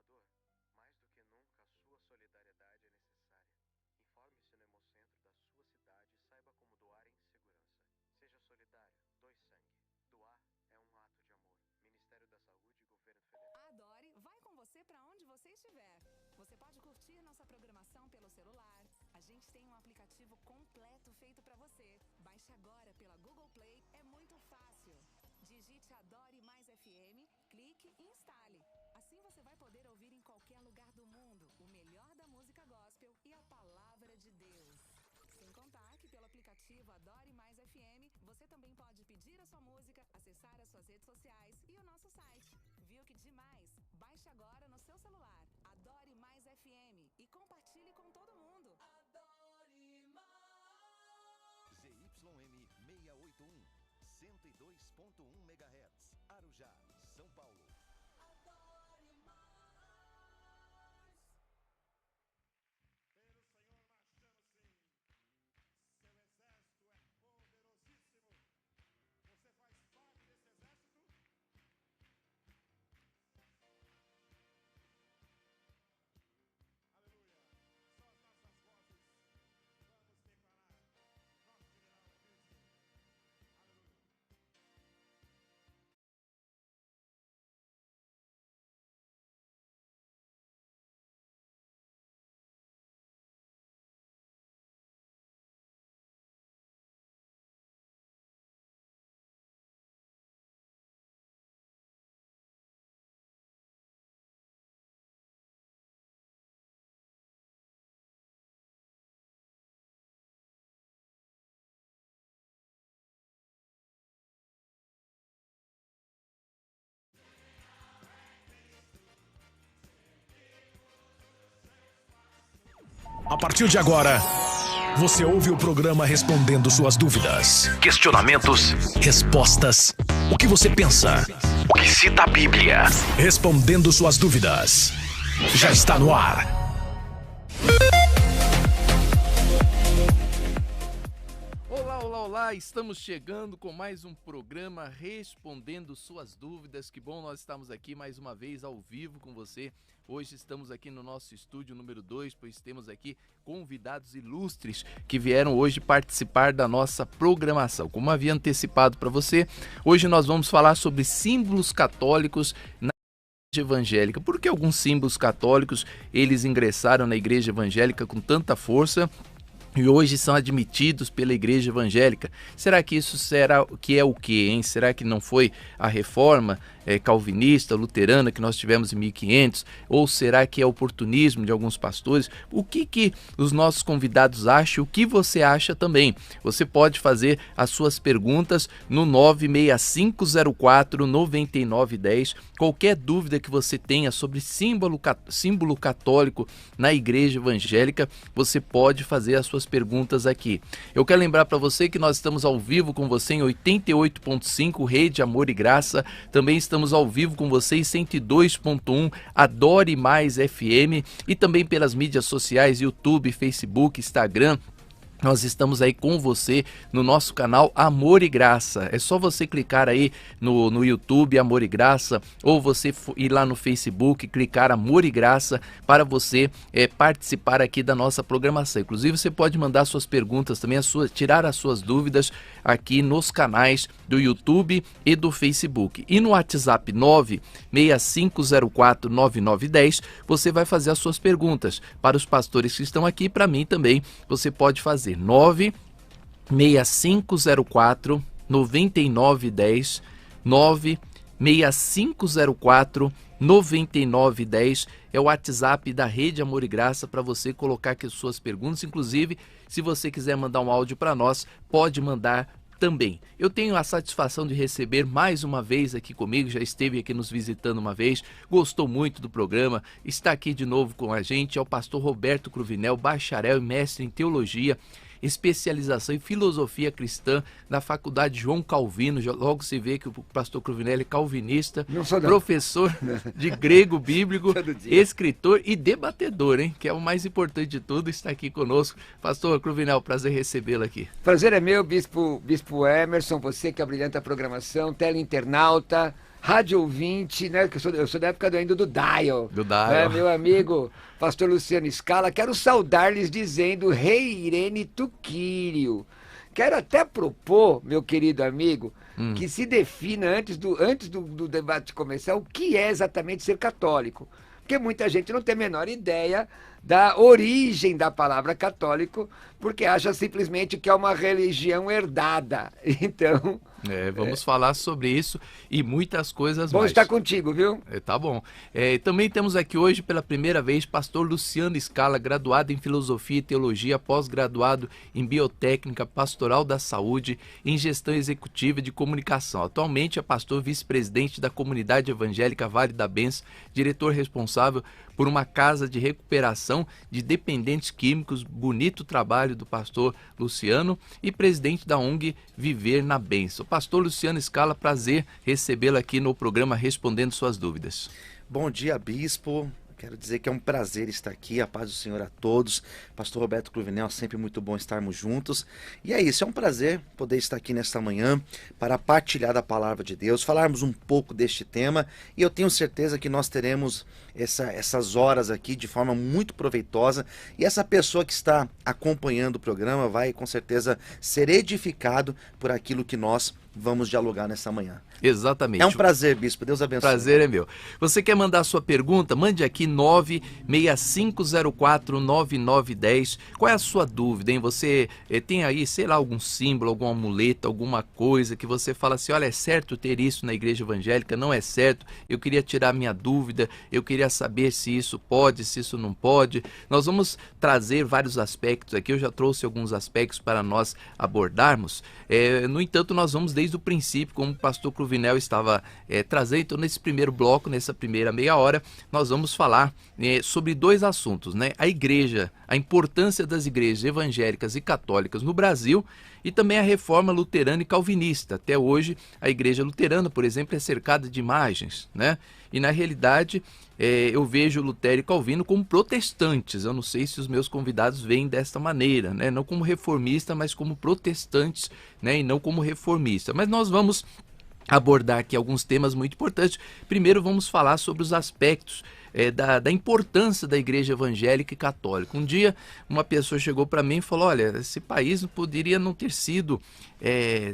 Salvador, mais do que nunca a sua solidariedade é necessária. Informe-se no Hemocentro da sua cidade e saiba como doar em segurança. Seja solidário, doe sangue. Doar é um ato de amor. Ministério da Saúde e Governo Federal. A Adore vai com você para onde você estiver. Você pode curtir nossa programação pelo celular. A gente tem um aplicativo completo feito para você. Baixe agora pela Google Play, é muito fácil. Digite Adore Mais FM, clique e instale. Assim você vai poder ouvir em qualquer lugar do mundo o melhor da música gospel e a palavra de Deus. Sem contar que pelo aplicativo Adore Mais FM, você também pode pedir a sua música, acessar as suas redes sociais e o nosso site. Viu que demais? Baixe agora no seu celular. Adore Mais FM e compartilhe com todo mundo. Adore Mais. ZYM 681, 102.1 MHz, Arujá, São Paulo. Adore Mais. Pelo Senhor marchando sim. Seu exército é poderosíssimo. Você faz parte desse exército? Aleluia. Só as nossas vozes. Vamos declarar. Nosso general é Cristo. Aleluia. A partir de agora, você ouve o programa respondendo suas dúvidas, questionamentos, respostas, o que você pensa, o que cita a Bíblia. Respondendo suas dúvidas. Já está no ar. Olá, estamos chegando com mais um programa Respondendo Suas Dúvidas. Que bom nós estamos aqui mais uma vez ao vivo com você. Hoje estamos aqui no nosso estúdio número 2, pois temos aqui convidados ilustres que vieram hoje participar da nossa programação. Como havia antecipado para você, hoje nós vamos falar sobre símbolos católicos na igreja evangélica. Por que alguns símbolos católicos eles ingressaram na igreja evangélica com tanta força e hoje são admitidos pela igreja evangélica? Será que isso será que é o quê, hein? Será que não foi a reforma calvinista, luterana que nós tivemos em 1500? Ou será que é oportunismo de alguns pastores? O que os nossos convidados acham? O que você acha também? Você pode fazer as suas perguntas no 96504-9910. Qualquer dúvida que você tenha sobre símbolo católico na igreja evangélica, você pode fazer as suas perguntas aqui. Eu quero lembrar para você que nós estamos ao vivo com você em 88.5 Rede Amor e Graça. Também estamos ao vivo com você em 102.1 Adore Mais FM e também pelas mídias sociais, YouTube, Facebook, Instagram. Nós estamos aí com você no nosso canal Amor e Graça. É só você clicar aí no YouTube Amor e Graça, ou você ir lá no Facebook, clicar Amor e Graça para você participar aqui da nossa programação. Inclusive você pode mandar suas perguntas também, tirar as suas dúvidas aqui nos canais do YouTube e do Facebook. E no WhatsApp 965049910 você vai fazer as suas perguntas para os pastores que estão aqui, para mim também você pode fazer. 96504 9910 96504 9910 é o WhatsApp da Rede Amor e Graça para você colocar aqui suas perguntas. Inclusive, se você quiser mandar um áudio para nós, pode mandar também. Eu tenho a satisfação de receber mais uma vez aqui comigo, já esteve aqui nos visitando uma vez, gostou muito do programa, está aqui de novo com a gente, é o pastor Roberto Cruvinel, bacharel e mestre em teologia, especialização em filosofia cristã na Faculdade João Calvino. Logo se vê que o pastor Cruvinel é calvinista, professor de grego bíblico, escritor e debatedor, hein? Que é o mais importante de tudo, está aqui conosco. Pastor Cruvinel, prazer recebê-lo aqui. Prazer é meu, Bispo Emerson, você que abrilhanta a programação, teleinternauta, rádio ouvinte, né? Que eu sou da época ainda do Dial. Do Dial. Meu amigo, pastor Luciano Scala, quero saudar-lhes dizendo Rei Irene Tuquírio. Quero até propor, meu querido amigo, que se defina antes do debate começar o que é exatamente ser católico. Porque muita gente não tem a menor ideia da origem da palavra católico, porque acha simplesmente que é uma religião herdada. Então... vamos falar sobre isso e muitas coisas Bom mais. estar contigo, viu? Tá bom. Também temos aqui hoje, pela primeira vez, pastor Luciano Scala, graduado em Filosofia e Teologia, pós-graduado em Biotécnica Pastoral da Saúde, em Gestão Executiva de Comunicação. Atualmente é pastor vice-presidente da Comunidade Evangélica Vale da Benção, diretor responsável por uma casa de recuperação de dependentes químicos, bonito trabalho do pastor Luciano, e presidente da ONG Viver na Bênção. Pastor Luciano Scala, prazer recebê-lo aqui no programa Respondendo Suas Dúvidas. Bom dia, bispo. Quero dizer que é um prazer estar aqui, a paz do Senhor a todos. Pastor Roberto Cruvinel, sempre muito bom estarmos juntos. E é isso, é um prazer poder estar aqui nesta manhã para partilhar da palavra de Deus, falarmos um pouco deste tema. E eu tenho certeza que nós teremos essas horas aqui de forma muito proveitosa. E essa pessoa que está acompanhando o programa vai com certeza ser edificado por aquilo que nós vamos dialogar nessa manhã. Exatamente. É um prazer, bispo. Deus abençoe. Prazer é meu. Você quer mandar sua pergunta? Mande aqui 965049910. Qual é a sua dúvida, hein? Você tem aí, sei lá, algum símbolo, algum amuleto, alguma coisa que você fala assim, olha, é certo ter isso na igreja evangélica? Não é certo? Eu queria tirar minha dúvida, eu queria saber se isso pode, se isso não pode. Nós vamos trazer vários aspectos aqui, eu já trouxe alguns aspectos para nós abordarmos. No entanto, nós vamos desde o princípio, como o pastor Cruvinel estava trazendo. Então, nesse primeiro bloco, nessa primeira meia hora, nós vamos falar sobre dois assuntos, né? A igreja, a importância das igrejas evangélicas e católicas no Brasil, e também a reforma luterana e calvinista. Até hoje, a igreja luterana, por exemplo, é cercada de imagens, né? E na realidade, eu vejo Lutero e Calvino como protestantes. Eu não sei se os meus convidados veem desta maneira, né? Não como reformista, mas como protestantes, né? E não como reformista. Mas nós vamos abordar aqui alguns temas muito importantes. Primeiro vamos falar sobre os aspectos da importância da igreja evangélica e católica. Um dia uma pessoa chegou para mim e falou, olha, esse país poderia não ter sido,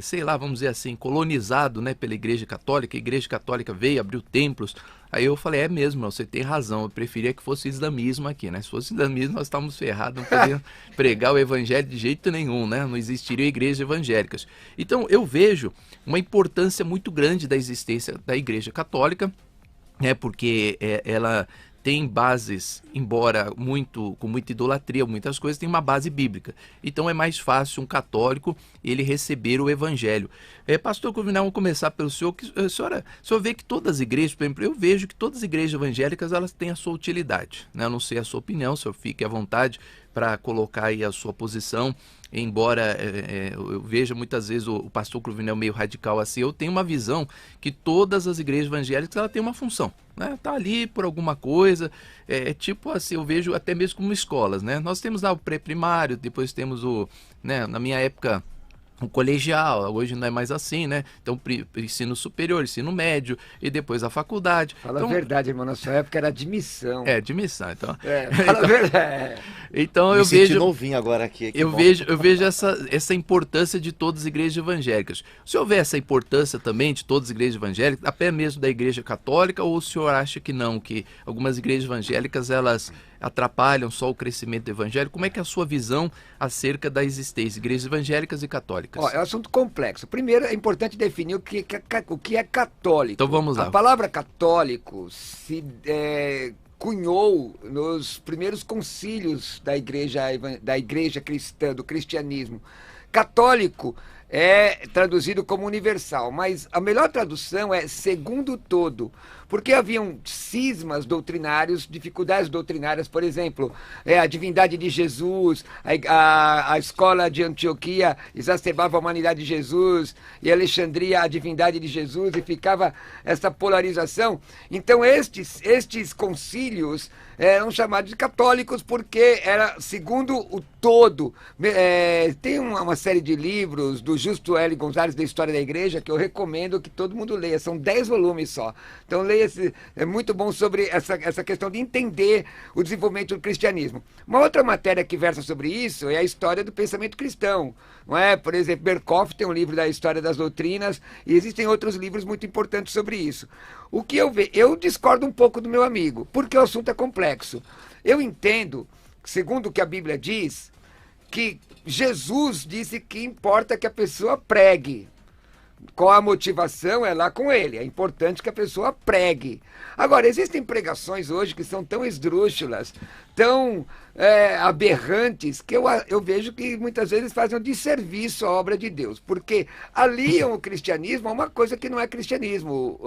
sei lá, vamos dizer assim, colonizado, né, pela igreja católica. A igreja católica veio, abriu templos. Aí eu falei, é mesmo, você tem razão, eu preferia que fosse islamismo aqui, né? Se fosse islamismo, nós estávamos ferrados, não podíamos pregar o evangelho de jeito nenhum, né? Não existiriam igrejas evangélicas. Então, eu vejo uma importância muito grande da existência da igreja católica, né? Porque ela tem bases, embora com muita idolatria, muitas coisas, tem uma base bíblica. Então é mais fácil um católico ele receber o evangelho. Pastor Cruvinel, vamos começar pelo senhor. O senhor vê que todas as igrejas, por exemplo, eu vejo que todas as igrejas evangélicas elas têm a sua utilidade, né? Eu não sei a sua opinião, o senhor fique à vontade para colocar aí a sua posição. Embora eu veja muitas vezes o pastor Cruvinel meio radical assim, eu tenho uma visão que todas as igrejas evangélicas ela têm uma função, né? Tá ali por alguma coisa, tipo assim, eu vejo até mesmo como escolas, né? Nós temos lá o pré-primário, depois temos né, na minha época, o colegial, hoje não é mais assim, né? Então, ensino superior, ensino médio e depois a faculdade. Fala a verdade, irmão, na sua época era admissão. Admissão, então. Fala a verdade. Então, Me eu senti vejo novinho agora aqui. Eu vejo essa importância de todas as igrejas evangélicas. O senhor vê essa importância também de todas as igrejas evangélicas, até mesmo da igreja católica, ou o senhor acha que não, que algumas igrejas evangélicas, elas atrapalham só o crescimento do evangelho? Como é que é a sua visão acerca da existência de igrejas evangélicas e católicas? É um assunto complexo. Primeiro, é importante definir o que é católico. Então vamos lá. A palavra católico se cunhou nos primeiros concílios da igreja cristã, do cristianismo. Católico é traduzido como universal, mas a melhor tradução é segundo todo, porque haviam cismas doutrinários, dificuldades doutrinárias, por exemplo, a divindade de Jesus, a escola de Antioquia exacerbava a humanidade de Jesus, e Alexandria a divindade de Jesus, e ficava essa polarização. Então estes concílios eram chamados de católicos porque era segundo o todo. Tem uma série de livros do Justo L. Gonzalez da História da Igreja que eu recomendo que todo mundo leia, são 10 volumes só. Então leia, é muito bom sobre essa questão de entender o desenvolvimento do cristianismo. Uma outra matéria que versa sobre isso é a história do pensamento cristão, não é? Por exemplo, Berkhoff tem um livro da História das Doutrinas, e existem outros livros muito importantes sobre isso. O que eu vejo, eu discordo um pouco do meu amigo, porque o assunto é complexo. Eu entendo, segundo o que a Bíblia diz, que Jesus disse que importa que a pessoa pregue. Qual a motivação é lá com ele. É importante que a pessoa pregue. Agora, existem pregações hoje que são tão esdrúxulas, tão aberrantes, que eu vejo que muitas vezes fazem um desserviço à obra de Deus, porque aliam o cristianismo a uma coisa que não é cristianismo,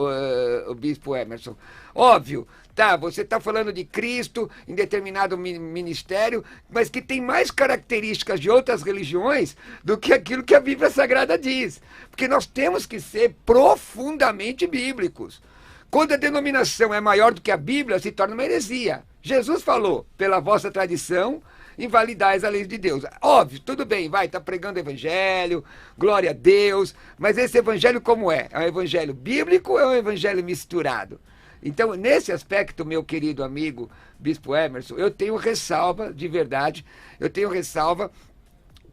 o bispo Emerson. Óbvio, tá, você está falando de Cristo em determinado ministério, mas que tem mais características de outras religiões do que aquilo que a Bíblia Sagrada diz. Porque nós temos que ser profundamente bíblicos. Quando a denominação é maior do que a Bíblia, se torna uma heresia. Jesus falou, pela vossa tradição, invalidais a lei de Deus. Óbvio, tudo bem, tá pregando o evangelho, glória a Deus, mas esse evangelho como é? É um evangelho bíblico ou é um evangelho misturado? Então, nesse aspecto, meu querido amigo Bispo Emerson, eu tenho ressalva, de verdade,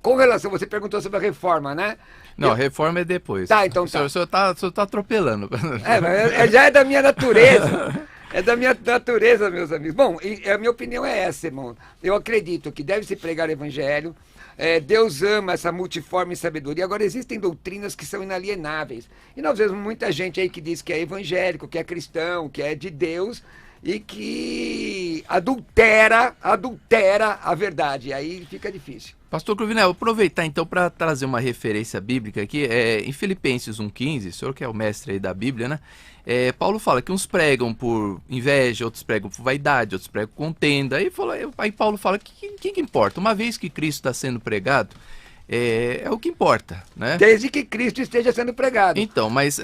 com relação, você perguntou sobre a reforma, né? Não, a reforma é depois. Tá, então tá. O senhor tá atropelando. Mas já é da minha natureza. É da minha natureza, meus amigos. Bom, a minha opinião é essa, irmão. Eu acredito que deve se pregar o evangelho. Deus ama essa multiforme sabedoria. Agora, existem doutrinas que são inalienáveis. E nós vemos muita gente aí que diz que é evangélico, que é cristão, que é de Deus, e que adultera a verdade. Aí fica difícil. Pastor Cruvinel, vou aproveitar então para trazer uma referência bíblica aqui. Em Filipenses 1,15, o senhor que é o mestre aí da Bíblia, né? Paulo fala que uns pregam por inveja, outros pregam por vaidade, outros pregam por contenda. Aí Paulo fala que importa? Uma vez que Cristo está sendo pregado, é o que importa, né? Desde que Cristo esteja sendo pregado. Então, mas,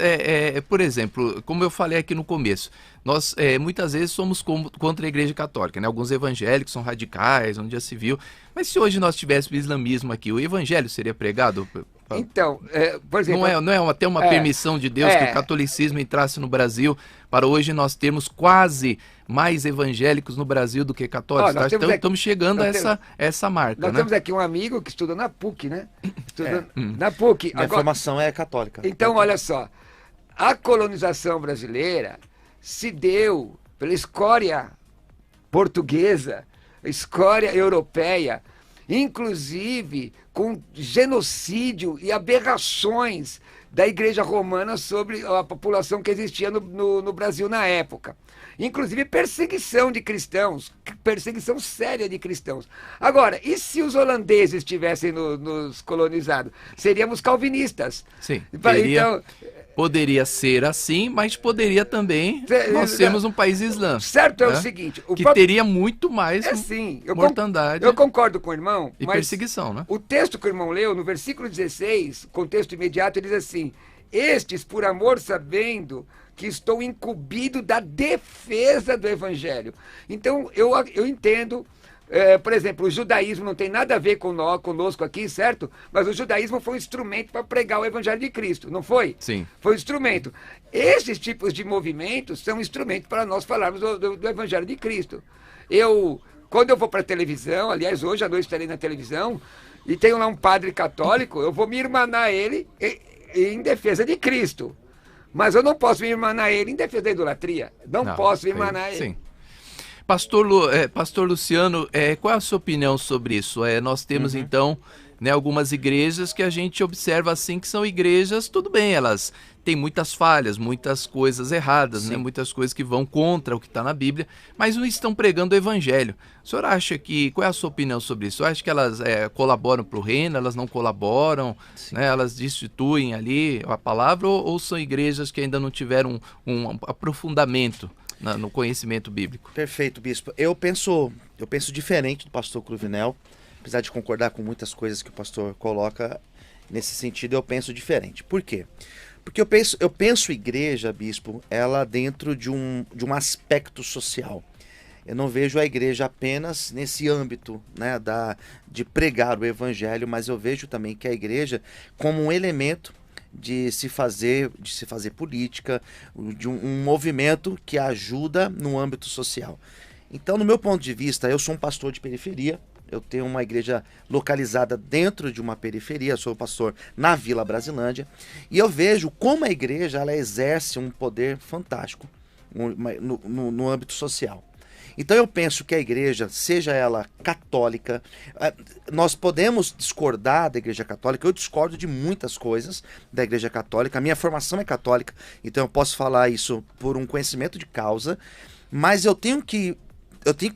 por exemplo, como eu falei aqui no começo, nós muitas vezes somos contra a Igreja Católica, né? Alguns evangélicos são radicais, onde já se viu. Mas se hoje nós tivéssemos o islamismo aqui, o evangelho seria pregado? Então, por exemplo... Não é até uma permissão de Deus que o catolicismo entrasse no Brasil para hoje nós termos quase mais evangélicos no Brasil do que católicos. Então estamos chegando a essa marca. Nós temos aqui um amigo que estuda na PUC, né? Na PUC. Minha formação é católica. Então, olha só. A colonização brasileira se deu pela escória portuguesa, escória europeia, inclusive com genocídio e aberrações da Igreja Romana sobre a população que existia no Brasil na época. Inclusive perseguição de cristãos, perseguição séria de cristãos. Agora, e se os holandeses tivessem nos colonizado? Seríamos calvinistas. Sim, poderia ser assim, mas poderia também nós sermos um país islâmico. Certo, é o seguinte... teria muito mais mortandade. Eu concordo com o irmão, e mas perseguição, né? O texto que o irmão leu, no versículo 16, contexto imediato, ele diz assim: estes, por amor sabendo que estou incumbido da defesa do evangelho. Então, eu entendo... por exemplo, o judaísmo não tem nada a ver conosco aqui, certo? Mas o judaísmo foi um instrumento para pregar o evangelho de Cristo, não foi? Sim. Foi um instrumento. Esses tipos de movimentos são instrumentos para nós falarmos do evangelho de Cristo. Quando eu vou para a televisão, aliás, hoje à noite estarei na televisão, e tenho lá um padre católico, eu vou me irmanar a ele em defesa de Cristo. Mas eu não posso me irmanar a ele em defesa da idolatria. Não posso me irmanar a ele. Sim. Pastor Luciano, qual é a sua opinião sobre isso? Nós temos, então, né, algumas igrejas que a gente observa assim que são igrejas, tudo bem, elas tem muitas falhas, muitas coisas erradas, né? Muitas coisas que vão contra o que está na Bíblia, mas não estão pregando o evangelho. O senhor acha que, qual é a sua opinião sobre isso? O senhor acha que elas colaboram para o reino, elas não colaboram, né? Elas destituem ali a palavra, ou são igrejas que ainda não tiveram um aprofundamento no conhecimento bíblico? Perfeito, bispo. Eu penso diferente do pastor Cruvinel, apesar de concordar com muitas coisas que o pastor coloca. Nesse sentido, eu penso diferente. Por quê? Porque eu penso igreja, bispo, ela dentro de um aspecto social. Eu não vejo a igreja apenas nesse âmbito, né, de pregar o evangelho, mas eu vejo também que a igreja como um elemento de se fazer política, de um movimento que ajuda no âmbito social. Então, no meu ponto de vista, eu sou um pastor de periferia. Eu tenho uma igreja localizada dentro de uma periferia, sou pastor na Vila Brasilândia, e eu vejo como a igreja ela exerce um poder fantástico no âmbito social. Então eu penso que a igreja, seja ela católica, nós podemos discordar da igreja católica, eu discordo de muitas coisas da igreja católica, a minha formação é católica, então eu posso falar isso por um conhecimento de causa, mas eu tenho que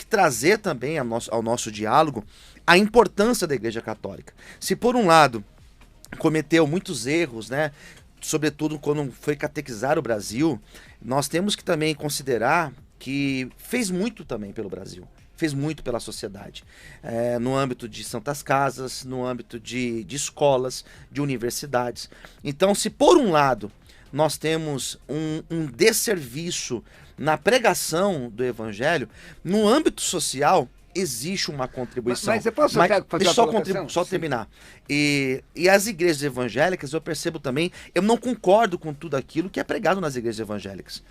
trazer também ao nosso diálogo a importância da Igreja Católica. Se por um lado cometeu muitos erros, né, sobretudo quando foi catequizar o Brasil, nós temos que também considerar que fez muito também pelo Brasil, fez muito pela sociedade, no âmbito de santas casas, no âmbito de escolas, de universidades. Então, se por um lado nós temos um desserviço na pregação do evangelho, no âmbito social existe uma contribuição. Mas eu posso fazer deixa uma só terminar. E as igrejas evangélicas, eu percebo também, eu não concordo com tudo aquilo que é pregado nas igrejas evangélicas.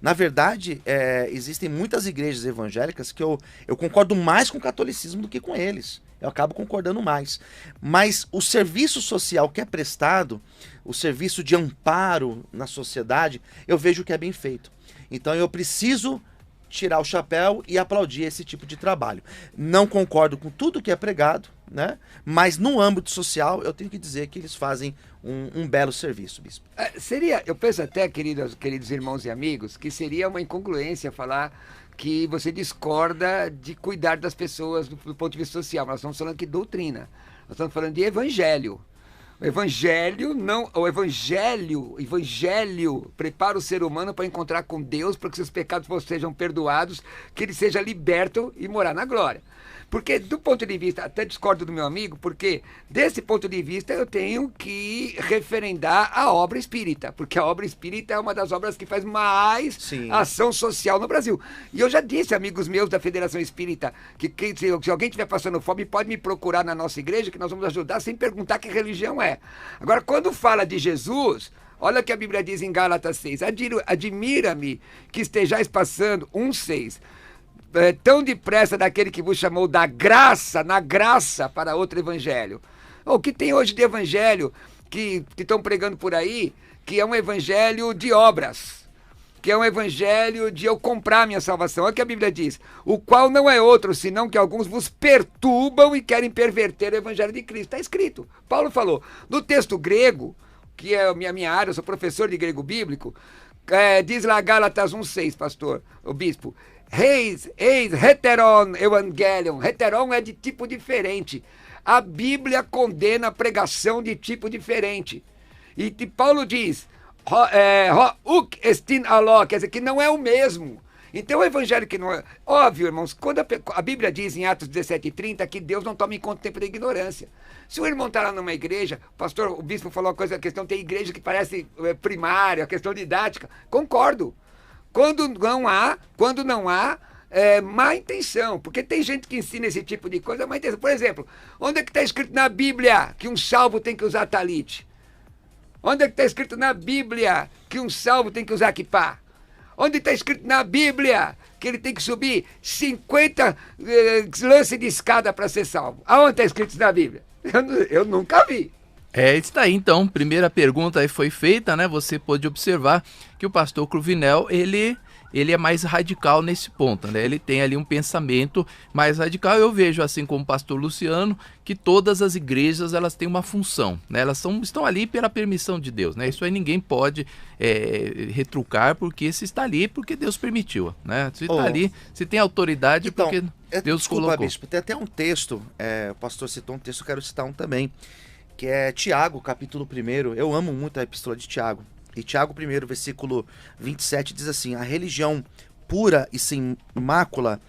Na verdade, existem muitas igrejas evangélicas que eu concordo mais com o catolicismo do que com eles. Eu acabo concordando mais. Mas o serviço social que é prestado, o serviço de amparo na sociedade, eu vejo que é bem feito. Então eu preciso tirar o chapéu e aplaudir esse tipo de trabalho. Não concordo com tudo que é pregado, né? Mas no âmbito social eu tenho que dizer que eles fazem um belo serviço, bispo. Eu penso até, queridos irmãos e amigos, que seria uma incongruência falar que você discorda de cuidar das pessoas do ponto de vista social. Nós estamos falando aqui de doutrina. Nós estamos falando de evangelho. O evangelho prepara o ser humano para encontrar com Deus, para que seus pecados sejam perdoados, que ele seja liberto e morar na glória. Porque do ponto de vista, até discordo do meu amigo, porque desse ponto de vista eu tenho que referendar a obra espírita, porque a obra espírita é uma das obras que faz mais ação social no Brasil. E eu já disse, amigos meus da Federação Espírita, que se alguém estiver passando fome, pode me procurar na nossa igreja, que nós vamos ajudar sem perguntar que religião é. Agora, quando fala de Jesus, olha o que a Bíblia diz em Gálatas 6, admira-me que estejais passando, 1:6, tão depressa daquele que vos chamou na graça para outro evangelho. O que tem hoje de evangelho que estão pregando por aí, que é um evangelho de obras, que é um evangelho de eu comprar minha salvação. Olha o que a Bíblia diz, o qual não é outro, senão que alguns vos perturbam e querem perverter o evangelho de Cristo. Está escrito. Paulo falou, no texto grego, que é a minha área, eu sou professor de grego bíblico, diz lá Gálatas 1:6, pastor, o bispo, eis heteron evangelion. Heteron é de tipo diferente. A Bíblia condena a pregação de tipo diferente. E Paulo diz, uk estin aló, quer dizer, que não é o mesmo. Então o evangelho que não é... Óbvio, irmãos, quando a Bíblia diz em Atos 17:30 que Deus não toma em conta o tempo da ignorância. Se o irmão está lá numa igreja, o bispo falou uma coisa, a questão tem igreja que parece primária, a questão didática. Concordo. Quando não há má intenção, porque tem gente que ensina esse tipo de coisa, má intenção. Por exemplo, onde é que está escrito na Bíblia que um salvo tem que usar talite? Onde é que está escrito na Bíblia que um salvo tem que usar quipá? Onde está escrito na Bíblia que ele tem que subir 50 lances de escada para ser salvo? Aonde está escrito isso na Bíblia? Eu nunca vi. Está aí então, primeira pergunta aí foi feita, né? Você pôde observar que o pastor Cruvinel, ele ele é mais radical nesse ponto, né? Ele tem ali um pensamento mais radical. Eu vejo, assim como o pastor Luciano, que todas as igrejas elas têm uma função, né? Elas estão ali pela permissão de Deus, né? Isso aí ninguém pode retrucar, porque se está ali porque Deus permitiu, né? Se está ali, se tem autoridade, então, porque Deus colocou. Bispo, tem até um texto, o pastor citou um texto, eu quero citar um também, que é Tiago, capítulo 1. Eu amo muito a epístola de Tiago. E Tiago 1, versículo 27, diz assim: a religião pura e sem mácula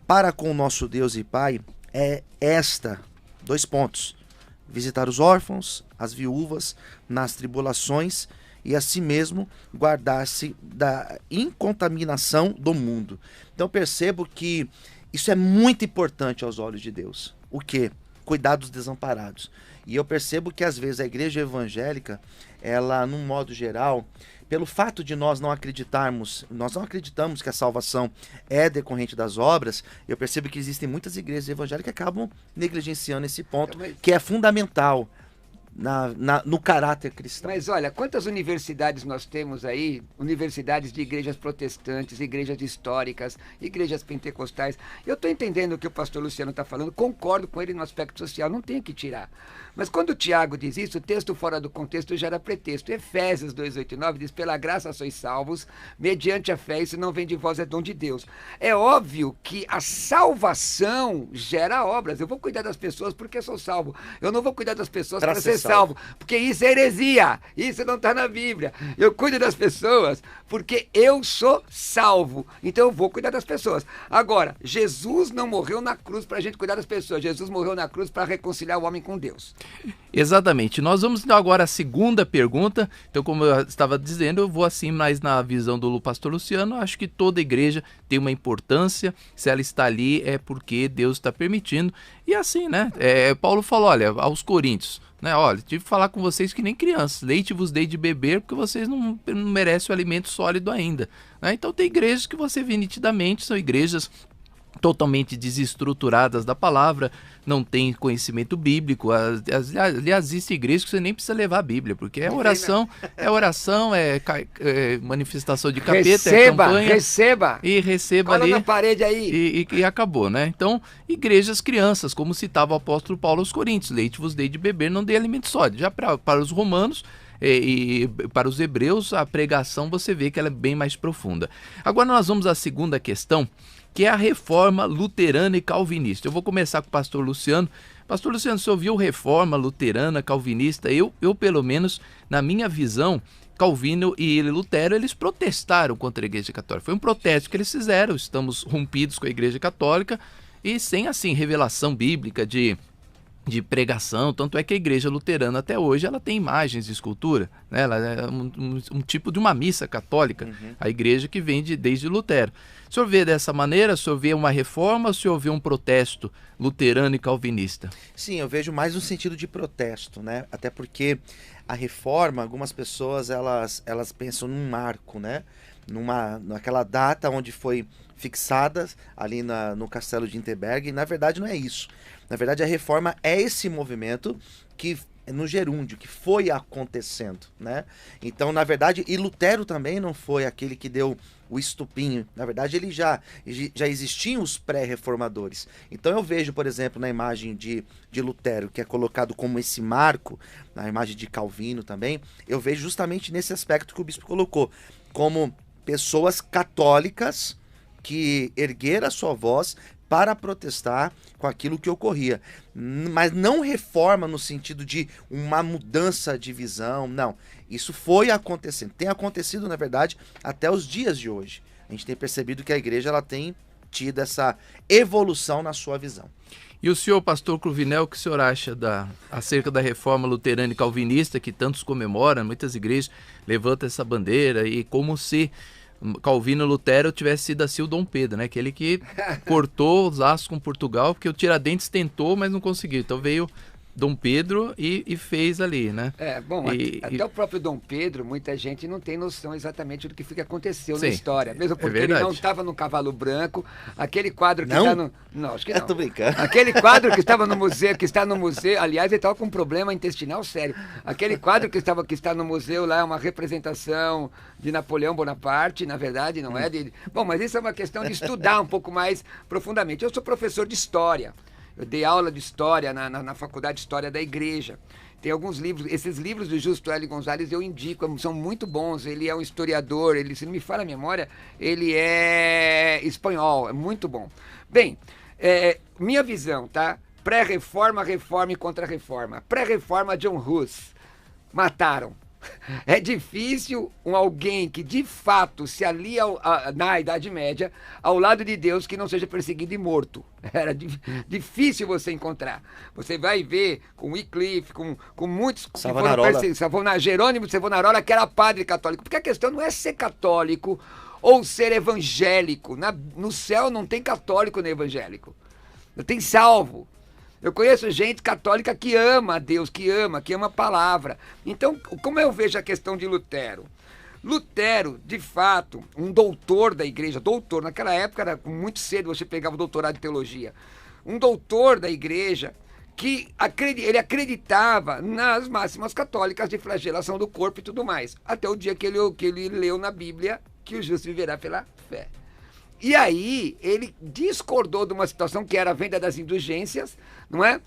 para com o nosso Deus e Pai é esta, 2 pontos, visitar os órfãos, as viúvas, nas tribulações, e assim mesmo guardar-se da incontaminação do mundo. Então percebo que isso é muito importante aos olhos de Deus. O quê? Cuidar dos desamparados. E eu percebo que às vezes a igreja evangélica, ela, num modo geral, pelo fato de nós não acreditamos que a salvação é decorrente das obras, eu percebo que existem muitas igrejas evangélicas que acabam negligenciando esse ponto, que é fundamental no caráter cristão. Mas olha, quantas universidades nós temos aí, universidades de igrejas protestantes, igrejas históricas, igrejas pentecostais. Eu estou entendendo o que o pastor Luciano está falando, concordo com ele no aspecto social, não tem que tirar. Mas quando o Tiago diz isso, o texto fora do contexto gera pretexto. Efésios 2, 8 e 9 diz: pela graça sois salvos, mediante a fé, isso não vem de vós, é dom de Deus. É óbvio que a salvação gera obras. Eu vou cuidar das pessoas porque sou salvo. Eu não vou cuidar das pessoas para ser salvo, porque isso é heresia, isso não está na Bíblia. Eu cuido das pessoas porque eu sou salvo, então eu vou cuidar das pessoas. Agora, Jesus não morreu na cruz para a gente cuidar das pessoas, Jesus morreu na cruz para reconciliar o homem com Deus. Exatamente. Nós vamos então agora à segunda pergunta. Então, como eu estava dizendo, eu vou assim, mas na visão do pastor Luciano, acho que toda igreja tem uma importância. Se ela está ali é porque Deus está permitindo. E assim, né? Paulo falou, olha, aos Coríntios, né? Olha, tive que falar com vocês que nem crianças. Leite vos dei de beber porque vocês não merecem o alimento sólido ainda, né? Então tem igrejas que você vê nitidamente, são igrejas totalmente desestruturadas da palavra, não tem conhecimento bíblico. Aliás, existem igrejas que você nem precisa levar a Bíblia, porque é oração, manifestação de capeta, receba e receba cola ali na parede aí e acabou, né? Então, igrejas crianças, como citava o apóstolo Paulo aos Coríntios: leite vos dei de beber, não dei alimento sólido. Já para os romanos e para os hebreus, a pregação você vê que ela é bem mais profunda. Agora nós vamos à segunda questão, que é a reforma luterana e calvinista. Eu vou começar com o pastor Luciano. Pastor Luciano, você ouviu reforma luterana, calvinista? Eu pelo menos, na minha visão, Calvino e Lutero, eles protestaram contra a Igreja Católica. Foi um protesto que eles fizeram. Estamos rompidos com a Igreja Católica e sem, assim, revelação bíblica de pregação. Tanto é que a igreja luterana até hoje ela tem imagens de escultura, né? Ela é um tipo de uma missa católica, a igreja que vem desde Lutero. O senhor vê dessa maneira? O senhor vê uma reforma ou o senhor vê um protesto luterano e calvinista? Sim, eu vejo mais no sentido de protesto, né? Até porque a reforma, algumas pessoas elas pensam num marco, né? Naquela data onde foi fixada ali no castelo de Wittenberg, e na verdade não é isso. Na verdade, a reforma é esse movimento que no gerúndio, que foi acontecendo, né? Então, na verdade, e Lutero também não foi aquele que deu o estupinho. Na verdade, ele já existiam os pré-reformadores. Então, eu vejo, por exemplo, na imagem de Lutero, que é colocado como esse marco, na imagem de Calvino também, eu vejo justamente nesse aspecto que o bispo colocou, como pessoas católicas que ergueram a sua voz para protestar com aquilo que ocorria. Mas não reforma no sentido de uma mudança de visão, não. Isso foi acontecendo. Tem acontecido, na verdade, até os dias de hoje. A gente tem percebido que a igreja ela tem tido essa evolução na sua visão. E o senhor, pastor Cruvinel, o que o senhor acha acerca da reforma luterana e calvinista, que tantos comemoram, muitas igrejas levantam essa bandeira, e como se Calvino e Lutero tivesse sido assim o Dom Pedro, né? Aquele que cortou os laços com Portugal, porque o Tiradentes tentou, mas não conseguiu. Então veio Dom Pedro e fez ali, né? Bom, até o próprio Dom Pedro, muita gente não tem noção exatamente do que aconteceu na história. Mesmo porque ele não estava no cavalo branco, aquele quadro que está no... Não, acho que não. Eu tô brincando. Aquele quadro que estava no museu, que está no museu, aliás, ele estava com um problema intestinal sério. Aquele quadro que está no museu lá é uma representação de Napoleão Bonaparte, na verdade, não é dele. Bom, mas isso é uma questão de estudar um pouco mais profundamente. Eu sou professor de história. Eu dei aula de história na Faculdade de História da Igreja. Tem alguns livros, esses livros do Justo Hélio Gonzalez eu indico, são muito bons. Ele é um historiador, se não me falha a memória, ele é espanhol, é muito bom. Bem, minha visão, tá? Pré-reforma, reforma e contra-reforma. Pré-reforma, John Hus. Mataram. É difícil alguém que de fato se alia na Idade Média ao lado de Deus que não seja perseguido e morto. Era difícil você encontrar. Você vai ver com Wycliffe, com muitos que foram Jerônimo de Savonarola, que era padre católico. Porque a questão não é ser católico ou ser evangélico. No céu não tem católico nem evangélico. Não tem salvo. Eu conheço gente católica que ama a Deus, que ama a palavra. Então, como eu vejo a questão de Lutero? Lutero, de fato, um doutor da igreja, naquela época era muito cedo você pegava o doutorado de teologia, um doutor da igreja que ele acreditava nas máximas católicas de flagelação do corpo e tudo mais, até o dia que ele leu na Bíblia que o justo viverá pela fé. E aí, ele discordou de uma situação que era a venda das indulgências, não é?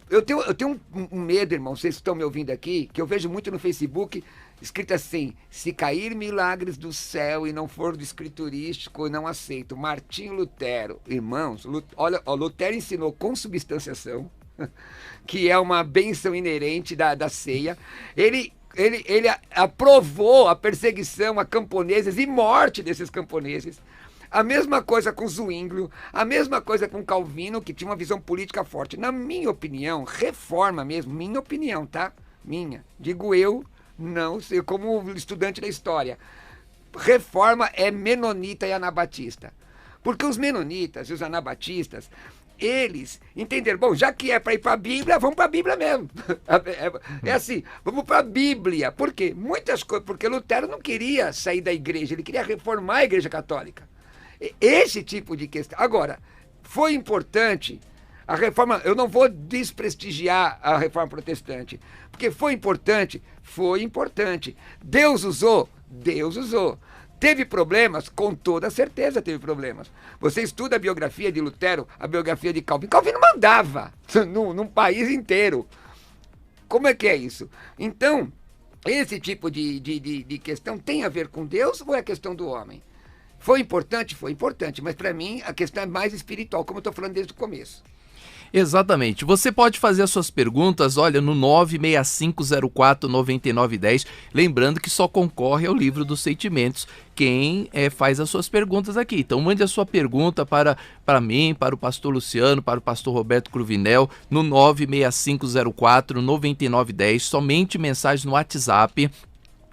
Eu tenho um medo, irmão, vocês estão me ouvindo aqui, que eu vejo muito no Facebook, escrito assim: se cair milagres do céu e não for do escriturístico, eu não aceito. Martinho Lutero. Irmãos, olha, Lutero ensinou consubstanciação, que é uma bênção inerente da ceia. Ele aprovou a perseguição a camponeses e morte desses camponeses. A mesma coisa com Zwinglio, a mesma coisa com Calvino, que tinha uma visão política forte. Na minha opinião, reforma mesmo, minha opinião, tá? Minha. Digo eu, não sei, como estudante da história. Reforma é menonita e anabatista. Porque os menonitas e os anabatistas, eles entenderam, bom, já que é para ir para a Bíblia, vamos para a Bíblia mesmo. É assim, vamos para a Bíblia. Por quê? Muitas coisas, porque Lutero não queria sair da igreja, ele queria reformar a igreja católica. Esse tipo de questão. Agora, foi importante a reforma, eu não vou desprestigiar a reforma protestante, porque foi importante. Deus usou. Teve problemas? Com toda certeza teve problemas. Você estuda a biografia de Lutero, a biografia de Calvino. Calvino mandava num país inteiro. Como é que é isso? Então, esse tipo de questão tem a ver com Deus ou é questão do homem? Foi importante, mas para mim a questão é mais espiritual, como eu estou falando desde o começo. Exatamente. Você pode fazer as suas perguntas, olha, no 965049910, lembrando que só concorre ao livro dos sentimentos quem faz as suas perguntas aqui. Então mande a sua pergunta para mim, para o pastor Luciano, para o pastor Roberto Cruvinel, no 965049910, somente mensagem no WhatsApp.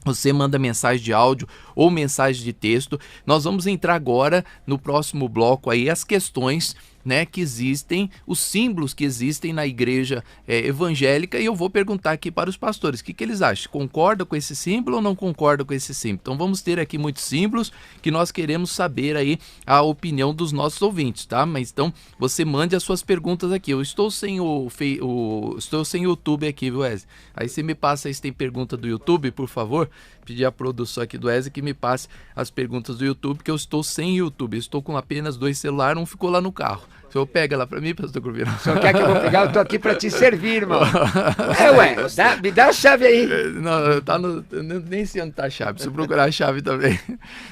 Você manda mensagem de áudio ou mensagem de texto. Nós vamos entrar agora no próximo bloco aí as questões, né, que existem, os símbolos que existem na igreja evangélica, e eu vou perguntar aqui para os pastores, o que eles acham? Concorda com esse símbolo ou não concorda com esse símbolo? Então vamos ter aqui muitos símbolos que nós queremos saber aí a opinião dos nossos ouvintes, tá? Mas então você mande as suas perguntas aqui. Eu estou sem estou sem YouTube aqui, viu, Wesley? Aí você me passa aí se tem pergunta do YouTube, por favor. Pedir à produção aqui do Wesley que me passe as perguntas do YouTube, porque eu estou sem YouTube. Estou com apenas 2 celulares, um ficou lá no carro. O senhor pega lá pra mim, pastor Cruvinel? Só quer que eu vou pegar? Eu tô aqui pra te servir, irmão. Me dá a chave aí. Não, nem sei onde tá a chave, preciso procurar a chave também.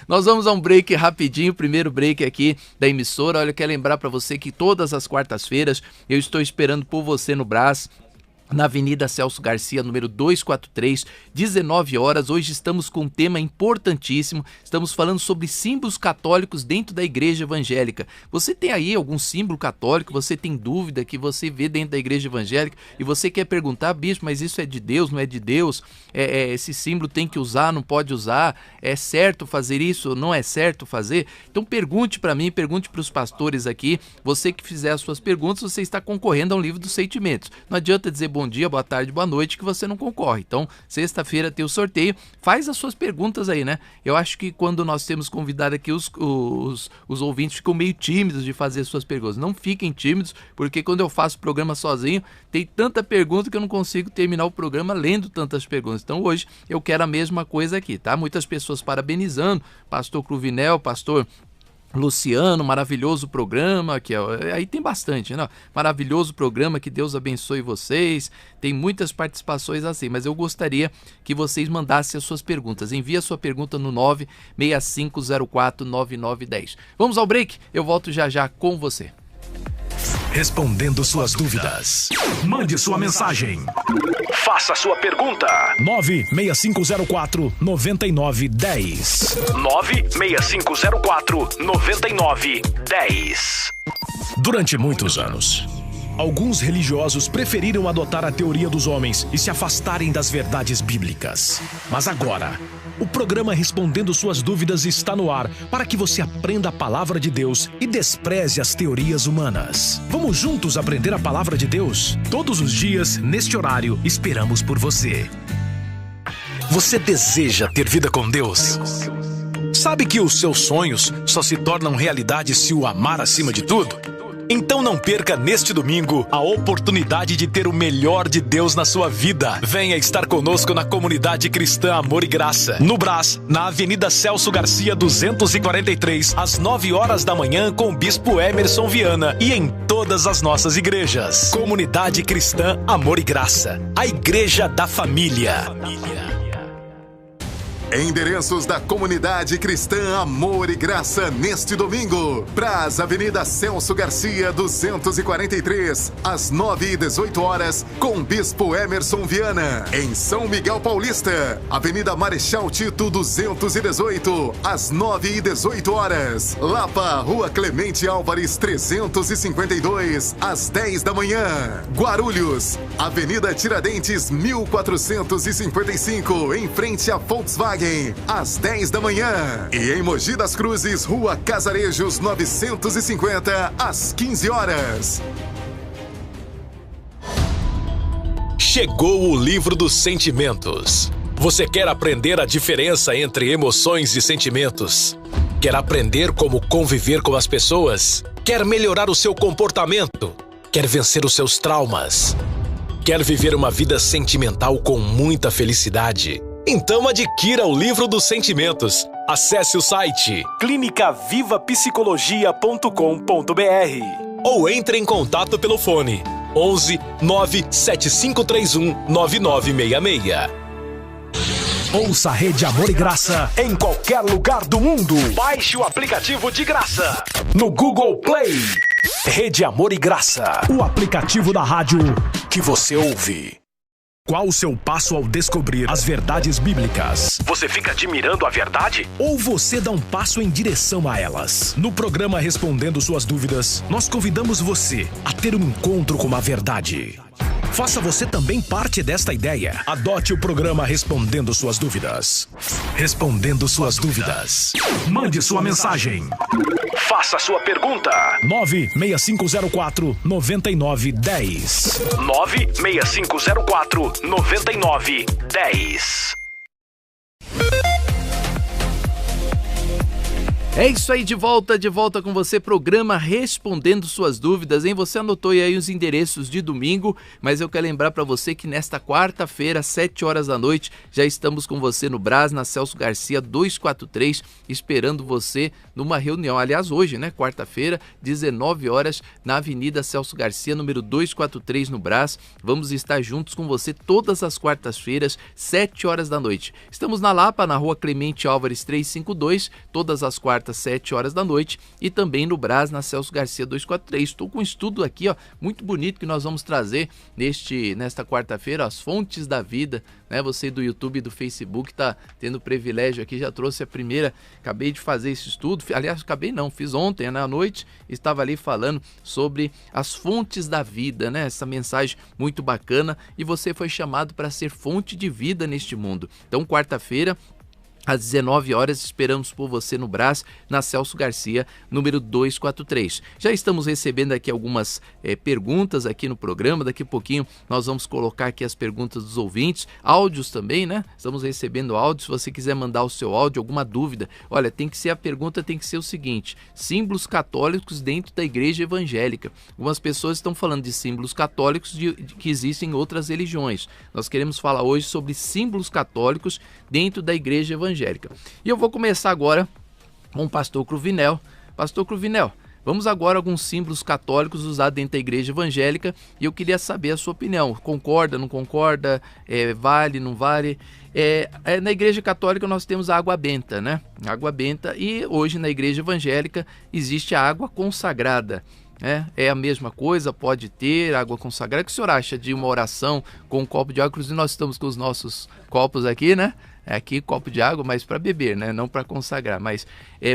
Nós vamos a um break rapidinho, primeiro break aqui da emissora. Olha, eu quero lembrar pra você que todas as quartas-feiras eu estou esperando por você no Brás, na Avenida Celso Garcia, número 243, 19 horas. Hoje estamos com um tema importantíssimo. Estamos falando sobre símbolos católicos dentro da igreja evangélica. Você tem aí algum símbolo católico, você tem dúvida que você vê dentro da igreja evangélica e você quer perguntar, bispo, mas isso é de Deus, não é de Deus? Esse símbolo tem que usar, não pode usar? É certo fazer isso, não é certo fazer? Então pergunte para mim, pergunte para os pastores aqui. Você que fizer as suas perguntas, você está concorrendo ao livro dos sentimentos. Não adianta dizer bom dia, boa tarde, boa noite que você não concorre. Então, sexta-feira tem o sorteio. Faz as suas perguntas aí, né? Eu acho que quando nós temos convidado aqui, os ouvintes ficam meio tímidos de fazer suas perguntas. Não fiquem tímidos, porque quando eu faço o programa sozinho, tem tanta pergunta que eu não consigo terminar o programa lendo tantas perguntas. Então, hoje eu quero a mesma coisa aqui, tá? Muitas pessoas parabenizando, pastor Cruvinel, pastor Luciano, maravilhoso programa, que aí tem bastante, né? Maravilhoso programa, que Deus abençoe vocês. Tem muitas participações assim, mas eu gostaria que vocês mandassem as suas perguntas. Envie a sua pergunta no 965049910. Vamos ao break, eu volto já já com você. Respondendo suas dúvidas. Mande sua mensagem. Faça sua pergunta. 96504-9910. 96504-9910. Durante muitos anos, alguns religiosos preferiram adotar a teoria dos homens e se afastarem das verdades bíblicas. Mas agora, o programa Respondendo Suas Dúvidas está no ar para que você aprenda a palavra de Deus e despreze as teorias humanas. Vamos juntos aprender a palavra de Deus? Todos os dias, neste horário, esperamos por você. Você deseja ter vida com Deus? Sabe que os seus sonhos só se tornam realidade se o amar acima de tudo? Então não perca neste domingo a oportunidade de ter o melhor de Deus na sua vida. Venha estar conosco na comunidade cristã Amor e Graça, no Brás, na Avenida Celso Garcia 243, às 9 horas da manhã, com o Bispo Emerson Viana, e em todas as nossas igrejas. Comunidade Cristã Amor e Graça, a igreja da família. Endereços da Comunidade Cristã Amor e Graça neste domingo. Brás, Avenida Celso Garcia, 243, às 9 e 18 horas, com Bispo Emerson Viana. Em São Miguel Paulista, Avenida Marechal Tito, 218, às 9 e 18 horas. Lapa, Rua Clemente Álvares, 352, às 10 da manhã. Guarulhos, Avenida Tiradentes, 1455, em frente a Volkswagen, às 10 da manhã. E em Mogi das Cruzes, Rua Casarejos 950, às 15 horas. Chegou o livro dos sentimentos. Você quer aprender a diferença entre emoções e sentimentos? Quer aprender como conviver com as pessoas? Quer melhorar o seu comportamento? Quer vencer os seus traumas? Quer viver uma vida sentimental com muita felicidade? Então adquira o livro dos sentimentos. Acesse o site clinicavivapsicologia.com.br ou entre em contato pelo fone 11 97531 9966. Ouça a Rede Amor e Graça em qualquer lugar do mundo. Baixe o aplicativo de graça no Google Play. Rede Amor e Graça, o aplicativo da rádio que você ouve. Qual o seu passo ao descobrir as verdades bíblicas? Você fica admirando a verdade? Ou você dá um passo em direção a elas? No programa Respondendo Suas Dúvidas, nós convidamos você a ter um encontro com a verdade. Faça você também parte desta ideia. Adote o programa Respondendo Suas Dúvidas. Respondendo Suas Dúvidas. Mande sua mensagem. Faça sua pergunta. 96504-9910. 96504-9910. É isso aí, de volta com você, programa Respondendo Suas Dúvidas, hein? Você anotou aí os endereços de domingo, mas eu quero lembrar para você que nesta quarta-feira, às 7 horas da noite, já estamos com você no Brás, na Celso Garcia 243, esperando você numa reunião. Aliás, hoje, né? Quarta-feira, 19 horas, na Avenida Celso Garcia, número 243, no Brás. Vamos estar juntos com você todas as quartas-feiras, 7 horas da noite. Estamos na Lapa, na Rua Clemente Álvares 352, todas as quartas volta às 7 horas da noite, e também no Brás, na Celso Garcia 243. Estou com um estudo aqui, ó, muito bonito, que nós vamos trazer nesta quarta-feira, as fontes da vida, né? Você do YouTube e do Facebook tá tendo o privilégio aqui, já trouxe a primeira, acabei de fazer esse estudo, aliás, fiz ontem, né, à noite, estava ali falando sobre as fontes da vida, né? Essa mensagem muito bacana, e você foi chamado para ser fonte de vida neste mundo. Então, quarta-feira, às 19 horas, esperamos por você no Brás, na Celso Garcia, número 243. Já estamos recebendo aqui algumas perguntas aqui no programa. Daqui a pouquinho nós vamos colocar aqui as perguntas dos ouvintes, áudios também, né? Estamos recebendo áudios. Se você quiser mandar o seu áudio, alguma dúvida, olha, a pergunta tem que ser o seguinte: símbolos católicos dentro da igreja evangélica. Algumas pessoas estão falando de símbolos católicos que existem em outras religiões. Nós queremos falar hoje sobre símbolos católicos dentro da igreja evangélica. E eu vou começar agora com o pastor Cruvinel. Pastor Cruvinel, vamos agora a alguns símbolos católicos usados dentro da igreja evangélica, e eu queria saber a sua opinião. Concorda, não concorda? Vale, não vale? Na igreja católica nós temos a água benta, né? Água benta, e hoje na igreja evangélica existe a água consagrada. É a mesma coisa? Pode ter água consagrada? O que o senhor acha de uma oração com um copo de água? Inclusive nós estamos com os nossos copos aqui, né? Aqui copo de água, mas para beber, né? Não para consagrar. Mas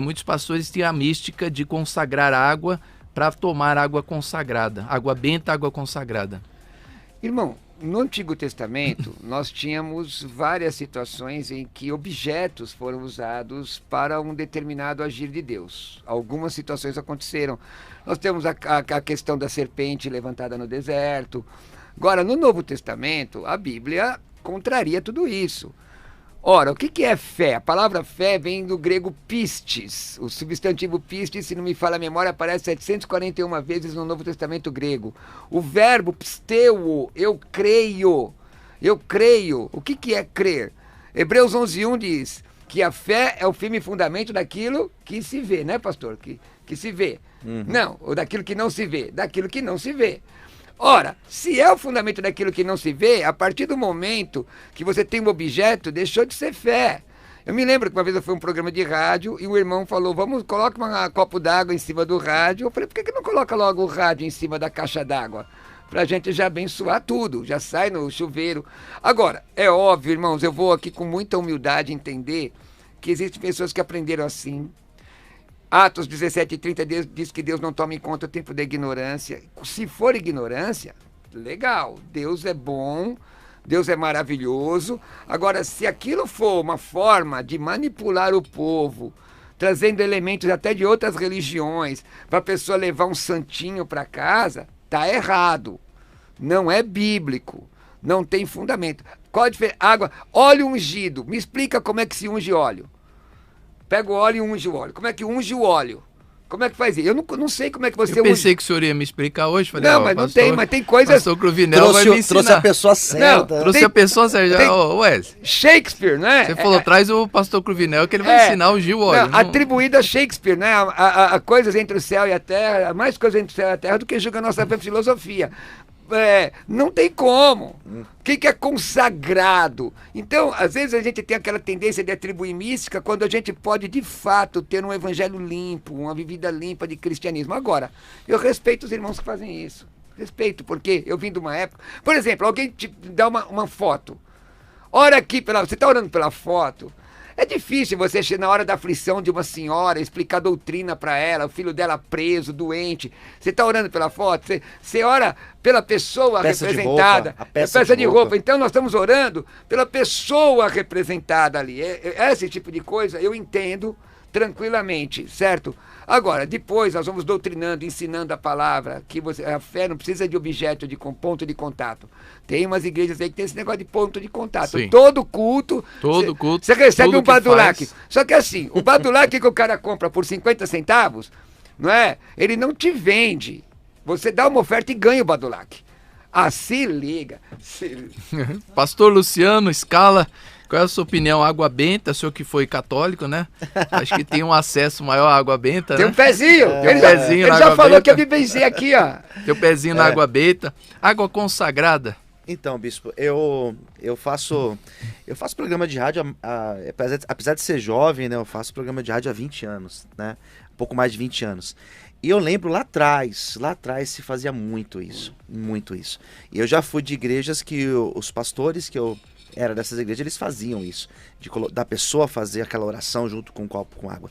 muitos pastores têm a mística de consagrar água para tomar água consagrada. Água benta, água consagrada. Irmão, no Antigo Testamento nós tínhamos várias situações em que objetos foram usados para um determinado agir de Deus. Algumas situações aconteceram. Nós temos a questão da serpente levantada no deserto. Agora, no Novo Testamento, a Bíblia contraria tudo isso. Ora, o que é fé? A palavra fé vem do grego pistes. O substantivo pistes, se não me falha a memória, aparece 741 vezes no Novo Testamento grego. O verbo pisteuo, eu creio. Eu creio. O que é crer? Hebreus 11:1 diz que a fé é o firme fundamento daquilo que se vê, né, pastor? Que se vê. Não, ou daquilo que não se vê. Daquilo que não se vê. Ora, se é o fundamento daquilo que não se vê, a partir do momento que você tem um objeto, deixou de ser fé. Eu me lembro que uma vez eu fui a um programa de rádio e o irmão falou, coloca um copo d'água em cima do rádio. Eu falei, por que não coloca logo o rádio em cima da caixa d'água? Pra gente já abençoar tudo, já sai no chuveiro. Agora, é óbvio, irmãos, eu vou aqui com muita humildade entender que existem pessoas que aprenderam assim. Atos 17:30 diz que Deus não toma em conta o tempo da ignorância. Se for ignorância, legal, Deus é bom, Deus é maravilhoso. Agora, se aquilo for uma forma de manipular o povo, trazendo elementos até de outras religiões, para a pessoa levar um santinho para casa, tá errado. Não é bíblico, não tem fundamento. Qual a diferença? Água, óleo ungido, me explica como é que se unge óleo. Pega o óleo e unge o óleo. Como é que unge o óleo? Como é que faz isso? Eu não sei como é que você unge. Eu pensei que o senhor ia me explicar hoje. Falei, não, mas pastor, não tem, mas tem coisas... Pastor Cruvinel vai me ensinar. Trouxe a pessoa certa. Trouxe a pessoa certa. Wesley. Shakespeare, né? Você falou, traz o pastor Cruvinel que ele vai ensinar a ungir o óleo. Não, atribuído a Shakespeare, né? A coisas entre o céu e a terra, mais coisas entre o céu e a terra do que julga a nossa filosofia. Não tem como. O que é consagrado? Então, às vezes a gente tem aquela tendência de atribuir mística quando a gente pode, de fato, ter um evangelho limpo, uma vivida limpa de cristianismo. Agora, eu respeito os irmãos que fazem isso. Respeito, porque eu vim de uma época... Por exemplo, alguém te dá uma foto. Ora aqui, você está orando pela foto... É difícil você, na hora da aflição de uma senhora, explicar doutrina para ela, o filho dela preso, doente. Você está orando pela foto, você ora pela pessoa representada. A peça de roupa. Então nós estamos orando pela pessoa representada ali. Esse tipo de coisa eu entendo tranquilamente, certo? Agora, depois nós vamos doutrinando, ensinando a palavra, que a fé não precisa de objeto, de ponto de contato. Tem umas igrejas aí que tem esse negócio de ponto de contato. Sim. Todo culto, você recebe um badulaque. Só que assim, o badulaque que o cara compra por 50 centavos, não é? Ele não te vende. Você dá uma oferta e ganha o badulaque. Ah, se liga. Pastor Luciano Scala, qual é a sua opinião? Água benta, o senhor que foi católico, né? Acho que tem um acesso maior à água benta, tem né? Um pezinho. Ele já falou que eu me benzei aqui, ó. Tem um pezinho na água benta. Água consagrada. Então, bispo, eu faço programa de rádio, apesar de ser jovem, né, eu faço programa de rádio há 20 anos, né, um pouco mais de 20 anos. E eu lembro lá atrás se fazia muito isso. E eu já fui de igrejas que os pastores que eu era dessas igrejas, eles faziam isso, da pessoa fazer aquela oração junto com um copo com água.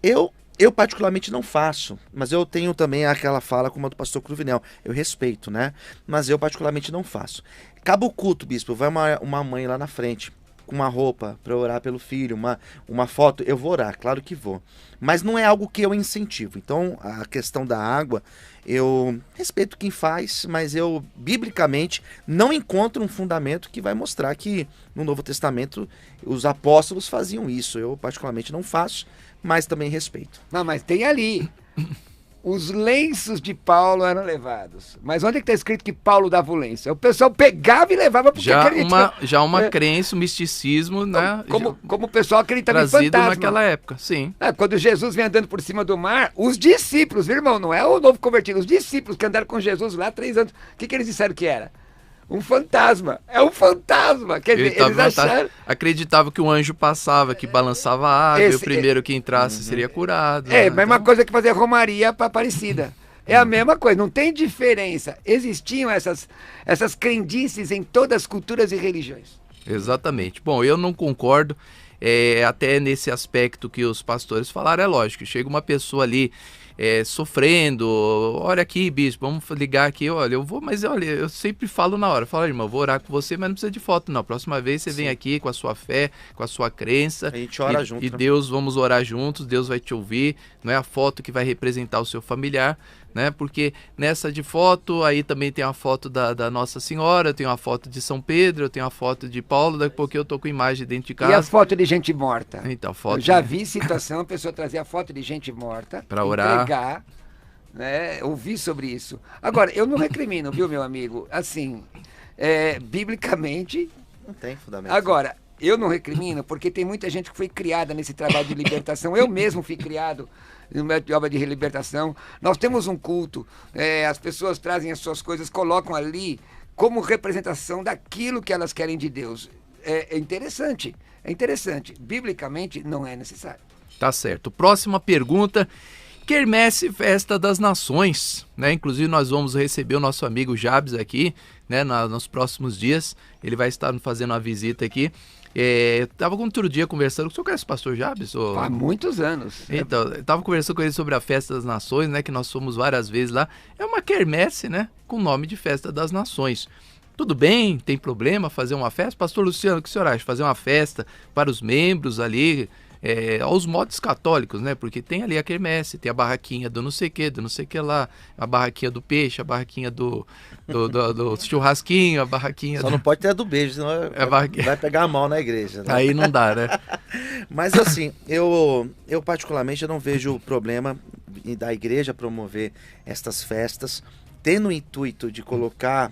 Eu particularmente não faço, mas eu tenho também aquela fala como a do pastor Cruvinel, eu respeito, né? Mas eu particularmente não faço. Acaba o culto, bispo, vai uma mãe lá na frente, com uma roupa para orar pelo filho, uma foto, eu vou orar, claro que vou. Mas não é algo que eu incentivo. Então, a questão da água, eu respeito quem faz, mas eu, biblicamente, não encontro um fundamento que vai mostrar que no Novo Testamento os apóstolos faziam isso. Eu, particularmente, não faço, mas também respeito. Não, mas tem ali. Os lenços de Paulo eram levados. Mas onde é que está escrito que Paulo dava o lenço? O pessoal pegava e levava porque acreditava. Já uma crença, um misticismo, né? Como o pessoal acreditava em trazido fantasma. naquela época, sim. Quando Jesus vem andando por cima do mar, os discípulos, viu, irmão, não é o novo convertido, os discípulos que andaram com Jesus lá há 3 anos, o que eles disseram que era? Um fantasma. É um fantasma. Quer dizer, eles acharam... Acreditavam que o anjo passava, que balançava a água, e o primeiro que entrasse seria curado. É, mesma coisa que fazer romaria para Aparecida. É a mesma coisa, não tem diferença. Existiam essas crendices em todas as culturas e religiões. Exatamente. Bom, eu não concordo, até nesse aspecto que os pastores falaram, é lógico, chega uma pessoa ali sofrendo, olha aqui, bispo, vamos ligar aqui, olha, eu vou, mas olha, eu sempre falo na hora, falo, irmão, vou orar com você, mas não precisa de foto, não, próxima vez você vem aqui com a sua fé, com a sua crença, a gente ora junto, e Deus, vamos orar juntos, Deus vai te ouvir, não é a foto que vai representar o seu familiar, né, porque nessa de foto, aí também tem a foto da Nossa Senhora, tem uma foto de São Pedro, eu tenho a foto de Paulo, daqui a pouco eu tô com imagem dentro de casa. E a foto de gente morta? Então, foto eu já vi situação, a pessoa trazer a foto de gente morta, para orar, entregar, né, ouvir sobre isso. Agora, eu não recrimino, viu, meu amigo, assim, biblicamente... Não tem fundamento. Agora, eu não recrimino porque tem muita gente que foi criada nesse trabalho de libertação, eu mesmo fui criado no método de obra de libertação. Nós temos um culto, as pessoas trazem as suas coisas, colocam ali como representação daquilo que elas querem de Deus. É interessante. Biblicamente não é necessário. Tá certo. Próxima pergunta. Quermesse Festa das Nações, né? Inclusive nós vamos receber o nosso amigo Jabes aqui, né? Nos próximos dias. Ele vai estar fazendo uma visita aqui. Eu estava outro dia conversando, o senhor conhece o pastor Jabes? Há muitos anos. Então, eu estava conversando com ele sobre a Festa das Nações, né, que nós fomos várias vezes lá. É uma quermesse, né, com o nome de Festa das Nações. Tudo bem, tem problema fazer uma festa? Pastor Luciano, o que o senhor acha? Fazer uma festa para os membros ali, aos modos católicos, né? Porque tem ali a quermesse, tem a barraquinha do não sei o que lá, a barraquinha do peixe, a barraquinha do churrasquinho, a barraquinha... Só não pode ter a do beijo, senão vai pegar mal na igreja, né? Aí não dá, né? Mas assim, eu particularmente não vejo problema da igreja promover estas festas, tendo o intuito de colocar,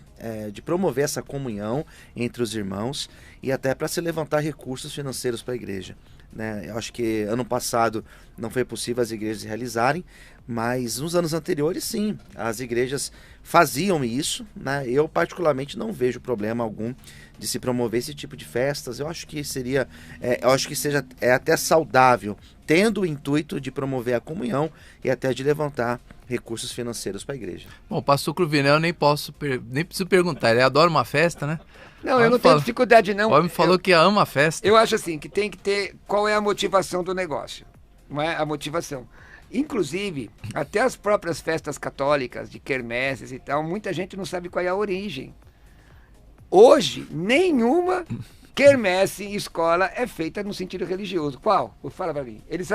de promover essa comunhão entre os irmãos e até para se levantar recursos financeiros para a igreja. Né? Eu acho que ano passado não foi possível as igrejas realizarem, mas nos anos anteriores sim, as igrejas faziam isso, né? Eu particularmente não vejo problema algum de se promover esse tipo de festas. Eu acho que seja até saudável, tendo o intuito de promover a comunhão e até de levantar recursos financeiros para a igreja. Bom, o pastor Cruvinel nem preciso perguntar, ele adora uma festa, né? Não, eu não tenho dificuldade não. O homem falou que ama a festa. Eu acho assim, que tem que ter qual é a motivação do negócio, não é a motivação. Inclusive, até as próprias festas católicas, de quermesses e tal, muita gente não sabe qual é a origem. Hoje, nenhuma quermesse em escola é feita no sentido religioso. Qual? Fala pra mim. Eles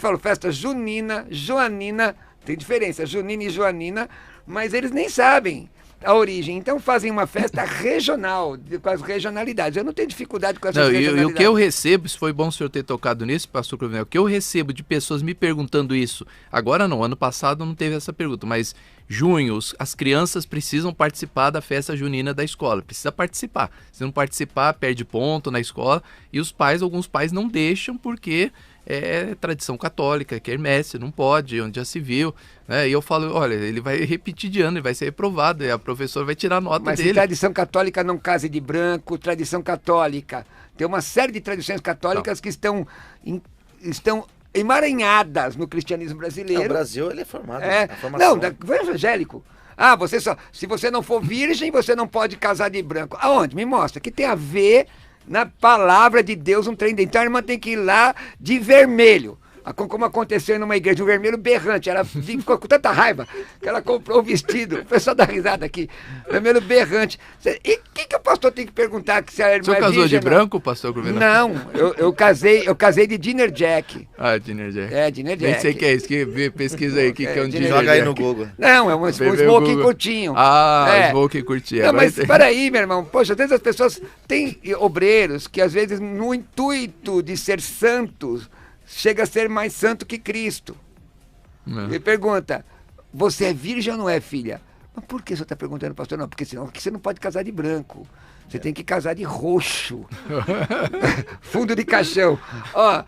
falam festa junina, joanina, tem diferença, junina e joanina, mas eles nem sabem a origem. Então fazem uma festa regional, com as regionalidades. Eu não tenho dificuldade com essas regionalidades. E o que eu recebo, se foi bom o senhor ter tocado nisso, pastor Cruvinel, o que eu recebo de pessoas me perguntando isso, agora não, ano passado não teve essa pergunta, mas junho, as crianças precisam participar da festa junina da escola, precisa participar. Se não participar, perde ponto na escola, e alguns pais não deixam porque é tradição católica, que é hermécia, não pode, onde já se viu, né? E eu falo, olha, ele vai repetir de ano, ele vai ser reprovado, e a professora vai tirar a nota Mas dele. se tradição católica não case de branco, tradição católica. Tem uma série de tradições católicas que estão emaranhadas no cristianismo brasileiro. O Brasil, ele é formado. Não, foi evangélico. Ah, se você não for virgem, você não pode casar de branco. Aonde? Me mostra. Que tem a ver na palavra de Deus um trem. Então a irmã tem que ir lá de vermelho. Como aconteceu numa igreja, um vermelho berrante. Ela ficou com tanta raiva que ela comprou o vestido. O pessoal dá risada aqui. Vermelho berrante. E o que o pastor tem que perguntar que se a irmã O senhor casou de branco, pastor Cruvinel? Não, eu casei de Dinner Jack. Ah, Dinner Jack. É, Dinner Jack. Nem sei o que é isso. Pesquisa aí o que é um Dinner Jack. Joga aí no Google. Não, é um smoking curtinho. Smoking curtinho. Não, mas peraí, meu irmão. Poxa, às vezes as pessoas têm obreiros que às vezes no intuito de ser santos, chega a ser mais santo que Cristo. Ele pergunta, você é virgem ou não é, filha? Mas por que você está perguntando, pastor? Não, porque senão você não pode casar de branco. Você tem que casar de roxo. Fundo de caixão. Ó,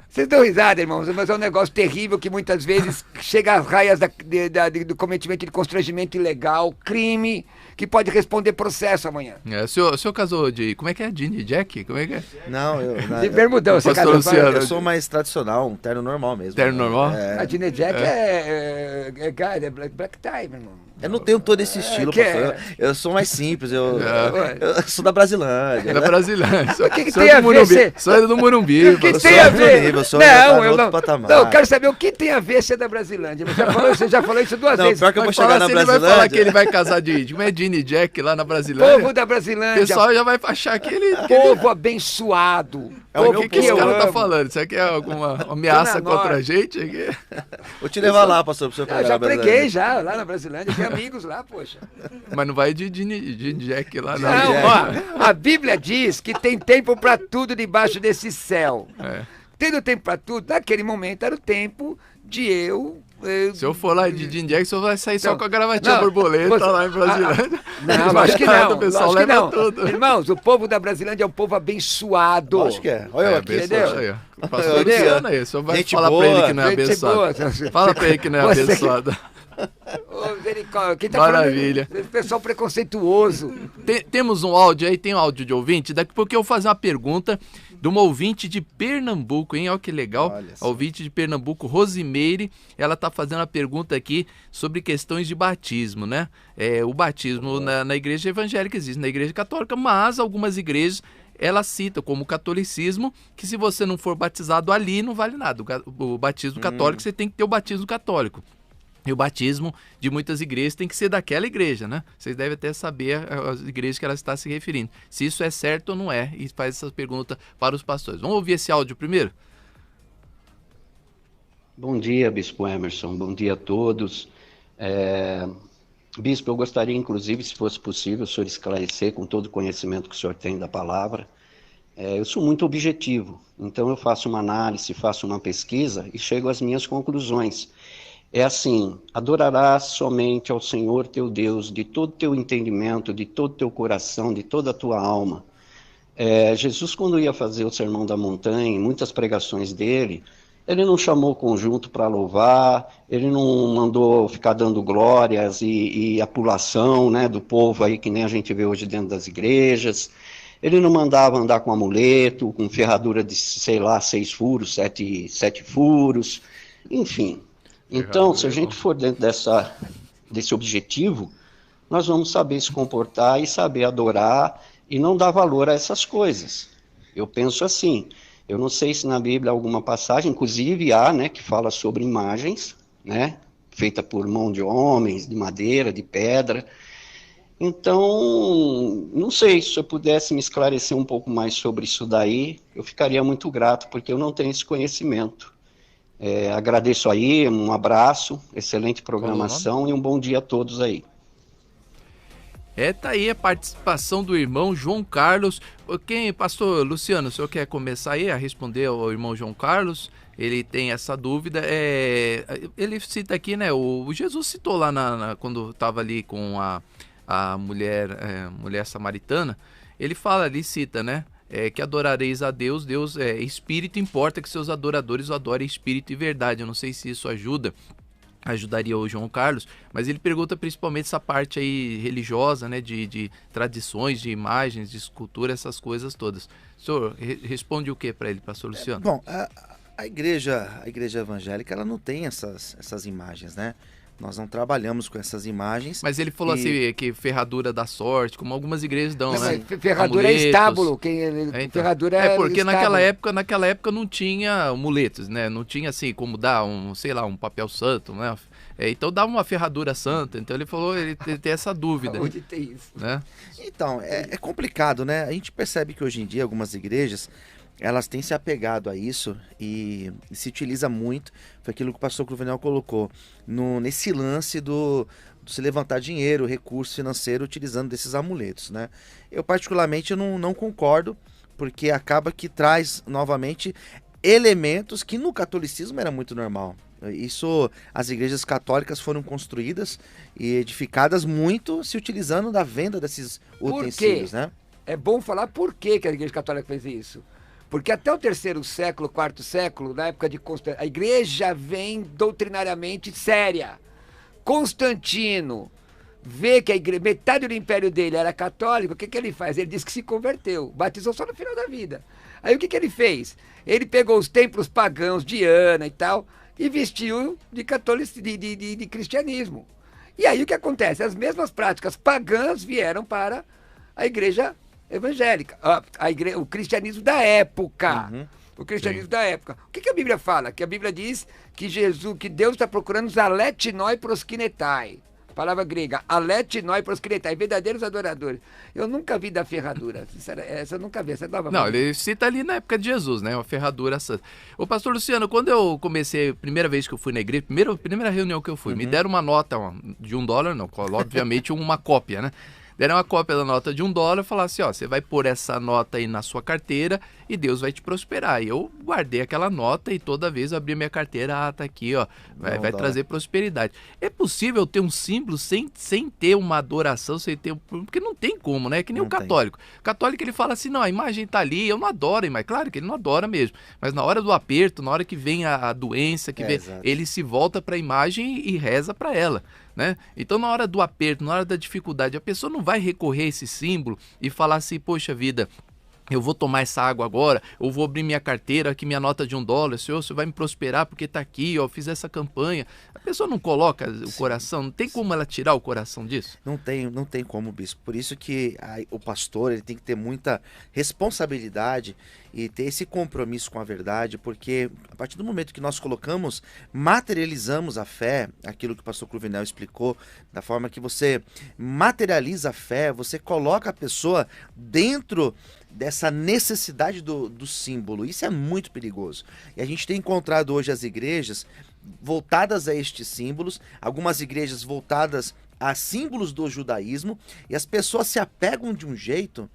vocês dão risada, irmãos, mas é um negócio terrível que muitas vezes chega às raias do cometimento de constrangimento ilegal, crime, que pode responder processo amanhã. O senhor casou de... Como é que é? Dinner Jack? Como é que é? Não, de bermudão, você casou. Eu sou mais tradicional, um terno normal mesmo. Terno normal? A Dinner Jack é black tie, meu irmão. Eu não tenho todo esse estilo, pastor. Eu sou mais simples, eu sou da Brasilândia. Da Brasilândia. O que tem a ver? Só é do Morumbi. O que tem a ver? Não, eu não quero saber o que tem a ver ser da Brasilândia. Você já falou isso duas vezes. Pior que eu vou chegar na Brasilândia. Ele vai falar que ele vai casar de... Como é Dinner Jack lá na Brasilândia? Povo da Brasilândia. O pessoal já vai achar que ele... Povo abençoado. O que esse cara tá falando? Isso aqui é alguma ameaça contra a gente? Vou te levar lá, pastor, pro seu Eu já preguei lá na Brasilândia. Tem amigos lá, poxa. Mas não vai de Jack lá, não. Não, ó, a Bíblia diz que tem tempo para tudo debaixo desse céu. Tendo tempo para tudo, naquele momento era o tempo de se eu for lá de Jim Jack, o senhor vai sair só com a gravatinha borboleta lá em Brasilândia. Não, acho que não. O pessoal leva tudo. Irmãos, o povo da Brasilândia é um povo abençoado. Acho que é. Olha eu aqui, entendeu? Pastor Luciano aí, o senhor vai falar pra ele que não é abençoado. Fala pra ele que não é abençoado. Quem tá Maravilha. Falando, pessoal preconceituoso. Temos um áudio aí, tem um áudio de ouvinte. Daqui a pouco eu vou fazer uma pergunta de uma ouvinte de Pernambuco, hein? Olha que legal. A ouvinte de Pernambuco, Rosimeire, ela tá fazendo uma pergunta aqui sobre questões de batismo, né? O batismo na igreja evangélica existe, na igreja católica, mas algumas igrejas ela cita como catolicismo que se você não for batizado ali, não vale nada. O batismo católico, você tem que ter o batismo católico. E o batismo de muitas igrejas tem que ser daquela igreja, né? Vocês devem até saber as igrejas que ela está se referindo. Se isso é certo ou não é. E faz essa pergunta para os pastores. Vamos ouvir esse áudio primeiro? Bom dia, Bispo Emerson. Bom dia a todos. Bispo, eu gostaria, inclusive, se fosse possível, o senhor esclarecer com todo o conhecimento que o senhor tem da palavra. Eu sou muito objetivo. Então eu faço uma análise, faço uma pesquisa e chego às minhas conclusões. É assim, adorarás somente ao Senhor teu Deus de todo teu entendimento, de todo teu coração, de toda a tua alma. Jesus, quando ia fazer o Sermão da Montanha, em muitas pregações dele, ele não chamou o conjunto para louvar, ele não mandou ficar dando glórias e apulação, né, do povo aí que nem a gente vê hoje dentro das igrejas. Ele não mandava andar com amuleto, com ferradura de, 6 furos, 7 furos, enfim. Então, se a gente for dentro desse objetivo, nós vamos saber se comportar e saber adorar e não dar valor a essas coisas. Eu penso assim, eu não sei se na Bíblia há alguma passagem, inclusive há, né, que fala sobre imagens, né, feita por mão de homens, de madeira, de pedra. Então, não sei, se eu pudesse me esclarecer um pouco mais sobre isso daí, eu ficaria muito grato, porque eu não tenho esse conhecimento. Agradeço aí, um abraço, excelente programação e um bom dia a todos aí. Tá aí a participação do irmão João Carlos. Pastor Luciano, o senhor quer começar aí a responder ao irmão João Carlos? Ele tem essa dúvida. Ele cita aqui, né? O Jesus citou lá quando estava ali com a mulher samaritana. Ele fala ali, cita, né? que adorareis a Deus, Deus é espírito, importa que seus adoradores o adorem espírito e verdade. Eu não sei se isso ajudaria o João Carlos, mas ele pergunta principalmente essa parte aí religiosa, né, de tradições, de imagens, de escultura, essas coisas todas. O senhor responde o que para ele, pastor Luciano? Bom, a igreja evangélica, ela não tem essas imagens, né? Nós não trabalhamos com essas imagens. Mas ele falou assim, que ferradura da sorte, como algumas igrejas dão, né? Ferradura é estábulo. Ferradura é porque estábulo. naquela época não tinha amuletos, né? Não tinha assim como dar um papel santo, né? Então dá uma ferradura santa. Então ele falou, ele tem essa dúvida. Onde tem isso? Né? Então, é complicado, né? A gente percebe que hoje em dia algumas igrejas, elas têm se apegado a isso e se utiliza muito, foi aquilo que o pastor Cruvinel colocou, nesse lance do se levantar dinheiro, recurso financeiro, utilizando desses amuletos, né? Eu particularmente não concordo, porque acaba que traz novamente elementos que no catolicismo era muito normal. Isso, as igrejas católicas foram construídas e edificadas muito se utilizando da venda desses utensílios, né? É bom falar por que a igreja católica fez isso. Porque até o 3º século, 4º século, na época de Constantino, a igreja vem doutrinariamente séria. Constantino vê que metade do império dele era católico, o que ele faz? Ele diz que se converteu, batizou só no final da vida. Aí o que ele fez? Ele pegou os templos pagãos, Diana e tal, e vestiu de cristianismo. E aí o que acontece? As mesmas práticas pagãs vieram para a igreja evangélica, o cristianismo da época. Uhum. O cristianismo da época. O que a Bíblia fala? Que a Bíblia diz que Deus está procurando os aletinoi proskinetai. Palavra grega, aletinoi proskinetai, verdadeiros adoradores. Eu nunca vi da ferradura. Essa eu nunca vi. Essa não, ele cita ali na época de Jesus, né? Uma ferradura santa. Ô, pastor Luciano, quando eu comecei, primeira vez que eu fui na igreja, primeira reunião que eu fui, me deram uma nota de $1, não, obviamente uma cópia, né? Deram uma cópia da nota de $1 e falaram assim, ó, você vai pôr essa nota aí na sua carteira e Deus vai te prosperar. E eu guardei aquela nota e toda vez eu abria minha carteira, tá aqui, ó, vai trazer prosperidade. É possível ter um símbolo sem ter uma adoração, sem ter, porque não tem como, né? É que nem o católico. O católico, ele fala assim, não, a imagem tá ali, eu não adoro, mas claro que ele não adora mesmo. Mas na hora do aperto, na hora que vem a doença, ele se volta para a imagem e reza para ela. Né? Então na hora do aperto, na hora da dificuldade, a pessoa não vai recorrer a esse símbolo e falar assim, poxa vida, eu vou tomar essa água agora, eu vou abrir minha carteira, aqui minha nota de $1, Senhor, você vai me prosperar porque tá aqui, ó, eu fiz essa campanha. A pessoa não coloca o coração, não tem como ela tirar o coração disso? Não tem como, bispo. Por isso que o pastor, ele tem que ter muita responsabilidade e ter esse compromisso com a verdade, porque a partir do momento que nós materializamos a fé, aquilo que o pastor Cruvinel explicou, da forma que você materializa a fé, você coloca a pessoa dentro dessa necessidade do símbolo. Isso é muito perigoso. E a gente tem encontrado hoje as igrejas voltadas a estes símbolos, algumas igrejas voltadas a símbolos do judaísmo, e as pessoas se apegam de um jeito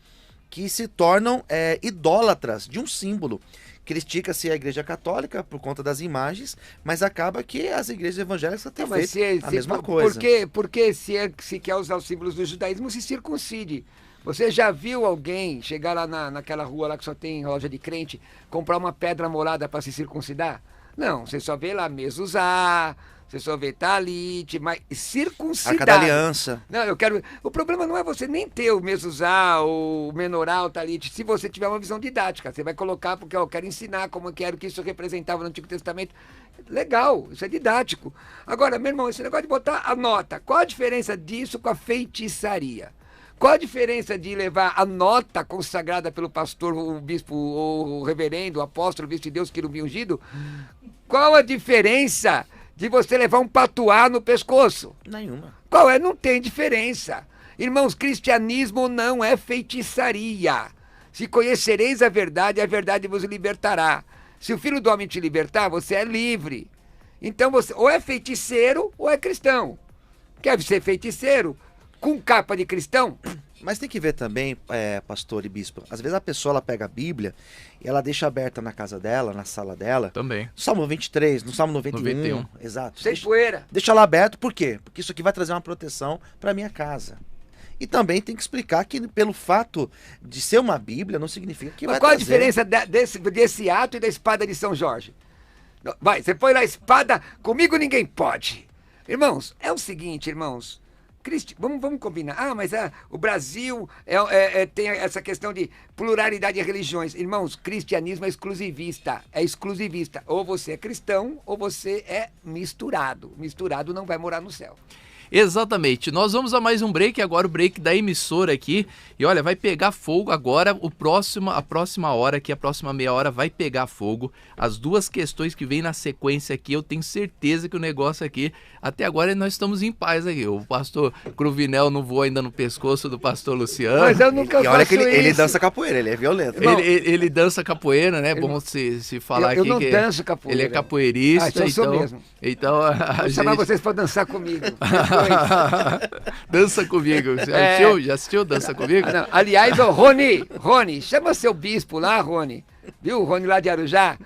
que se tornam idólatras de um símbolo. Critica-se a igreja católica por conta das imagens, mas acaba que as igrejas evangélicas têm feito a mesma coisa. Porque se quer usar os símbolos do judaísmo, se circuncide. Você já viu alguém chegar lá naquela rua lá que só tem loja de crente, comprar uma pedra molada para se circuncidar? Não, você só vê lá mezuzá, você só vê talite, mas circuncidado. Arca da Aliança. Não, o problema não é você nem ter o mezuzá, o menorá, o talite, se você tiver uma visão didática. Você vai colocar porque eu quero ensinar como que era o que isso representava no Antigo Testamento. Legal, isso é didático. Agora, meu irmão, esse negócio de botar a nota, qual a diferença disso com a feitiçaria? Qual a diferença de levar a nota consagrada pelo pastor, o bispo, o reverendo, o apóstolo, o bispo de Deus, querubim ungido? Qual a diferença de você levar um patuá no pescoço? Nenhuma. Qual é? Não tem diferença. Irmãos, cristianismo não é feitiçaria. Se conhecereis a verdade vos libertará. Se o Filho do Homem te libertar, você é livre. Então você ou é feiticeiro ou é cristão. Quer ser feiticeiro com capa de cristão? Mas tem que ver também, pastor e bispo, às vezes a pessoa ela pega a Bíblia e ela deixa aberta na casa dela, na sala dela. Também. Salmo 23, no Salmo 91. Exato. Sem poeira. Deixa lá aberto, por quê? Porque isso aqui vai trazer uma proteção para minha casa. E também tem que explicar que pelo fato de ser uma Bíblia não significa que vai Qual a trazer... diferença desse ato e da espada de São Jorge? Vai, você põe lá a espada, comigo ninguém pode. Irmãos, é o seguinte, irmãos. Vamos combinar. Mas o Brasil tem essa questão de pluralidade de religiões. Irmãos, cristianismo é exclusivista. Ou você é cristão, ou você é misturado. Misturado não vai morar no céu. Exatamente. Nós vamos a mais um break, agora o break da emissora aqui. E olha, vai pegar fogo agora, a próxima hora aqui, a próxima meia hora vai pegar fogo. As duas questões que vem na sequência aqui, eu tenho certeza que o negócio aqui, até agora nós estamos em paz aqui. O pastor Cruvinel não voa ainda no pescoço do pastor Luciano. Mas eu nunca faço olha que isso. ele dança capoeira, ele é violento. Ele dança capoeira, né? Bom se falar aqui. Eu não danço capoeira. Ele é capoeirista. Eu sou mesmo. Então vou chamar vocês para dançar comigo. Dança comigo. Já assistiu Dança Comigo? Não. Aliás, Rony, chama seu bispo lá, Rony. Viu? O Rony lá de Arujá.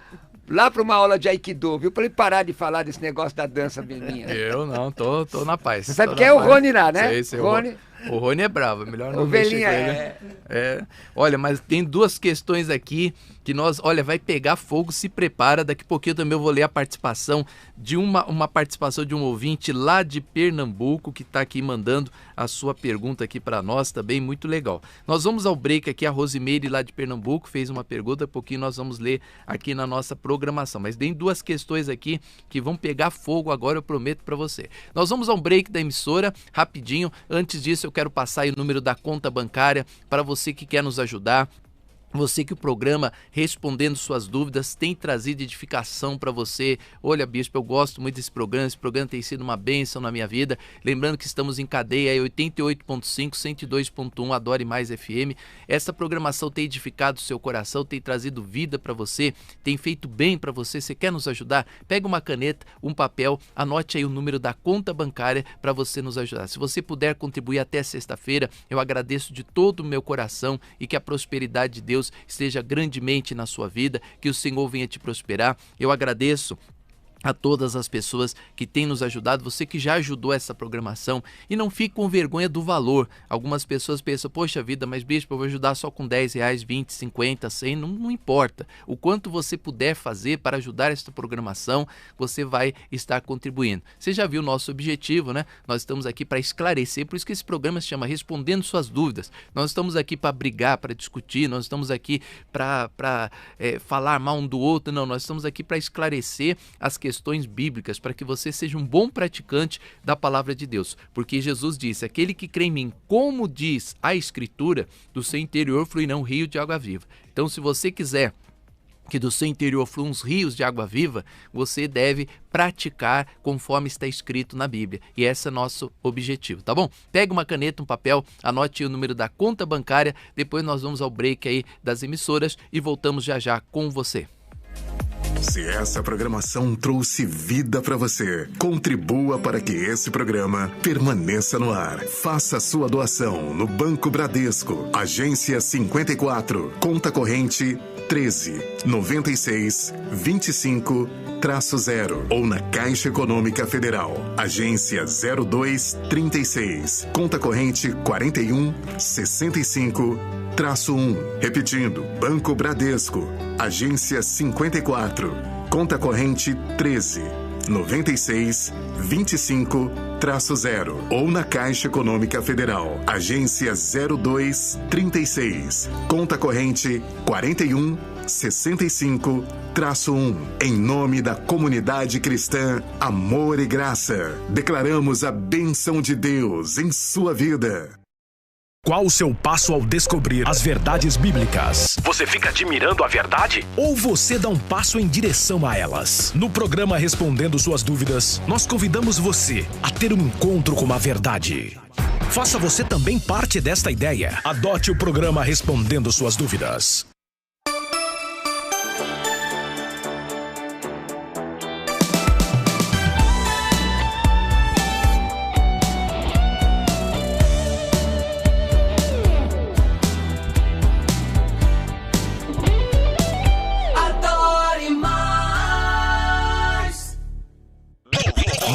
Lá para uma aula de Aikido, viu? Para ele parar de falar desse negócio da dança minha. Eu não, tô na paz. Você sabe quem é o Rony lá, né? Sei, Rony. O Rony é bravo, melhor não mexer com ele. Olha, mas tem duas questões aqui que vai pegar fogo, se prepara. Daqui a pouquinho também eu vou ler a participação de uma participação de um ouvinte lá de Pernambuco que está aqui mandando a sua pergunta aqui para nós também, muito legal. Nós vamos ao break aqui, a Rosimeire lá de Pernambuco fez uma pergunta, daqui a pouquinho nós vamos ler aqui na nossa programação, mas tem duas questões aqui que vão pegar fogo agora, eu prometo para você. Nós vamos ao break da emissora, rapidinho. Antes disso eu quero passar aí o número da conta bancária para você que quer nos ajudar. Você que o programa Respondendo Suas Dúvidas tem trazido edificação para você. Olha, bispo, eu gosto muito desse programa. Esse programa tem sido uma bênção na minha vida. Lembrando que estamos em cadeia 88.5, 102.1, Adore Mais FM. Essa programação tem edificado o seu coração, tem trazido vida para você, tem feito bem para você. Você quer nos ajudar? Pega uma caneta, um papel, anote aí o número da conta bancária para você nos ajudar. Se você puder contribuir até sexta-feira, eu agradeço de todo o meu coração e que a prosperidade de Deus esteja grandemente na sua vida, que o Senhor venha te prosperar. Eu agradeço a todas as pessoas que têm nos ajudado, você que já ajudou essa programação, e não fique com vergonha do valor. Algumas pessoas pensam, poxa vida, mas bispo, eu vou ajudar só com 10 reais, 20, 50, 100, não importa. O quanto você puder fazer para ajudar esta programação, você vai estar contribuindo. Você já viu o nosso objetivo, né? Nós estamos aqui para esclarecer, por isso que esse programa se chama Respondendo Suas Dúvidas. Nós estamos aqui para brigar, para discutir, nós estamos aqui para falar mal um do outro, não, nós estamos aqui para esclarecer as questões bíblicas, para que você seja um bom praticante da palavra de Deus, porque Jesus disse, aquele que crê em mim, como diz a Escritura, do seu interior fluirão rio de água viva. Então, se você quiser que do seu interior fluam uns rios de água viva, você deve praticar conforme está escrito na Bíblia. E esse é nosso objetivo, tá bom? Pega uma caneta, um papel, anote aí o número da conta bancária, depois nós vamos ao break aí das emissoras e voltamos já já com você. Se essa programação trouxe vida para você, contribua para que esse programa permaneça no ar. Faça a sua doação no Banco Bradesco, agência 54, conta corrente 13-96-25-0 ou na Caixa Econômica Federal, agência 0236, conta corrente 41-65-1. Repetindo, Banco Bradesco, agência 54, conta corrente 13-96-25-0 ou na Caixa Econômica Federal, agência 0236, conta corrente 41-65-1. Em nome da comunidade cristã Amor e Graça, declaramos a bênção de Deus em sua vida. Qual o seu passo ao descobrir as verdades bíblicas? Você fica admirando a verdade? Ou você dá um passo em direção a elas? No programa Respondendo Suas Dúvidas, nós convidamos você a ter um encontro com a verdade. Faça você também parte desta ideia. Adote o programa Respondendo Suas Dúvidas.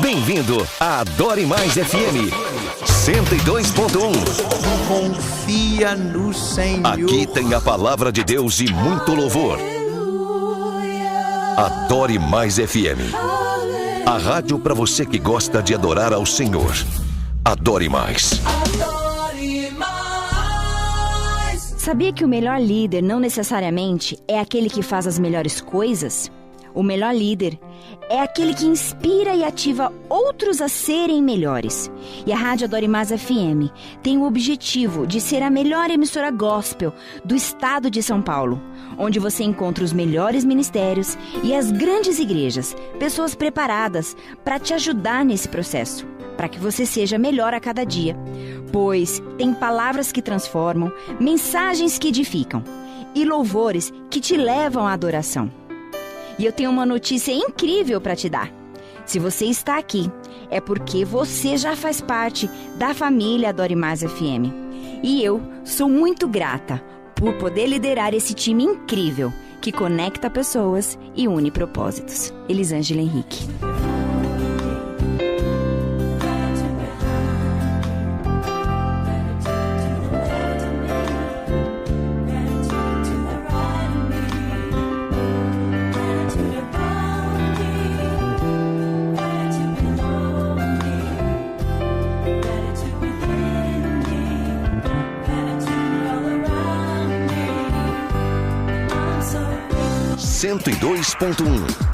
Bem-vindo a Adore Mais FM. 102.1. Confia no Senhor. Aqui tem a palavra de Deus e muito louvor. Adore Mais FM. A rádio para você que gosta de adorar ao Senhor. Adore Mais. Sabia que o melhor líder não necessariamente é aquele que faz as melhores coisas? O melhor líder é aquele que inspira e ativa outros a serem melhores. E a Rádio Adore Mais FM tem o objetivo de ser a melhor emissora gospel do estado de São Paulo, onde você encontra os melhores ministérios e as grandes igrejas, pessoas preparadas para te ajudar nesse processo, para que você seja melhor a cada dia. Pois tem palavras que transformam, mensagens que edificam e louvores que te levam à adoração. E eu tenho uma notícia incrível para te dar. Se você está aqui, é porque você já faz parte da família Adore Mais FM. E eu sou muito grata por poder liderar esse time incrível que conecta pessoas e une propósitos. Elisângela Henrique.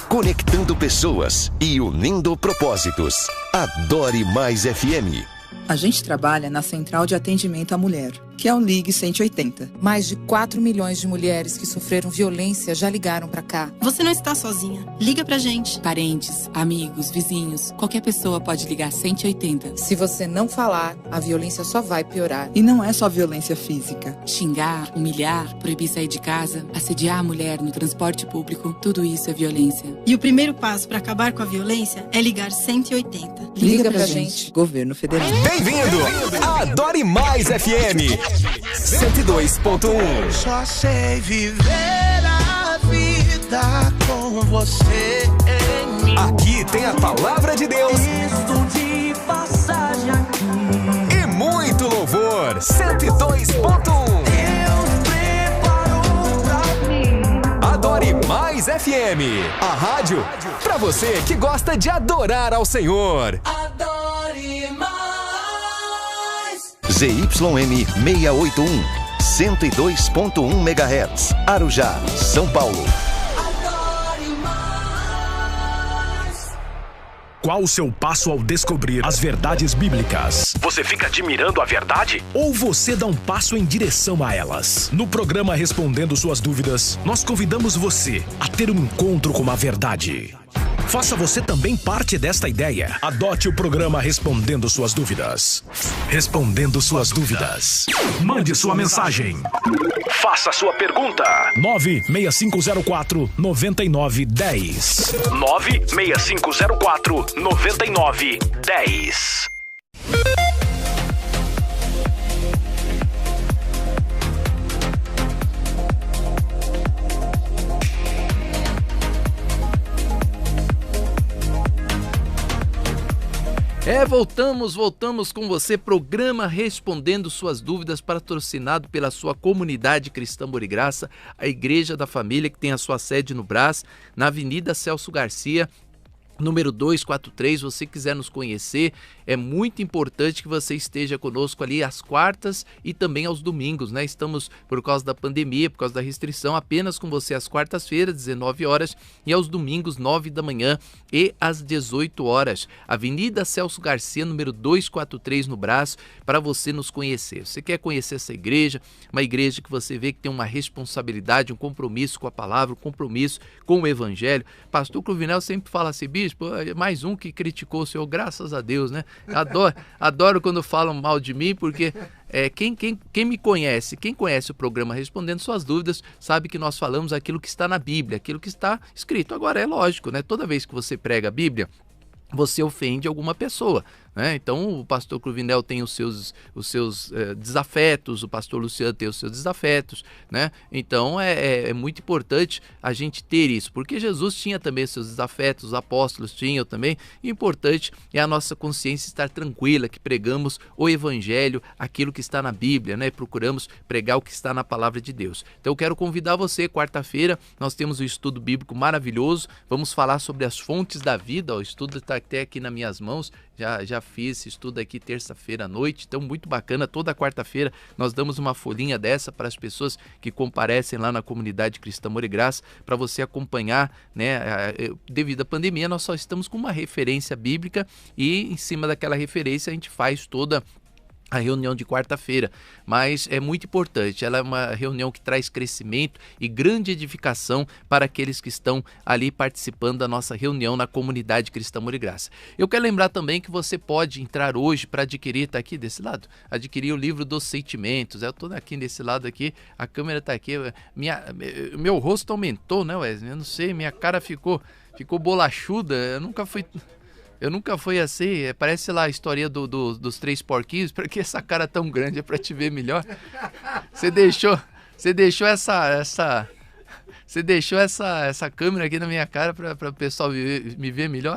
Conectando pessoas e unindo propósitos. Adore Mais FM. A gente trabalha na Central de Atendimento à Mulher, que é o Ligue 180. Mais de 4 milhões de mulheres que sofreram violência já ligaram pra cá. Você não está sozinha. Liga pra gente. Parentes, amigos, vizinhos, qualquer pessoa pode ligar 180. Se você não falar, a violência só vai piorar. E não é só violência física. Xingar, humilhar, proibir sair de casa, assediar a mulher no transporte público, tudo isso é violência. E o primeiro passo para acabar com a violência é ligar 180. Liga pra gente. Governo Federal. Bem-vindo a Adore Mais FM 102.1. Só sei viver a vida com você. Aqui tem a palavra de Deus. Estou de passagem aqui. E muito louvor. 102.1. Deus preparou pra mim. Adore Mais FM. A rádio pra você que gosta de adorar ao Senhor. Adore Mais. ZYM 681, 102.1 MHz, Arujá, São Paulo. Qual o seu passo ao descobrir as verdades bíblicas? Você fica admirando a verdade? Ou você dá um passo em direção a elas? No programa Respondendo Suas Dúvidas, nós convidamos você a ter um encontro com a verdade. Faça você também parte desta ideia. Adote o programa Respondendo Suas Dúvidas. Respondendo Suas Dúvidas. Mande sua mensagem. Faça sua pergunta. 96504-9910. 96504-9910. Voltamos com você, programa Respondendo Suas Dúvidas, patrocinado pela sua comunidade cristã Amor e Graça, a Igreja da Família, que tem a sua sede no Brás, na Avenida Celso Garcia, número 243. Você quiser nos conhecer, é muito importante que você esteja conosco ali às quartas e também aos domingos, né? Estamos, por causa da pandemia, por causa da restrição, apenas com você às quartas-feiras, 19 horas, e aos domingos, 9 da manhã e às 18 horas. Avenida Celso Garcia, número 243, no Brás, para você nos conhecer. Você quer conhecer essa igreja, uma igreja que você vê que tem uma responsabilidade, um compromisso com a palavra, um compromisso com o evangelho. Pastor Cruvinel sempre fala assim: bispo, mais um que criticou o senhor, graças a Deus, né? Adoro quando falam mal de mim, porque quem me conhece, quem conhece o programa Respondendo Suas Dúvidas, sabe que nós falamos aquilo que está na Bíblia, aquilo que está escrito. Agora, é lógico, né? Toda vez que você prega a Bíblia, você ofende alguma pessoa. né? Então o pastor Cruvinel tem os seus desafetos, o pastor Luciano tem os seus desafetos, né? Então é muito importante a gente ter isso, porque Jesus tinha também seus desafetos, os apóstolos tinham também, e o importante é a nossa consciência estar tranquila, que pregamos o evangelho, aquilo que está na Bíblia, né? Procuramos pregar o que está na palavra de Deus. Então eu quero convidar você, quarta-feira nós temos um estudo bíblico maravilhoso, vamos falar sobre as fontes da vida, o estudo está até aqui nas minhas mãos, já fiz esse estudo aqui terça-feira à noite, então muito bacana, toda quarta-feira nós damos uma folhinha dessa para as pessoas que comparecem lá na comunidade Cristã Amor e Graça, para você acompanhar, né? Devido à pandemia nós só estamos com uma referência bíblica e em cima daquela referência a gente faz toda a reunião de quarta-feira, mas é muito importante, ela é uma reunião que traz crescimento e grande edificação para aqueles que estão ali participando da nossa reunião na comunidade Cristã Amor e Graça. Eu quero lembrar também que você pode entrar hoje para adquirir, tá aqui desse lado, adquirir o livro dos sentimentos. Eu estou aqui desse lado aqui, a câmera está aqui, meu rosto aumentou, né, Wesley? Eu não sei, minha cara ficou bolachuda, eu nunca fui assim, parece lá a história dos 3 porquinhos, para que essa cara tão grande é para te ver melhor. Você deixou essa câmera aqui na minha cara para o pessoal me ver melhor?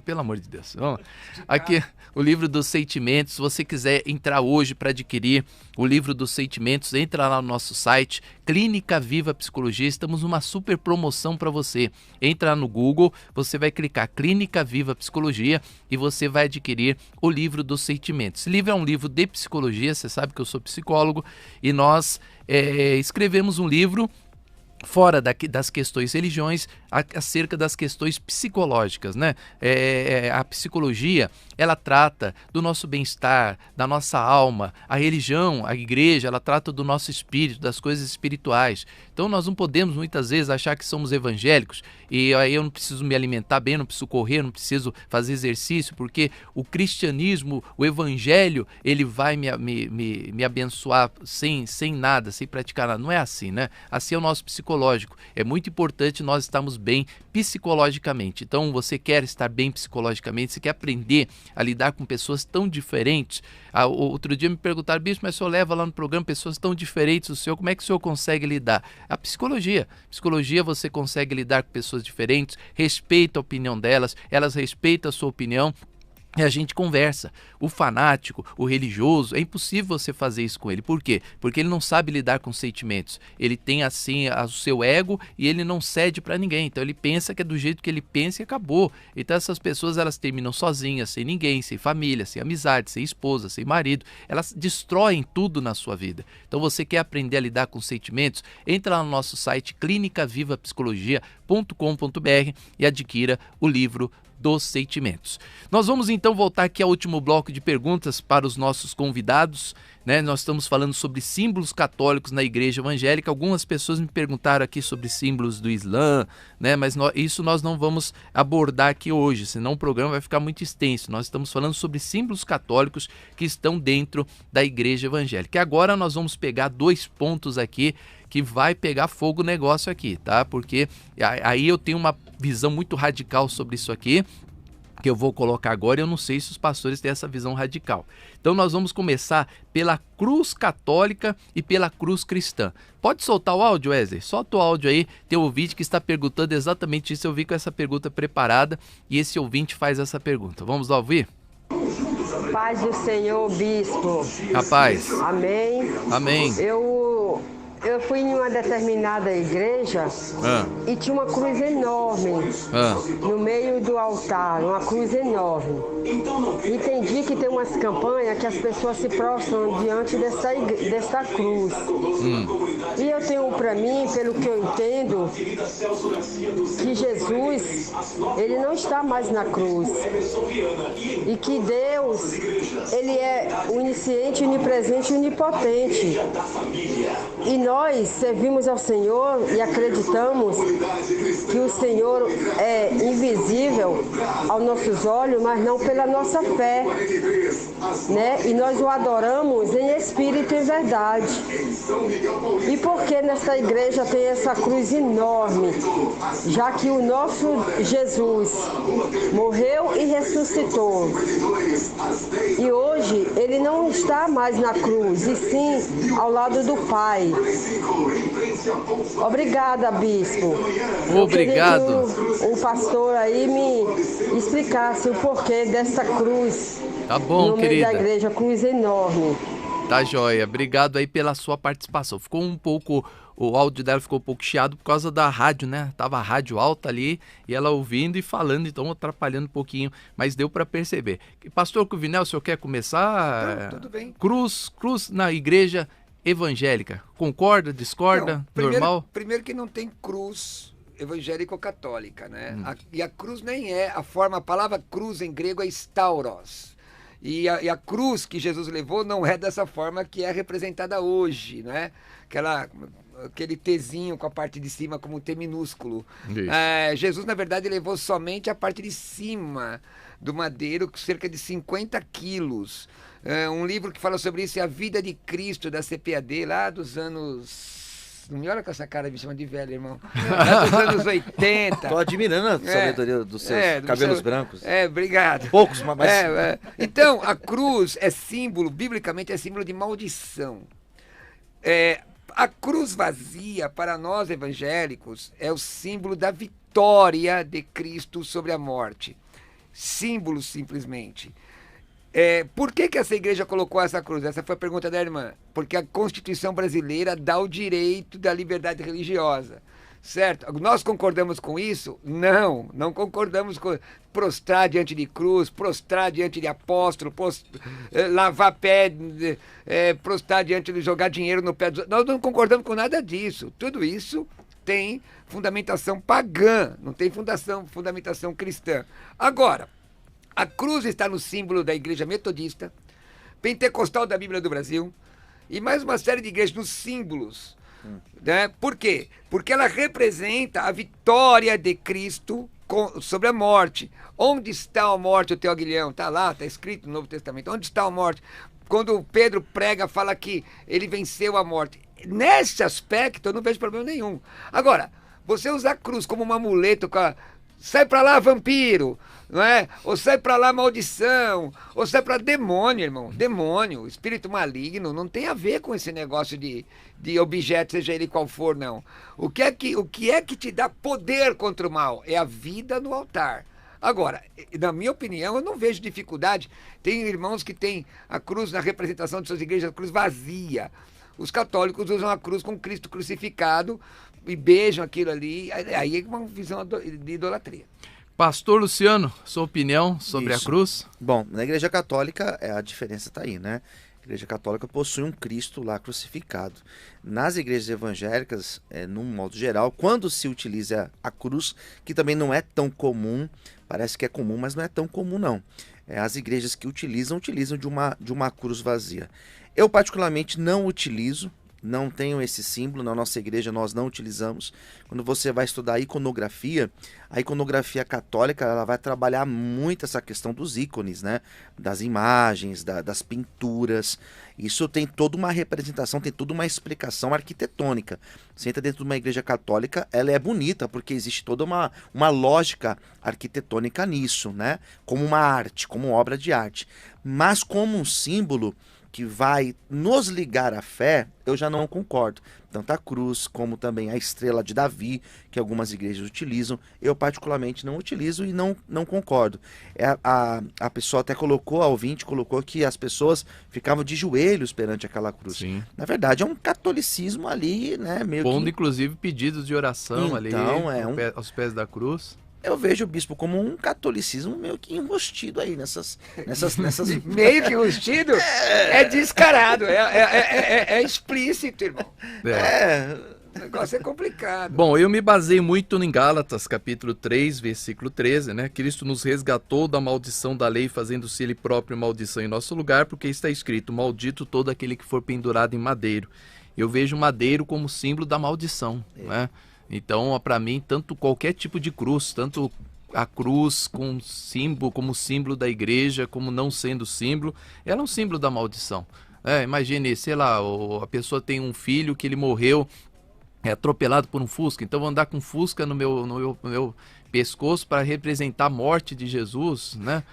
Pelo amor de Deus. Vamos. Aqui, o livro dos sentimentos. Se você quiser entrar hoje para adquirir o livro dos sentimentos, entra lá no nosso site, Clínica Viva Psicologia. Estamos numa super promoção para você. Entra no Google, você vai clicar Clínica Viva Psicologia e você vai adquirir o livro dos sentimentos. Esse livro é um livro de psicologia, você sabe que eu sou psicólogo, e nós escrevemos um livro fora das questões religiões, acerca das questões psicológicas, né? A psicologia, ela trata do nosso bem-estar, da nossa alma. A religião, a igreja, ela trata do nosso espírito, das coisas espirituais. Então nós não podemos muitas vezes achar que somos evangélicos e aí eu não preciso me alimentar bem, não preciso correr, não preciso fazer exercício, porque o cristianismo, o evangelho, ele vai me abençoar sem nada, sem praticar nada. Não é assim, né? Assim é o nosso psicológico. É muito importante nós estarmos bem psicologicamente. Então, você quer estar bem psicologicamente, você quer aprender a lidar com pessoas tão diferentes. Outro dia me perguntaram, bicho, mas o senhor leva lá no programa pessoas tão diferentes do senhor, como é que o senhor consegue lidar? A psicologia. Psicologia, você consegue lidar com pessoas diferentes, respeita a opinião delas, elas respeitam a sua opinião, e a gente conversa. O fanático, o religioso, é impossível você fazer isso com ele. Por quê? Porque ele não sabe lidar com sentimentos. Ele tem assim o seu ego e ele não cede para ninguém. Então ele pensa que é do jeito que ele pensa e acabou. Então essas pessoas, elas terminam sozinhas, sem ninguém, sem família, sem amizade, sem esposa, sem marido. Elas destroem tudo na sua vida. Então você quer aprender a lidar com sentimentos? Entra lá no nosso site clinicavivapsicologia.com.br e adquira o livro dos sentimentos. Nós vamos então voltar aqui ao último bloco de perguntas para os nossos convidados, né? Nós estamos falando sobre símbolos católicos na igreja evangélica. Algumas pessoas me perguntaram aqui sobre símbolos do Islã, né? Mas isso nós não vamos abordar aqui hoje, senão o programa vai ficar muito extenso. Nós estamos falando sobre símbolos católicos que estão dentro da igreja evangélica. E agora nós vamos pegar 2 pontos aqui que vai pegar fogo o negócio aqui, tá? Porque aí eu tenho uma visão muito radical sobre isso aqui, que eu vou colocar agora, e eu não sei se os pastores têm essa visão radical. Então nós vamos começar pela cruz católica e pela cruz cristã. Pode soltar o áudio, Wesley? Solta o áudio aí, tem um ouvinte que está perguntando exatamente isso, eu vi com essa pergunta preparada, e esse ouvinte faz essa pergunta. Vamos lá ouvir? Paz do Senhor, bispo. Rapaz. Amém. Amém. Eu fui em uma determinada igreja e tinha uma cruz enorme no meio do altar, uma cruz enorme. Entendi que tem umas campanhas que as pessoas se prostram diante dessa cruz. E eu tenho para mim, pelo que eu entendo, que Jesus, ele não está mais na cruz. E que Deus, ele é onisciente, onipresente e onipotente. E nós servimos ao Senhor e acreditamos que o Senhor é invisível aos nossos olhos, mas não pelo pela nossa fé, né? E nós o adoramos em espírito e verdade. E porque nesta igreja tem essa cruz enorme, já que o nosso Jesus morreu e ressuscitou. E hoje ele não está mais na cruz, e sim ao lado do Pai. Obrigada, bispo. Obrigado. Eu queria que o pastor aí me explicasse o porquê dessa cruz. Tá bom, no meio querida. da igreja, cruz enorme. Tá joia. Obrigado aí pela sua participação. Ficou um pouco... O áudio dela ficou um pouco chiado por causa da rádio, né? Tava a rádio alta ali e ela ouvindo e falando, então atrapalhando um pouquinho, mas deu para perceber. Pastor Cruvinel, o senhor quer começar? Não, tudo bem. Cruz na igreja evangélica. Concorda, discorda, normal? Primeiro que não tem cruz evangélico-católica, né? E a cruz nem é a palavra cruz em grego é stauros. E a cruz que Jesus levou não é dessa forma que é representada hoje, né? Aquele Tzinho com a parte de cima como um T minúsculo. Jesus, na verdade, levou somente a parte de cima do madeiro, cerca de 50 quilos. Um livro que fala sobre isso é A Vida de Cristo, da CPAD, lá dos anos... Não me olha com essa cara, me chama de velho, irmão. Lá dos anos 80. Tô admirando a sabedoria dos seus cabelos brancos. Obrigado. Poucos, mas... Então, a cruz é símbolo, biblicamente é símbolo de maldição. A cruz vazia, para nós evangélicos, é o símbolo da vitória de Cristo sobre a morte. Símbolo, simplesmente. Por que essa igreja colocou essa cruz? Essa foi a pergunta da irmã. Porque a Constituição brasileira dá o direito da liberdade religiosa. Certo? Nós concordamos com isso? Não concordamos com prostrar diante de cruz, prostrar diante de apóstolo, lavar pé, prostrar diante de jogar dinheiro no pé dos... Nós não concordamos com nada disso. Tudo isso tem fundamentação pagã, não tem fundamentação cristã. Agora, a cruz está no símbolo da Igreja Metodista, Pentecostal da Bíblia do Brasil e mais uma série de igrejas nos símbolos. Né? Por quê? Porque ela representa a vitória de Cristo sobre a morte. Onde está a morte, o teu aguilhão? Está lá, está escrito no Novo Testamento. Onde está a morte? Quando Pedro prega, fala que ele venceu a morte. Nesse aspecto, eu não vejo problema nenhum. Agora, você usar a cruz como um amuleto, sai pra lá, vampiro, não é? Ou sai pra lá, maldição, ou sai pra demônio, irmão. Demônio, espírito maligno, não tem a ver com esse negócio de objeto, seja ele qual for, não. O que é que te dá poder contra o mal? É a vida no altar. Agora, na minha opinião, eu não vejo dificuldade. Tem irmãos que têm a cruz na representação de suas igrejas, a cruz vazia. Os católicos usam a cruz com Cristo crucificado e beijam aquilo ali. Aí é uma visão de idolatria. Pastor Luciano, sua opinião sobre a cruz? Bom, na Igreja Católica a diferença está aí, né? A Igreja Católica possui um Cristo lá crucificado. Nas igrejas evangélicas, num modo geral, quando se utiliza a cruz, que também não é tão comum, parece que é comum, mas não é tão comum não. As igrejas que utilizam de uma cruz vazia. Eu particularmente não utilizo, não tenho esse símbolo, na nossa igreja nós não utilizamos. Quando você vai estudar a iconografia católica, ela vai trabalhar muito essa questão dos ícones, né? Das imagens, das pinturas. Isso tem toda uma representação, tem toda uma explicação arquitetônica. Você entra dentro de uma igreja católica, ela é bonita, porque existe toda uma lógica arquitetônica nisso, né? Como uma arte, como obra de arte. Mas como um símbolo que vai nos ligar à fé, eu já não concordo. Tanto a cruz, como também a estrela de Davi, que algumas igrejas utilizam, eu particularmente não utilizo e não concordo. A pessoa até colocou, a ouvinte colocou que as pessoas ficavam de joelhos perante aquela cruz. Sim. Na verdade, é um catolicismo ali, né? Meio pondo, inclusive, pedidos de oração ali aos pés da cruz. Eu vejo o bispo como um catolicismo meio que enrustido aí nessas... Meio que enrustido? É descarado, é explícito, irmão. O negócio é complicado. Bom, eu me basei muito em Gálatas, capítulo 3, versículo 13, né? Cristo nos resgatou da maldição da lei, fazendo-se ele próprio maldição em nosso lugar, porque está escrito, maldito todo aquele que for pendurado em madeiro. Eu vejo o madeiro como símbolo da maldição, né? Então, para mim, tanto qualquer tipo de cruz, tanto a cruz com símbolo, como símbolo da igreja, como não sendo símbolo, ela é um símbolo da maldição. Imagine, sei lá, a pessoa tem um filho que ele morreu atropelado por um Fusca, então vou andar com Fusca no meu pescoço para representar a morte de Jesus, né?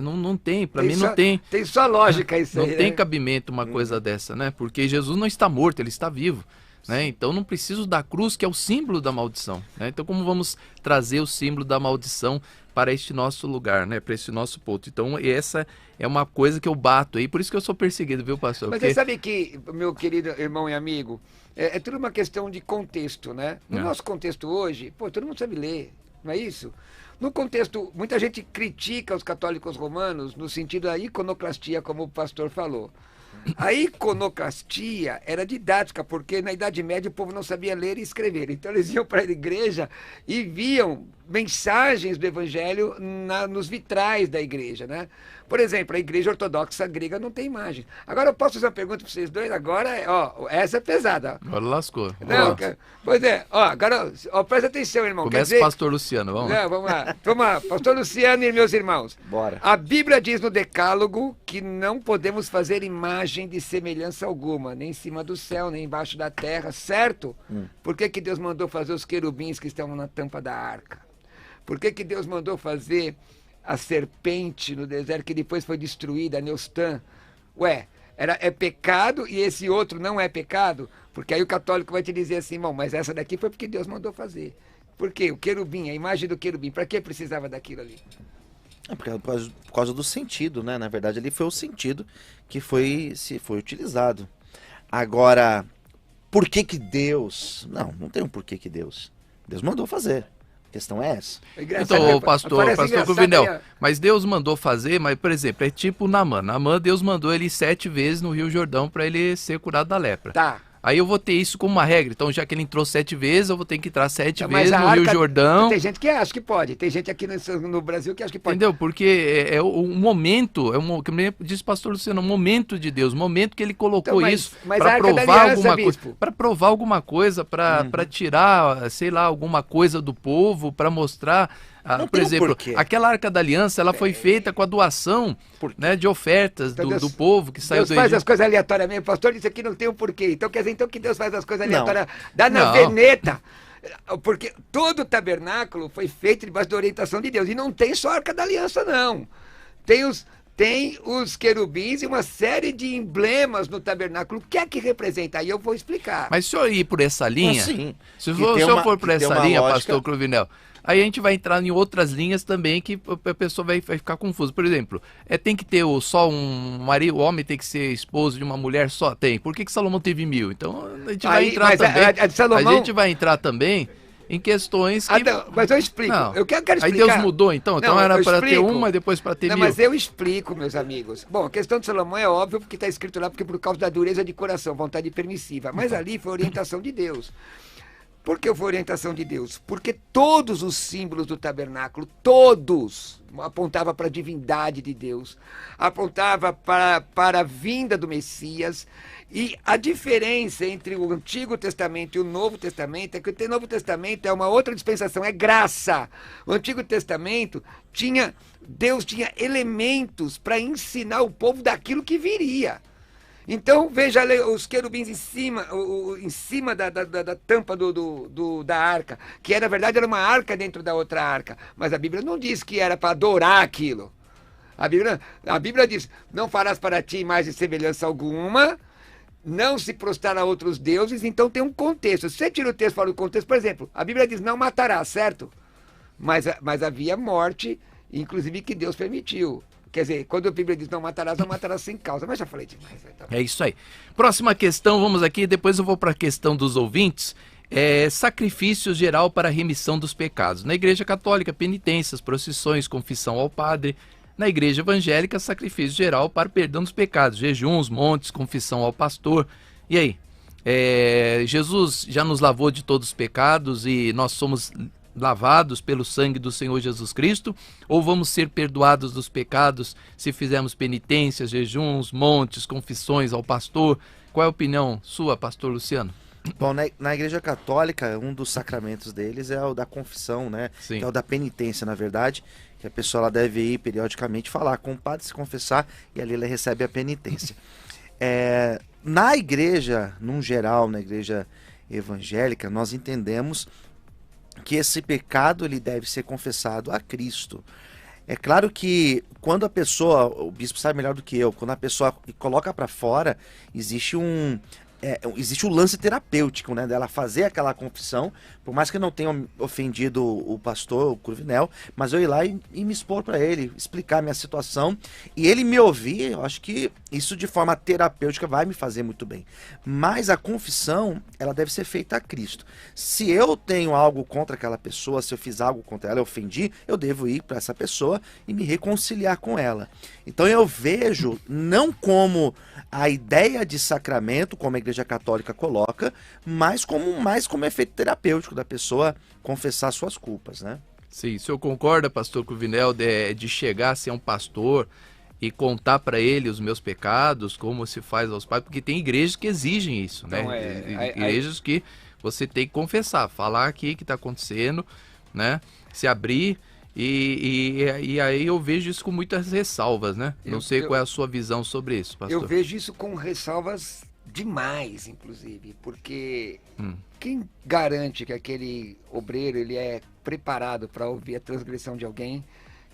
Não tem, para mim não tem. Tem só lógica isso aí. Não tem cabimento uma coisa dessa, né? Porque Jesus não está morto, ele está vivo. Né? Então não preciso da cruz, que é o símbolo da maldição. Né? Então como vamos trazer o símbolo da maldição para este nosso lugar, né? Para este nosso ponto? Então essa é uma coisa que eu bato aí, por isso que eu sou perseguido, viu, pastor? Mas você sabe que, meu querido irmão e amigo, é tudo uma questão de contexto, né? No nosso contexto hoje, todo mundo sabe ler, não é isso? No contexto, muita gente critica os católicos romanos no sentido da iconoclastia, como o pastor falou. A iconoclastia era didática, porque na Idade Média o povo não sabia ler e escrever. Então eles iam para a igreja e viam mensagens do evangelho nos vitrais da igreja, né? Por exemplo, a igreja ortodoxa grega não tem imagem. Agora eu posso fazer uma pergunta para vocês dois, agora, essa é pesada. Agora lascou. Não, pois é, agora, presta atenção, irmão. Começa o pastor Luciano, vamos lá. Não, vamos lá, pastor Luciano e meus irmãos. Bora. A Bíblia diz no Decálogo que não podemos fazer imagem de semelhança alguma, nem em cima do céu, nem embaixo da terra, certo? Por que Deus mandou fazer os querubins que estão na tampa da arca? Por que Deus mandou fazer a serpente no deserto, que depois foi destruída, a Neustã? É pecado e esse outro não é pecado? Porque aí o católico vai te dizer assim, bom, mas essa daqui foi porque Deus mandou fazer. Por quê? O querubim, a imagem do querubim, para que precisava daquilo ali? Por causa do sentido, né? Na verdade, ali foi o sentido que foi utilizado. Agora, por que Deus? Não tem um porquê que Deus mandou fazer. A questão é essa. Então, pastor Cruvinel, mas Deus mandou fazer, mas, por exemplo, é tipo Naamã. Naamã, Deus mandou ele 7 vezes no Rio Jordão para ele ser curado da lepra. Tá. Aí eu vou ter isso como uma regra. Então, já que ele entrou 7 vezes, eu vou ter que entrar 7 vezes no Rio Jordão. Tem gente que acha que pode. Tem gente aqui no Brasil que acha que pode. Entendeu? Porque é o momento, como disse o pastor Luciano, o momento de Deus, o momento que ele colocou isso para provar alguma coisa. Para provar alguma coisa, para tirar, sei lá, alguma coisa do povo, para mostrar. Por exemplo, aquela Arca da Aliança, ela foi feita com a doação, né, de ofertas do povo que saiu do Egito. Deus faz as coisas aleatoriamente. O pastor disse aqui não tem um porquê. Então quer dizer que Deus faz as coisas aleatórias. Dá na veneta. Porque todo o tabernáculo foi feito debaixo da orientação de Deus. E não tem só a Arca da Aliança, não. Tem os querubins e uma série de emblemas no tabernáculo. O que é que representa? Aí eu vou explicar. Mas se o senhor ir por essa linha, se o senhor for por essa linha, pastor Cruvinel, aí a gente vai entrar em outras linhas também que a pessoa vai ficar confusa. Por exemplo, tem que ter só um marido, o homem tem que ser esposo de uma mulher só? Tem. Por que Salomão teve 1000? Então a gente vai entrar também. A gente vai entrar também em questões que... mas eu explico. Eu quero explicar. Aí Deus mudou, então? Então era para ter uma e depois para ter 1000. Mas eu explico, meus amigos. Bom, a questão de Salomão é óbvio porque está escrito lá, porque por causa da dureza de coração, vontade permissiva. Mas ali foi orientação de Deus. Por que foi orientação de Deus? Porque todos os símbolos do tabernáculo, todos, apontavam para a divindade de Deus, apontava para a vinda do Messias. E a diferença entre o Antigo Testamento e o Novo Testamento é que o Novo Testamento é uma outra dispensação, é graça. O Antigo Testamento Deus tinha elementos para ensinar o povo daquilo que viria. Então, veja os querubins em cima da tampa da arca, que na verdade era uma arca dentro da outra arca. Mas a Bíblia não diz que era para adorar aquilo. A Bíblia diz, não farás para ti imagem de semelhança alguma, não se prostrar a outros deuses. Então tem um contexto. Se você tira o texto fora do contexto, por exemplo, a Bíblia diz, não matarás, certo? Mas havia morte, inclusive que Deus permitiu. Quer dizer, quando a Bíblia diz não matarás sem causa. Mas já falei demais. Tá? É isso aí. Próxima questão, vamos aqui, depois eu vou para a questão dos ouvintes. Sacrifício geral para a remissão dos pecados. Na Igreja Católica, penitências, procissões, confissão ao padre. Na Igreja Evangélica, sacrifício geral para o perdão dos pecados. Jejuns, montes, confissão ao pastor. E aí? Jesus já nos lavou de todos os pecados e nós somos lavados pelo sangue do Senhor Jesus Cristo, ou vamos ser perdoados dos pecados se fizermos penitências, jejuns, montes, confissões ao pastor? Qual é a opinião sua, pastor Luciano? Bom, na Igreja Católica, um dos sacramentos deles é o da confissão, né? Sim. Que é o da penitência, na verdade, que a pessoa ela deve ir periodicamente falar com o padre, se confessar, e ali ela recebe a penitência. Na igreja, num geral, na igreja evangélica, nós entendemos que esse pecado ele deve ser confessado a Cristo. É claro que quando a pessoa, o bispo sabe melhor do que eu, quando a pessoa coloca para fora, existe existe o lance terapêutico, né, dela fazer aquela confissão, por mais que eu não tenha ofendido o pastor, o Cruvinel, mas eu ir lá e me expor para ele, explicar a minha situação, e ele me ouvir, eu acho que isso de forma terapêutica vai me fazer muito bem. Mas a confissão, ela deve ser feita a Cristo. Se eu tenho algo contra aquela pessoa, se eu fiz algo contra ela, eu ofendi, eu devo ir para essa pessoa e me reconciliar com ela. Então eu vejo, não como a ideia de sacramento, como a Igreja Católica coloca, mas como efeito terapêutico da pessoa confessar suas culpas, né? Sim, o senhor concorda, pastor Cruvinel, de chegar a ser um pastor e contar para ele os meus pecados, como se faz aos pais? Porque tem igrejas que exigem isso, né? Então, igrejas que você tem que confessar, falar aqui o que está acontecendo, né? Se abrir. E aí eu vejo isso com muitas ressalvas, né? Não sei qual é a sua visão sobre isso, pastor. Eu vejo isso com ressalvas demais, inclusive, porque quem garante que aquele obreiro ele é preparado para ouvir a transgressão de alguém?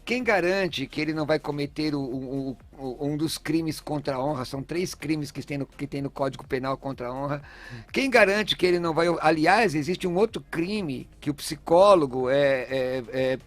Quem garante que ele não vai cometer um dos crimes contra a honra? São 3 crimes que tem no Código Penal contra a honra. Quem garante que ele não vai... Aliás, existe um outro crime que o psicólogo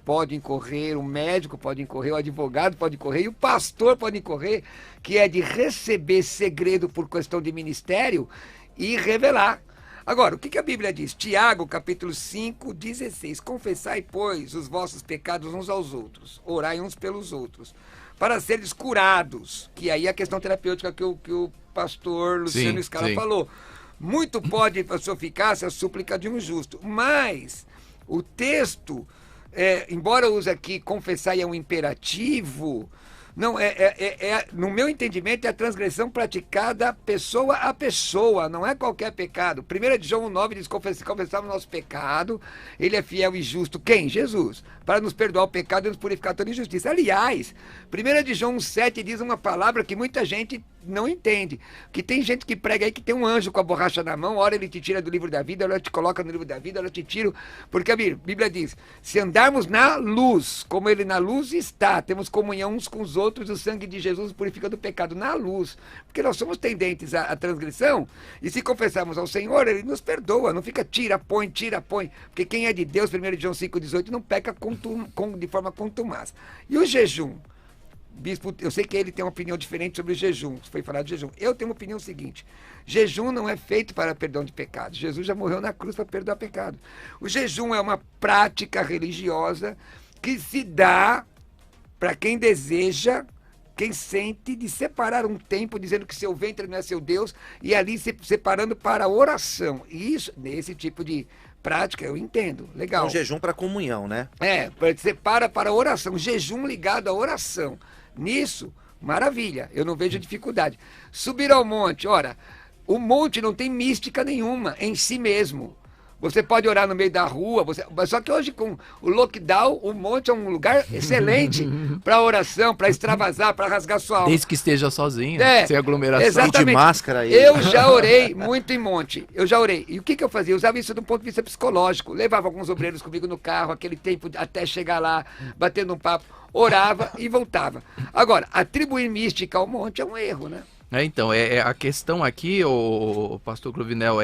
pode incorrer, o médico pode incorrer, o advogado pode incorrer e o pastor pode incorrer, que é de receber segredo por questão de ministério e revelar. Agora, o que a Bíblia diz? Tiago, capítulo 5, 16. Confessai, pois, os vossos pecados uns aos outros. Orai uns pelos outros. Para seres curados. Que aí é a questão terapêutica que o pastor Luciano Scala falou. Muito pode a sua eficácia a súplica de um justo. Mas o texto, embora use aqui confessai é um imperativo... Não, no meu entendimento, é a transgressão praticada pessoa a pessoa, não é qualquer pecado. 1 de João 9 diz, confessamos nosso pecado, ele é fiel e justo. Quem? Jesus. Para nos perdoar o pecado e nos purificar toda injustiça. Aliás, 1 de João 7 diz uma palavra que muita gente não entende. Que tem gente que prega aí que tem um anjo com a borracha na mão, ora ele te tira do livro da vida, ora ele te coloca no livro da vida, ora eu te tiro. Porque a Bíblia diz, se andarmos na luz, como ele na luz está, temos comunhão uns com os outros, o sangue de Jesus purifica do pecado na luz. Porque nós somos tendentes à transgressão, e se confessarmos ao Senhor, ele nos perdoa, não fica tira, põe. Porque quem é de Deus, 1 João 5,18, não peca de forma contumaz. E o jejum? Bispo, eu sei que ele tem uma opinião diferente sobre o jejum, foi falar de jejum. Eu tenho uma opinião seguinte, jejum não é feito para perdão de pecados. Jesus já morreu na cruz para perdoar pecado. O jejum é uma prática religiosa que se dá para quem deseja, quem sente, de separar um tempo, dizendo que seu ventre não é seu Deus, e ali se separando para a oração. E isso, nesse tipo de prática, eu entendo, legal. Um jejum para comunhão, né? Separa para a oração, jejum ligado à oração. Nisso, maravilha, eu não vejo dificuldade. Subir ao monte, ora, o monte não tem mística nenhuma em si mesmo. Você pode orar no meio da rua, só que hoje com o lockdown, o monte é um lugar excelente para oração, para extravasar, para rasgar sua alma. Desde que esteja sozinho, sem aglomeração. Exatamente. De máscara aí. Eu já orei muito em monte, E o que eu fazia? Eu usava isso de um ponto de vista psicológico. Levava alguns obreiros comigo no carro, aquele tempo até chegar lá, batendo um papo, orava e voltava. Agora, atribuir mística ao monte é um erro, né? Então, a questão aqui, o pastor Cruvinel,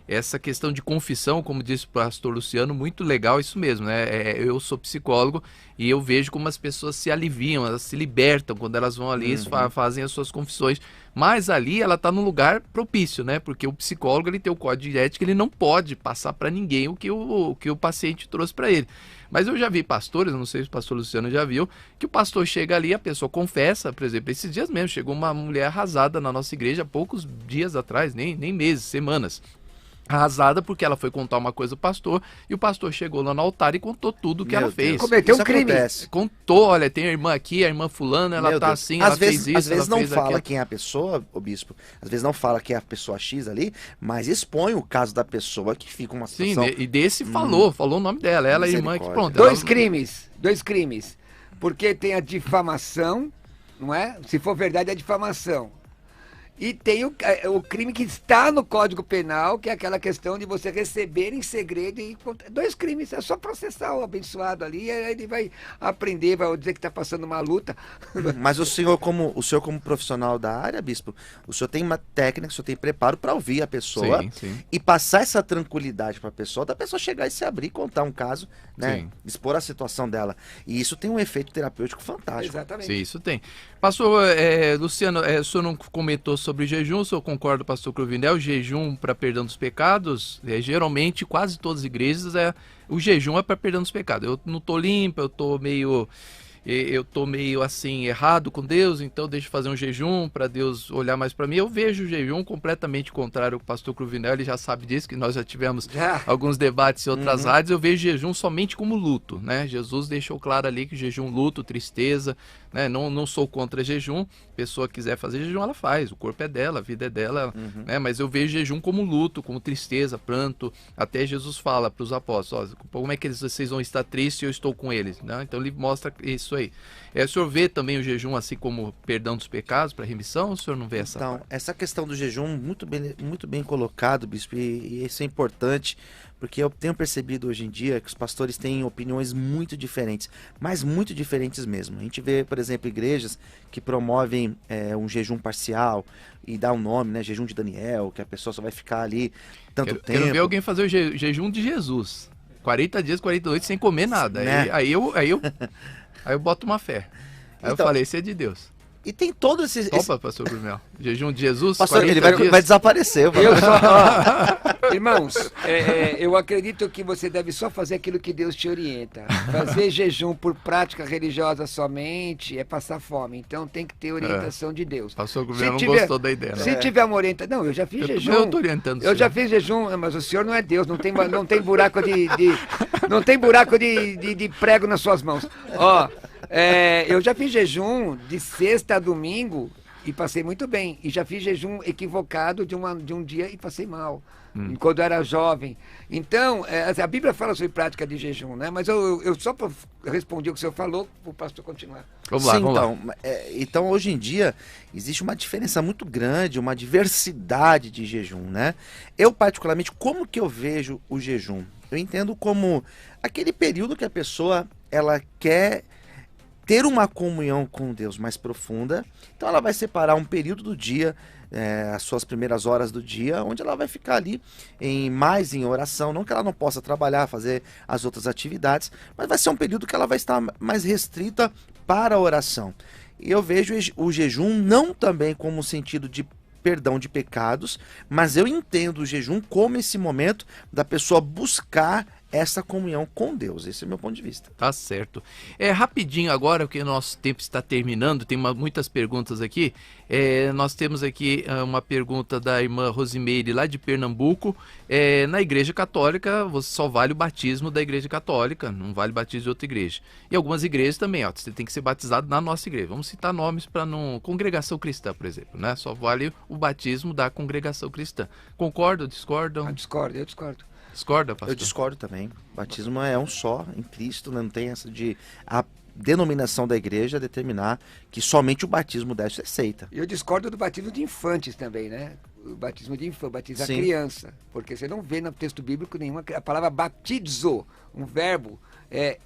essa questão de confissão, como disse o pastor Luciano, muito legal isso mesmo, né? Eu sou psicólogo e eu vejo como as pessoas se aliviam, elas se libertam quando elas vão ali e fazem as suas confissões. Mas ali ela está num lugar propício, né? Porque o psicólogo ele tem o código de ética, ele não pode passar para ninguém o que o paciente trouxe para ele. Mas eu já vi pastores, não sei se o pastor Luciano já viu, que o pastor chega ali, a pessoa confessa, por exemplo, esses dias mesmo, chegou uma mulher arrasada na nossa igreja há poucos dias atrás, nem meses, semanas. arrasada porque ela foi contar uma coisa ao pastor e o pastor chegou lá no altar e contou tudo o que ela fez. Cometeu um crime. Contou, olha, tem a irmã aqui, a irmã fulana, ela tá assim, ela fez isso, às vezes não fala aquilo. quem é a pessoa, o bispo, às vezes não fala quem é a pessoa X ali, mas expõe o caso da pessoa que fica uma situação... Sim, e desse falou o nome dela, ela é a irmã que pronto. Dois crimes, porque tem a difamação, não é? Se for verdade, é difamação. E tem o crime que está no Código Penal, que é aquela questão de você receber em segredo. Dois crimes, é só processar o abençoado ali, aí ele vai aprender, vai dizer que está passando uma luta. Mas o senhor como profissional da área, bispo, o senhor tem uma técnica, o senhor tem preparo para ouvir a pessoa e passar essa tranquilidade para a pessoa, da pessoa chegar e se abrir, contar um caso, né? Expor a situação dela. E isso tem um efeito terapêutico fantástico. Exatamente. Sim, isso tem. Pastor Luciano, o senhor não comentou sobre jejum, o senhor concorda, pastor Cruvinel? Jejum para perdão dos pecados, geralmente quase todas as igrejas o jejum é para perdão dos pecados. Eu não tô limpo, eu tô meio assim errado com Deus, então deixa eu fazer um jejum para Deus olhar mais para mim. Eu vejo o jejum completamente contrário ao pastor Cruvinel, ele já sabe disso, que nós já tivemos alguns debates em outras rádios. Eu vejo jejum somente como luto, né? Jesus deixou claro ali que jejum, luto, tristeza, né? Não sou contra jejum, pessoa quiser fazer jejum, ela faz, o corpo é dela, a vida é dela, né? Mas eu vejo jejum como luto, como tristeza, pranto. Até Jesus fala para os apóstolos, como é que vocês vão estar tristes se eu estou com eles, né? Então ele mostra isso aí. O senhor vê também o jejum assim como perdão dos pecados para remissão, ou o senhor não vê essa parte? Essa questão do jejum, muito bem colocado, bispo, e isso é importante, porque eu tenho percebido hoje em dia que os pastores têm opiniões muito diferentes, mas muito diferentes mesmo. A gente vê, por exemplo, igrejas que promovem um jejum parcial e dá um nome, né, jejum de Daniel, que a pessoa só vai ficar ali tanto tempo. Quero ver alguém fazer o jejum de Jesus, 40 dias, 40 noites sem comer nada, né? Aí eu boto uma fé. Aí então, eu falei, esse é de Deus. E tem todo esse... Topa, pastor Brunel. Jejum de Jesus, pastor, ele vai desaparecer. Irmãos, eu acredito que você deve só fazer aquilo que Deus te orienta. Fazer jejum por prática religiosa somente é passar fome. Então tem que ter orientação de Deus. Pastor Brunel não gostou da ideia. Se tiver uma orientação... Não, eu já fiz jejum. Eu estou orientando o senhor. Eu já fiz jejum, mas o senhor não é Deus. Não tem buraco não tem buraco de prego nas suas mãos. Eu já fiz jejum de sexta a domingo e passei muito bem. E já fiz jejum equivocado de um dia e passei mal, quando eu era jovem. Então, a Bíblia fala sobre prática de jejum, né? Mas eu só respondi o que o senhor falou, para o pastor continuar. Vamos lá. Então, hoje em dia, existe uma diferença muito grande, uma diversidade de jejum, né? Eu, particularmente, como que eu vejo o jejum? Eu entendo como aquele período que a pessoa ela quer ter uma comunhão com Deus mais profunda, então ela vai separar um período do dia, as suas primeiras horas do dia, onde ela vai ficar ali mais em oração, não que ela não possa trabalhar, fazer as outras atividades, mas vai ser um período que ela vai estar mais restrita para a oração. E eu vejo o jejum não também como sentido de perdão de pecados, mas eu entendo o jejum como esse momento da pessoa buscar essa comunhão com Deus. Esse é o meu ponto de vista. Tá certo. Rapidinho agora, porque o nosso tempo está terminando, tem muitas perguntas aqui. Nós temos aqui uma pergunta da irmã Rosimeire, lá de Pernambuco. Na Igreja Católica, você só vale o batismo da Igreja Católica, não vale o batismo de outra igreja. E algumas igrejas também, você tem que ser batizado na nossa igreja. Vamos citar nomes para não... Congregação Cristã, por exemplo, né? Só vale o batismo da Congregação Cristã. Concordam, discordam? Eu discordo. Discorda, pastor? Eu discordo também. O batismo é um só em Cristo, não tem essa de a denominação da igreja determinar que somente o batismo deve ser aceita. Eu discordo do batismo de infantes também, né? O batismo de infante, batizar criança, porque você não vê no texto bíblico nenhuma a palavra baptizo, um verbo é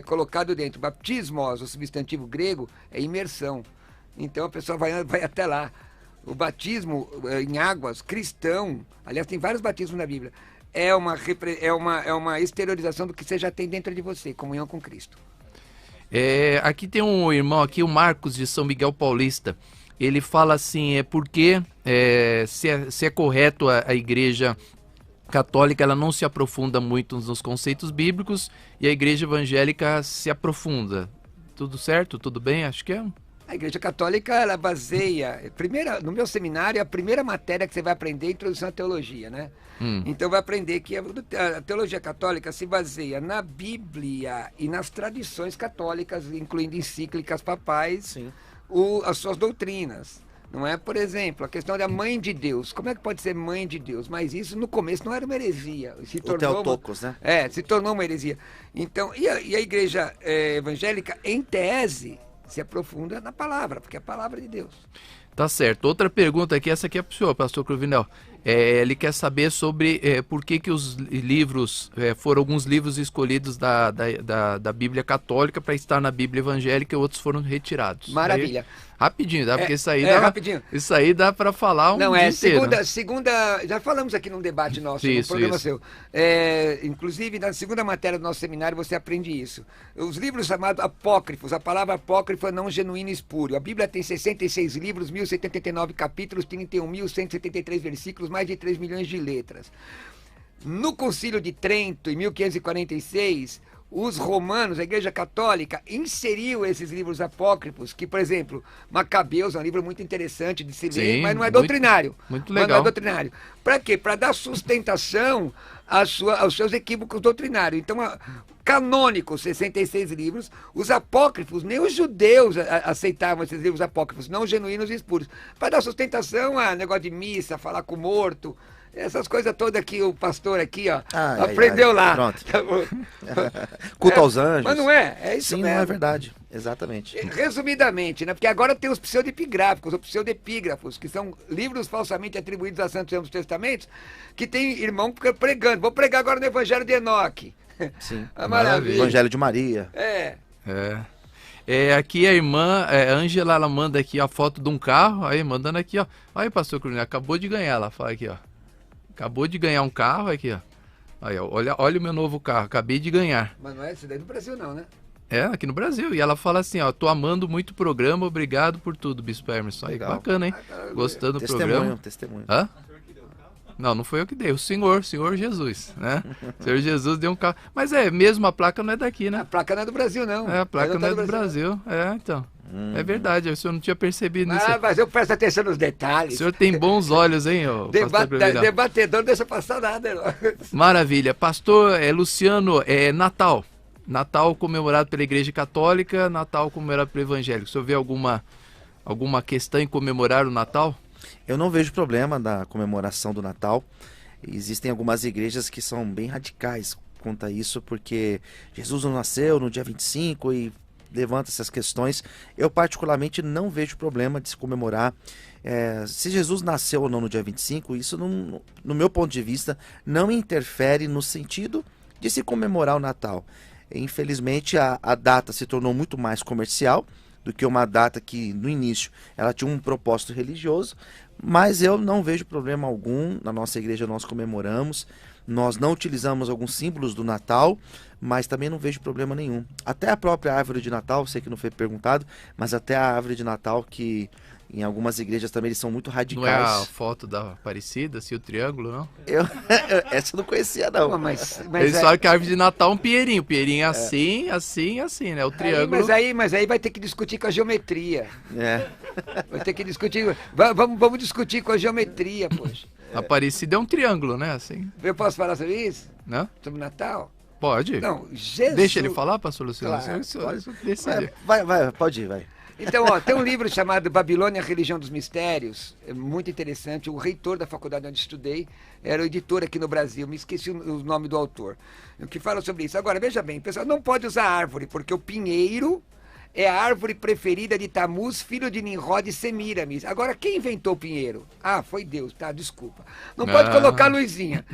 colocado dentro. Baptismos, o substantivo grego, é imersão. Então a pessoa vai até lá. O batismo em águas, cristão, aliás, tem vários batismos na Bíblia. É uma exteriorização do que você já tem dentro de você, comunhão com Cristo. Aqui tem um irmão aqui, o Marcos de São Miguel Paulista. Ele fala assim, porque se é correto a Igreja Católica, ela não se aprofunda muito nos conceitos bíblicos e a Igreja Evangélica se aprofunda. Tudo certo? Tudo bem? Acho que é. A Igreja Católica, ela baseia... no meu seminário, a primeira matéria que você vai aprender é a Introdução à Teologia, né? Então vai aprender que a teologia católica se baseia na Bíblia e nas tradições católicas, incluindo encíclicas papais, as suas doutrinas. Não é, por exemplo, a questão da mãe de Deus. Como é que pode ser mãe de Deus? Mas isso no começo não era uma heresia. Se tornou Theotokos, né? se tornou uma heresia. Então, e a igreja evangélica, em tese, se aprofunda na palavra, porque é a palavra de Deus. Tá certo. Outra pergunta aqui, essa aqui é para o senhor, pastor Cruvinel. Ele quer saber sobre por que os livros, foram alguns livros escolhidos da Bíblia Católica para estar na Bíblia Evangélica e outros foram retirados. Maravilha. Aí, rapidinho, dá, porque isso aí rapidinho. Isso aí dá para falar um dia inteiro. Segunda, já falamos aqui num debate nosso, num programa seu. Inclusive, na segunda matéria do nosso seminário, você aprende isso. Os livros chamados apócrifos, a palavra apócrifo é não genuíno e espúrio. A Bíblia tem 66 livros, 1.079 capítulos, 31.173 versículos, mais de 3 milhões de letras. No Concílio de Trento, em 1546, os romanos, a Igreja Católica, inseriu esses livros apócrifos, que, por exemplo, Macabeus é um livro muito interessante de se ler, mas não é doutrinário. Muito legal. Não é doutrinário. Para quê? Para dar sustentação aos seus equívocos doutrinários. Então, canônicos, 66 livros, os apócrifos, nem os judeus aceitavam esses livros apócrifos, não genuínos e espúrios. Para dar sustentação a negócio de missa, falar com o morto, essas coisas todas que o pastor aqui, ó, aprendeu lá. Pronto. Culto aos anjos. Mas não é isso Sim, mesmo. não é verdade. Exatamente. Resumidamente, né? Porque agora tem os pseudepigráficos, ou pseudepígrafos, que são livros falsamente atribuídos a santos e ambos testamentos, que tem irmão pregando. Vou pregar agora no Evangelho de Enoque. Sim. Maravilha. Evangelho de Maria. Aqui a irmã Ângela, ela manda aqui a foto de um carro, aí mandando aqui, ó. Aí, pastor Cruvinel, acabou de ganhar, ela fala aqui, ó. Acabou de ganhar um carro aqui, ó. Aí, ó, olha o meu novo carro, acabei de ganhar. Mas não é isso daí no Brasil não, né? Aqui no Brasil. E ela fala assim, ó, tô amando muito o programa, obrigado por tudo, Bispo Emerson. Aí, legal. Bacana, hein? Gostando do programa. Testemunho. Hã? Não foi eu que dei, o Senhor Jesus, né? O Senhor Jesus deu um carro. Mas mesmo a placa não é daqui, né? A placa não é do Brasil, não. A placa não é do Brasil. Então. É verdade, o senhor não tinha percebido isso. Mas eu presto atenção nos detalhes. O senhor tem bons olhos, hein, debatedor, não deixa passar nada. Não. Maravilha. Pastor Luciano, Natal. Natal comemorado pela Igreja Católica, Natal comemorado pelo Evangélico. O senhor vê alguma questão em comemorar o Natal? Eu não vejo problema da comemoração do Natal. Existem algumas igrejas que são bem radicais quanto a isso, porque Jesus não nasceu no dia 25 e levanta essas questões. Eu particularmente não vejo problema de se comemorar. Se Jesus nasceu ou não no dia 25, isso no meu ponto de vista não interfere no sentido de se comemorar o Natal. Infelizmente a data se tornou muito mais comercial do que uma data que no início ela tinha um propósito religioso, mas eu não vejo problema algum. Na nossa igreja nós comemoramos, nós não utilizamos alguns símbolos do Natal, mas também não vejo problema nenhum. Até a própria árvore de Natal, sei que não foi perguntado, mas até a árvore de Natal, que em algumas igrejas também eles são muito radicais. Não é a foto da Aparecida, assim, o triângulo, não? Essa eu não conhecia, não. Mas eles falam que a árvore de Natal é um pinheirinho. Pinheirinho é assim, né? O triângulo... Mas aí vai ter que discutir com a geometria. Vai ter que discutir... Vamos discutir com a geometria, poxa. Aparecida é um triângulo, né? Assim. Eu posso falar sobre isso? Não? Sobre Natal? Pode. Não, Jesus... Deixa ele falar, pastor Luciano? Claro, pode ir, vai. Então, tem um livro chamado Babilônia, a Religião dos Mistérios, é muito interessante. O reitor da faculdade onde estudei era o editor aqui no Brasil, me esqueci o nome do autor, o que fala sobre isso. Agora, veja bem, pessoal, não pode usar árvore, porque o pinheiro é a árvore preferida de Tamuz, filho de Nimrod e Semíramis. Agora, quem inventou o pinheiro? Foi Deus, tá? Desculpa. Não pode colocar a luzinha,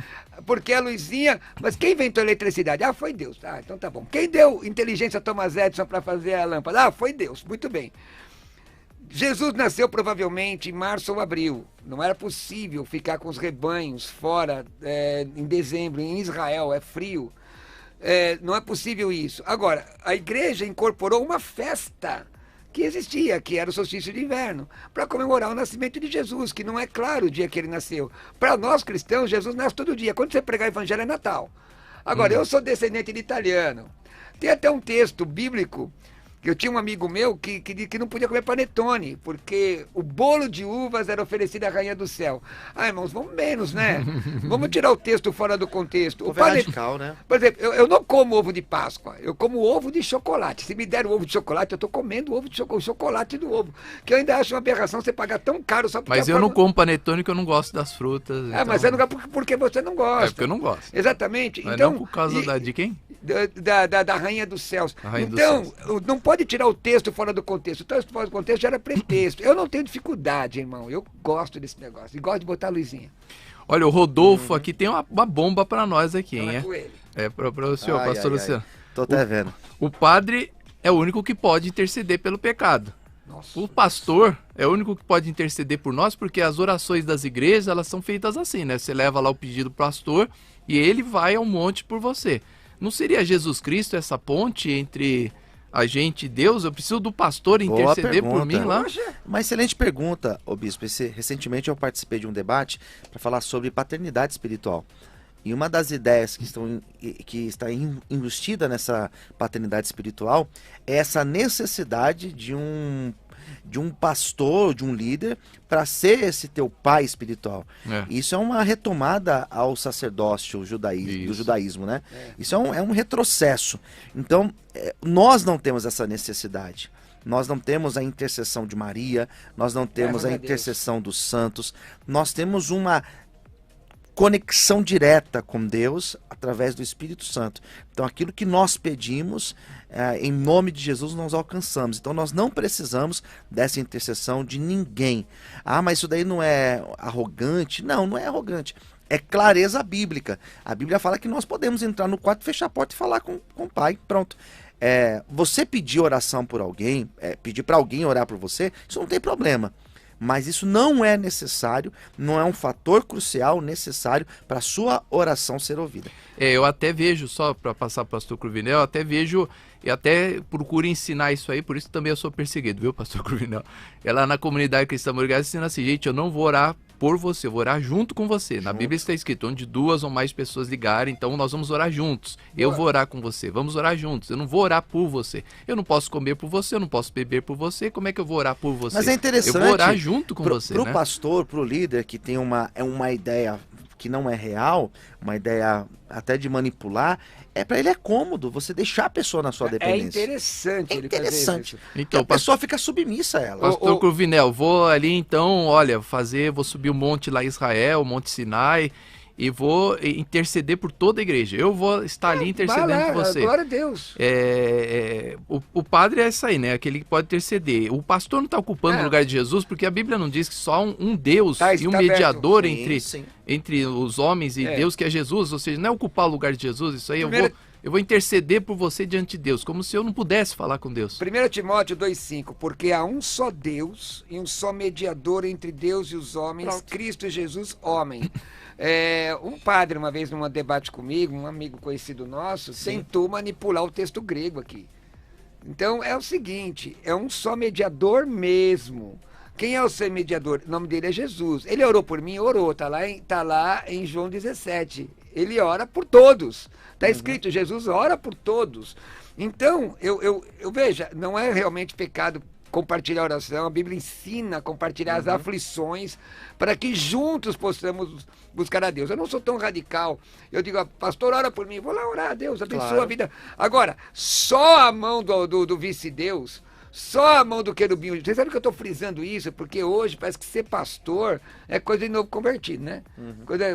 porque a luzinha... Mas quem inventou a eletricidade? Foi Deus. Então tá bom. Quem deu inteligência a Thomas Edison para fazer a lâmpada? Foi Deus. Muito bem. Jesus nasceu provavelmente em março ou abril. Não era possível ficar com os rebanhos fora em dezembro. Em Israel é frio. Não é possível isso. Agora, a igreja incorporou uma festa que existia, que era o solstício de inverno, para comemorar o nascimento de Jesus, que não é claro o dia que ele nasceu. Para nós cristãos, Jesus nasce todo dia. Quando você pregar o evangelho é Natal. Agora, eu sou descendente de italiano. Tem até um texto bíblico Eu tinha um amigo meu que não podia comer panetone, porque o bolo de uvas era oferecido à rainha do céu. Ah, irmãos, vamos menos, né? Vamos tirar o texto fora do contexto. O radical, né? Por exemplo, eu não como ovo de Páscoa, eu como ovo de chocolate. Se me der o ovo de chocolate, eu estou comendo o chocolate do ovo. Que eu ainda acho uma aberração você pagar tão caro só porque... Mas eu não como panetone, que eu não gosto das frutas. Então... mas você não gosta porque você não gosta. É porque eu não gosto. Exatamente. Mas então, não por causa de quem? Da rainha dos céus. Rainha então, dos céus. Não pode tirar o texto fora do contexto. O texto fora do contexto já era pretexto. Eu não tenho dificuldade, irmão. Eu gosto desse negócio. E gosto de botar a luzinha. Olha, o Rodolfo aqui tem uma bomba pra nós aqui, hein? Com ele. É pra o senhor, pastor Luciano. Tô até vendo. O padre é o único que pode interceder pelo pecado. Nossa. O pastor é o único que pode interceder por nós, porque as orações das igrejas, elas são feitas assim, né? Você leva lá o pedido pro pastor e ele vai ao monte por você. Não seria Jesus Cristo essa ponte entre a gente e Deus? Eu preciso do pastor interceder por mim lá? Uma excelente pergunta, ô bispo. Recentemente eu participei de um debate para falar sobre paternidade espiritual. E uma das ideias que está embutida nessa paternidade espiritual é essa necessidade de um pastor, de um líder, para ser esse teu pai espiritual. Isso é uma retomada ao sacerdócio do judaísmo, né? Isso é um retrocesso. Então, nós não temos essa necessidade. Nós não temos a intercessão de Maria, nós não temos a intercessão dos santos, nós temos uma conexão direta com Deus através do Espírito Santo. Então aquilo que nós pedimos, em nome de Jesus, nós alcançamos. Então nós não precisamos dessa intercessão de ninguém. Ah, mas isso daí não é arrogante? Não, não é arrogante. É clareza bíblica. A Bíblia fala que nós podemos entrar no quarto, fechar a porta e falar com o Pai. Pronto. Você pedir oração por alguém, pedir para alguém orar por você, isso não tem problema. Mas isso não é necessário, não é um fator crucial necessário para a sua oração ser ouvida. Eu até vejo, só para passar para o pastor Cruvinel, eu até vejo e até procuro ensinar isso aí, por isso também eu sou perseguido, viu, pastor Cruvinel? Lá na comunidade cristã Morgás ensina assim, gente, eu não vou orar por você, eu vou orar junto com você. Na Bíblia está escrito, onde 2 ou mais pessoas ligarem, então nós vamos orar juntos. Eu vou orar com você, vamos orar juntos. Eu não vou orar por você. Eu não posso comer por você, eu não posso beber por você. Como é que eu vou orar por você? Mas é interessante. Eu vou orar junto com você, pro né? pastor, pro líder que tem uma ideia que não é real, uma ideia até de manipular, para ele é cômodo você deixar a pessoa na sua dependência. É interessante ele fazer isso. Então, a pessoa fica submissa a ela. Pastor Cruvinel, vou ali então, olha, vou subir o monte lá em Israel, o Monte Sinai, e vou interceder por toda a igreja. Eu vou estar ali intercedendo por você. Glória a Deus. O padre é isso aí, né? Aquele que pode interceder. O pastor não está ocupando o lugar de Jesus, porque a Bíblia não diz que só um Deus e um mediador entre os homens e Deus, que é Jesus. Ou seja, não é ocupar o lugar de Jesus, isso aí eu vou interceder por você diante de Deus, como se eu não pudesse falar com Deus. 1 Timóteo 2,5, porque há um só Deus e um só mediador entre Deus e os homens, Cristo Jesus, homem. Um padre, uma vez num debate comigo, um amigo conhecido nosso, tentou manipular o texto grego aqui. Então é o seguinte, é um só mediador mesmo. Quem é o seu mediador? O nome dele é Jesus. Ele orou por mim? Orou. Tá lá em João 17. Ele ora por todos. Está escrito, Jesus ora por todos. Então, eu veja, não é realmente pecado compartilhar a oração. A Bíblia ensina a compartilhar as aflições para que juntos possamos buscar a Deus. Eu não sou tão radical. Eu digo, pastor, ora por mim. Vou lá orar a Deus, abençoa a vida. Agora, só a mão do vice-deus, só a mão do querubim. Você sabe que eu estou frisando isso? Porque hoje parece que ser pastor é coisa de novo convertido, né?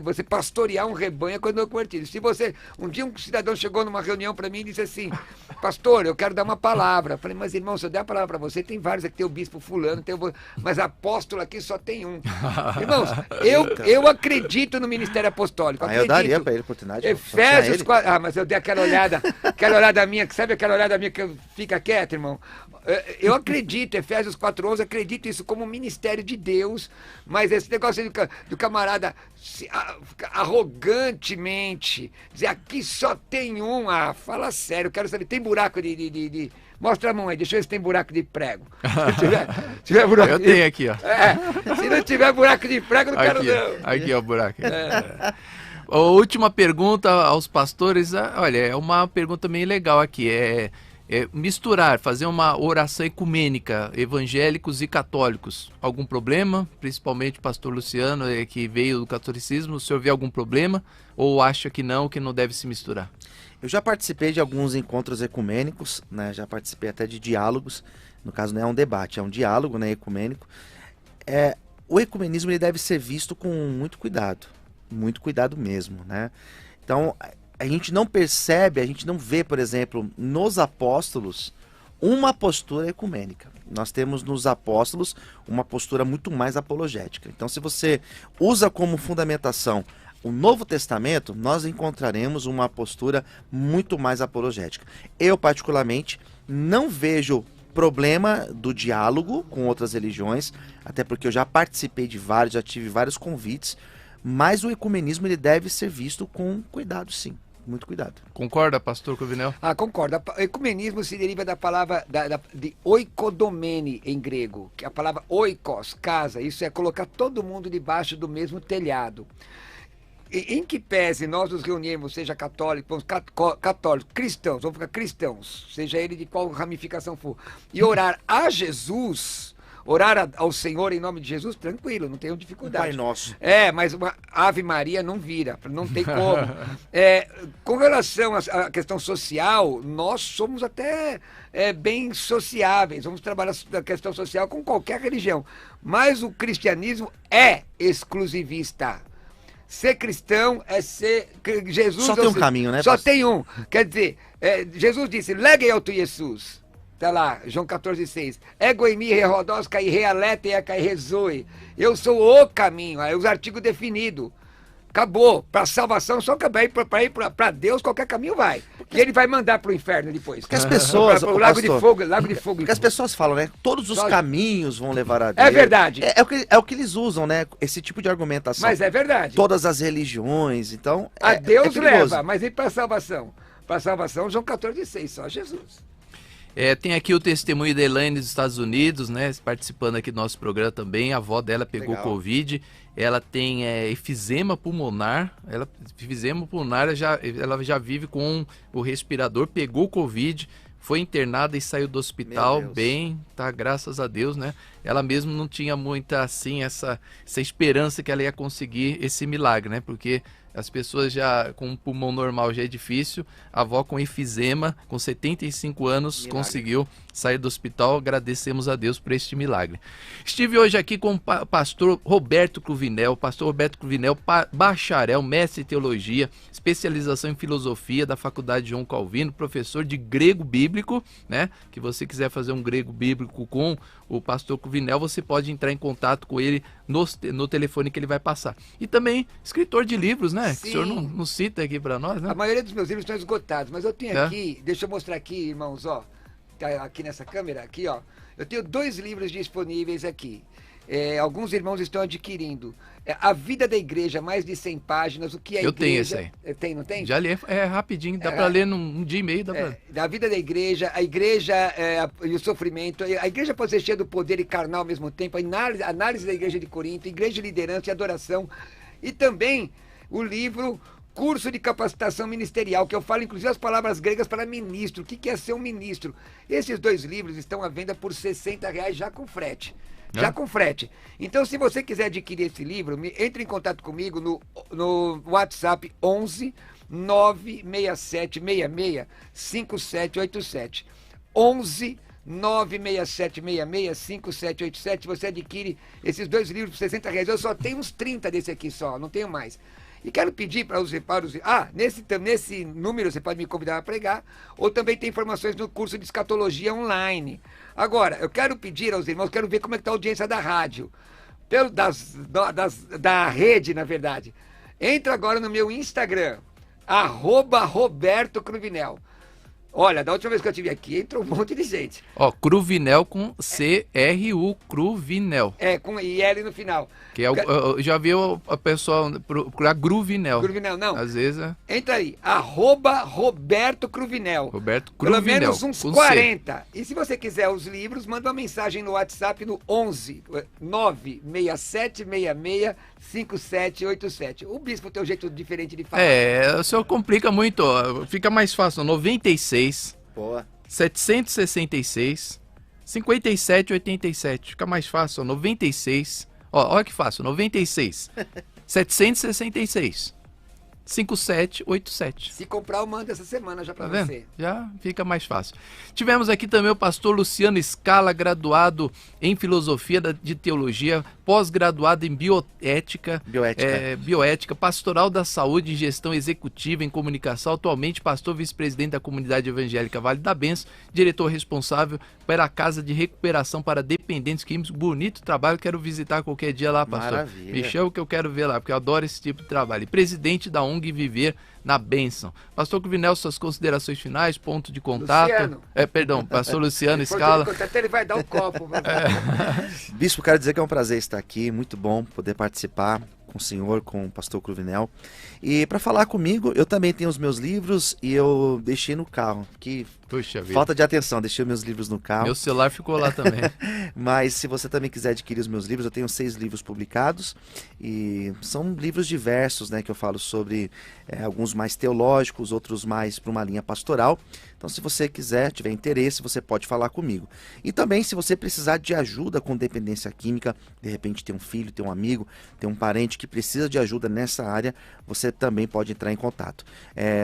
Você pastorear um rebanho é coisa de novo convertido. Se você... Um dia um cidadão chegou numa reunião para mim e disse assim, pastor, eu quero dar uma palavra. Eu falei, mas irmão, se eu der a palavra para você, tem vários aqui, tem o bispo fulano, mas apóstolo aqui só tem um. Irmãos, eu acredito no ministério apostólico. Eu daria para ele a oportunidade. Efésios 4... mas eu dei aquela olhada minha, sabe aquela olhada minha que fica quieto, irmão? Eu acredito, Efésios 4:11, acredito isso como ministério de Deus, mas esse negócio do camarada arrogantemente dizer aqui só tem um, fala sério, quero saber, tem buraco de... Mostra a mão aí, deixa eu ver se tem buraco de prego. Se tiver buraco eu tenho aqui, ó. Se não tiver buraco de prego, não quero não. Aqui, ó, o buraco. A última pergunta aos pastores, olha, é uma pergunta meio legal aqui, misturar, fazer uma oração ecumênica, evangélicos e católicos, algum problema? Principalmente o pastor Luciano, que veio do catolicismo, o senhor vê algum problema? Ou acha que não deve se misturar? Eu já participei de alguns encontros ecumênicos, né? Já participei até de diálogos. No caso, não é um debate, é um diálogo, né, ecumênico. O ecumenismo ele deve ser visto com muito cuidado mesmo, né? Então, a gente não percebe, a gente não vê, por exemplo, nos apóstolos, uma postura ecumênica. Nós temos nos apóstolos uma postura muito mais apologética. Então, se você usa como fundamentação o Novo Testamento, nós encontraremos uma postura muito mais apologética. Eu, particularmente, não vejo problema do diálogo com outras religiões, até porque eu já participei de vários, já tive vários convites, mas o ecumenismo ele deve ser visto com cuidado, sim. Muito cuidado. Concorda, pastor Cruvinel? Concordo. O ecumenismo se deriva da palavra de oikodomene em grego, que é a palavra oikos, casa. Isso é colocar todo mundo debaixo do mesmo telhado. Em que pese nós nos reunirmos, seja católicos, cristãos, vamos ficar cristãos, seja ele de qual ramificação for, e orar a Jesus, orar ao Senhor em nome de Jesus, tranquilo, não tenho dificuldade. Pai Nosso. Mas uma Ave Maria não vira, não tem como. Com relação à questão social, nós somos até bem sociáveis, vamos trabalhar a questão social com qualquer religião, mas o cristianismo é exclusivista. Ser cristão é ser... Jesus só tem um caminho, né? Só tem um. Quer dizer, Jesus disse, legue ao tu Jesus. Tá lá, João 14,6. Ego em mim, rerodós, caí realete, e caí rezoe. Eu sou o caminho. Aí os artigos definidos. Acabou. Para salvação, só para ir para Deus, qualquer caminho vai. E ele vai mandar para o inferno depois. Porque as pessoas... o lago de fogo. Porque as pessoas falam, né? Todos os caminhos vão levar a Deus. É verdade. É o que eles usam, né? Esse tipo de argumentação. Mas é verdade. Todas as religiões, então... A Deus leva, mas e para salvação? Para salvação, João 14,6, só Jesus. Tem aqui o testemunho da Elaine dos Estados Unidos, né? Participando aqui do nosso programa também. A avó dela pegou Covid. Ela tem efizema pulmonar. Ela já vive com o respirador, pegou Covid, foi internada e saiu do hospital bem, tá? Graças a Deus, né? Ela mesmo não tinha muita, assim, essa esperança que ela ia conseguir esse milagre, né? Porque as pessoas já com um pulmão normal já é difícil. A avó com efizema, com 75 anos, conseguiu sair do hospital. Agradecemos a Deus por este milagre. Estive hoje aqui com o pastor Roberto Cruvinel. Pastor Roberto Cruvinel, bacharel, mestre em teologia, especialização em filosofia da Faculdade João Calvino, professor de grego bíblico, né? Que você quiser fazer um grego bíblico com o pastor Cruvinel, você pode entrar em contato com ele no telefone que ele vai passar. E também escritor de livros, né? Sim. Que o senhor não cita aqui para nós, né? A maioria dos meus livros estão esgotados, mas eu tenho aqui, deixa eu mostrar aqui, irmãos, ó, tá aqui nessa câmera, aqui, ó, eu tenho 2 livros disponíveis aqui. Alguns irmãos estão adquirindo. A Vida da Igreja, mais de 100 páginas, o que é a igreja... Eu tenho esse aí. Tem, não tem? Já li, rapidinho, dá para ler num dia e meio. Da Vida da Igreja, a Igreja e o Sofrimento. A Igreja pode ser cheia do poder e carnal ao mesmo tempo. A análise da Igreja de Corinto, Igreja de Liderança e Adoração. E também o livro Curso de Capacitação Ministerial, que eu falo inclusive as palavras gregas para ministro. O que é ser um ministro? Esses 2 livros estão à venda por R$60 já com frete. Já com frete. Então, se você quiser adquirir esse livro, entre em contato comigo no WhatsApp 11 96766 5787. 11 96766 5787. Você adquire esses 2 livros por R$60. Eu só tenho uns 30 desse aqui só, não tenho mais. E quero pedir para os nesse número você pode me convidar a pregar, ou também tem informações no curso de escatologia online. Agora, eu quero pedir aos irmãos, quero ver como é que está a audiência da rádio, da rede, na verdade. Entra agora no meu Instagram, @Roberto Cruvinel. Olha, da última vez que eu estive aqui, entrou um monte de gente. Ó, Cruvinel com C-R-U, Cruvinel. Com IL no final. Que eu já vi a pessoa procurar Gruvinel. Gruvinel, não. Às vezes Entra aí, @Roberto Cruvinel. Roberto Cruvinel. Pelo menos uns 40. E se você quiser os livros, manda uma mensagem no WhatsApp no 11 96766 5787. O bispo tem um jeito diferente de falar. O senhor complica muito, ó. Fica mais fácil, 96. Boa. 766 5787. Fica mais fácil, ó, 96. Ó, olha que fácil, 96 766 5787. Se comprar, eu mando essa semana já pra Tá você. vendo? Já fica mais fácil. Tivemos aqui também o pastor Luciano Scala, graduado em filosofia de teologia, pós-graduado em bioética, pastoral da saúde e gestão executiva em comunicação, atualmente pastor vice-presidente da comunidade evangélica Vale da Benção, diretor responsável pela Casa de Recuperação para Dependentes Químicos. Bonito trabalho, quero visitar qualquer dia lá, pastor. Maravilha. Me chama que eu quero ver lá, porque eu adoro esse tipo de trabalho. E presidente da ONG Viver na Bênção. Pastor Cruvinel, suas considerações finais, ponto de contato. Luciano. Pastor Luciano Scala. Ele vai dar o copo. Bispo, quero dizer que é um prazer estar aqui, muito bom poder participar com o senhor, com o pastor Cruvinel. E para falar comigo, eu também tenho os meus livros e eu deixei no carro, que Puxa vida. falta de atenção, deixei meus livros no carro. Meu celular ficou lá também. Mas se você também quiser adquirir os meus livros, eu tenho 6 livros publicados e são livros diversos, né, que eu falo sobre alguns mais teológicos, outros mais para uma linha pastoral. Então, se você quiser, tiver interesse, você pode falar comigo. E também, se você precisar de ajuda com dependência química, de repente tem um filho, tem um amigo, tem um parente que precisa de ajuda nessa área, você também pode entrar em contato.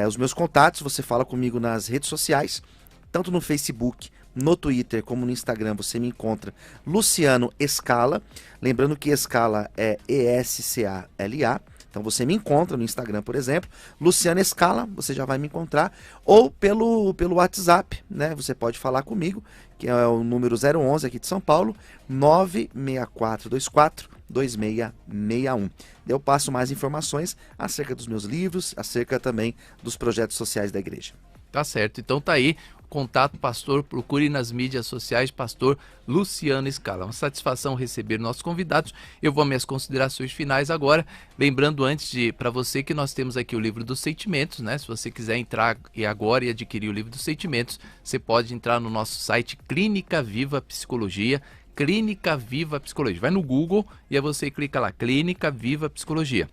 Os meus contatos, você fala comigo nas redes sociais, tanto no Facebook, no Twitter como no Instagram, você me encontra Luciano Scala. Lembrando que Scala é E-S-C-A-L-A. Então você me encontra no Instagram, por exemplo, Luciano Scala, você já vai me encontrar, ou pelo WhatsApp, né? Você pode falar comigo, que é o número 011 aqui de São Paulo, 964242661. Eu passo mais informações acerca dos meus livros, acerca também dos projetos sociais da igreja. Tá certo, então tá aí, contato, pastor, procure nas mídias sociais, pastor Luciano Scala. Uma satisfação receber nossos convidados. Eu vou às minhas considerações finais agora, lembrando para você que nós temos aqui o livro dos sentimentos, né? Se você quiser entrar agora e adquirir o livro dos sentimentos, você pode entrar no nosso site Clínica Viva Psicologia, Clínica Viva Psicologia. Vai no Google e aí você clica lá, Clínica Viva Psicologia.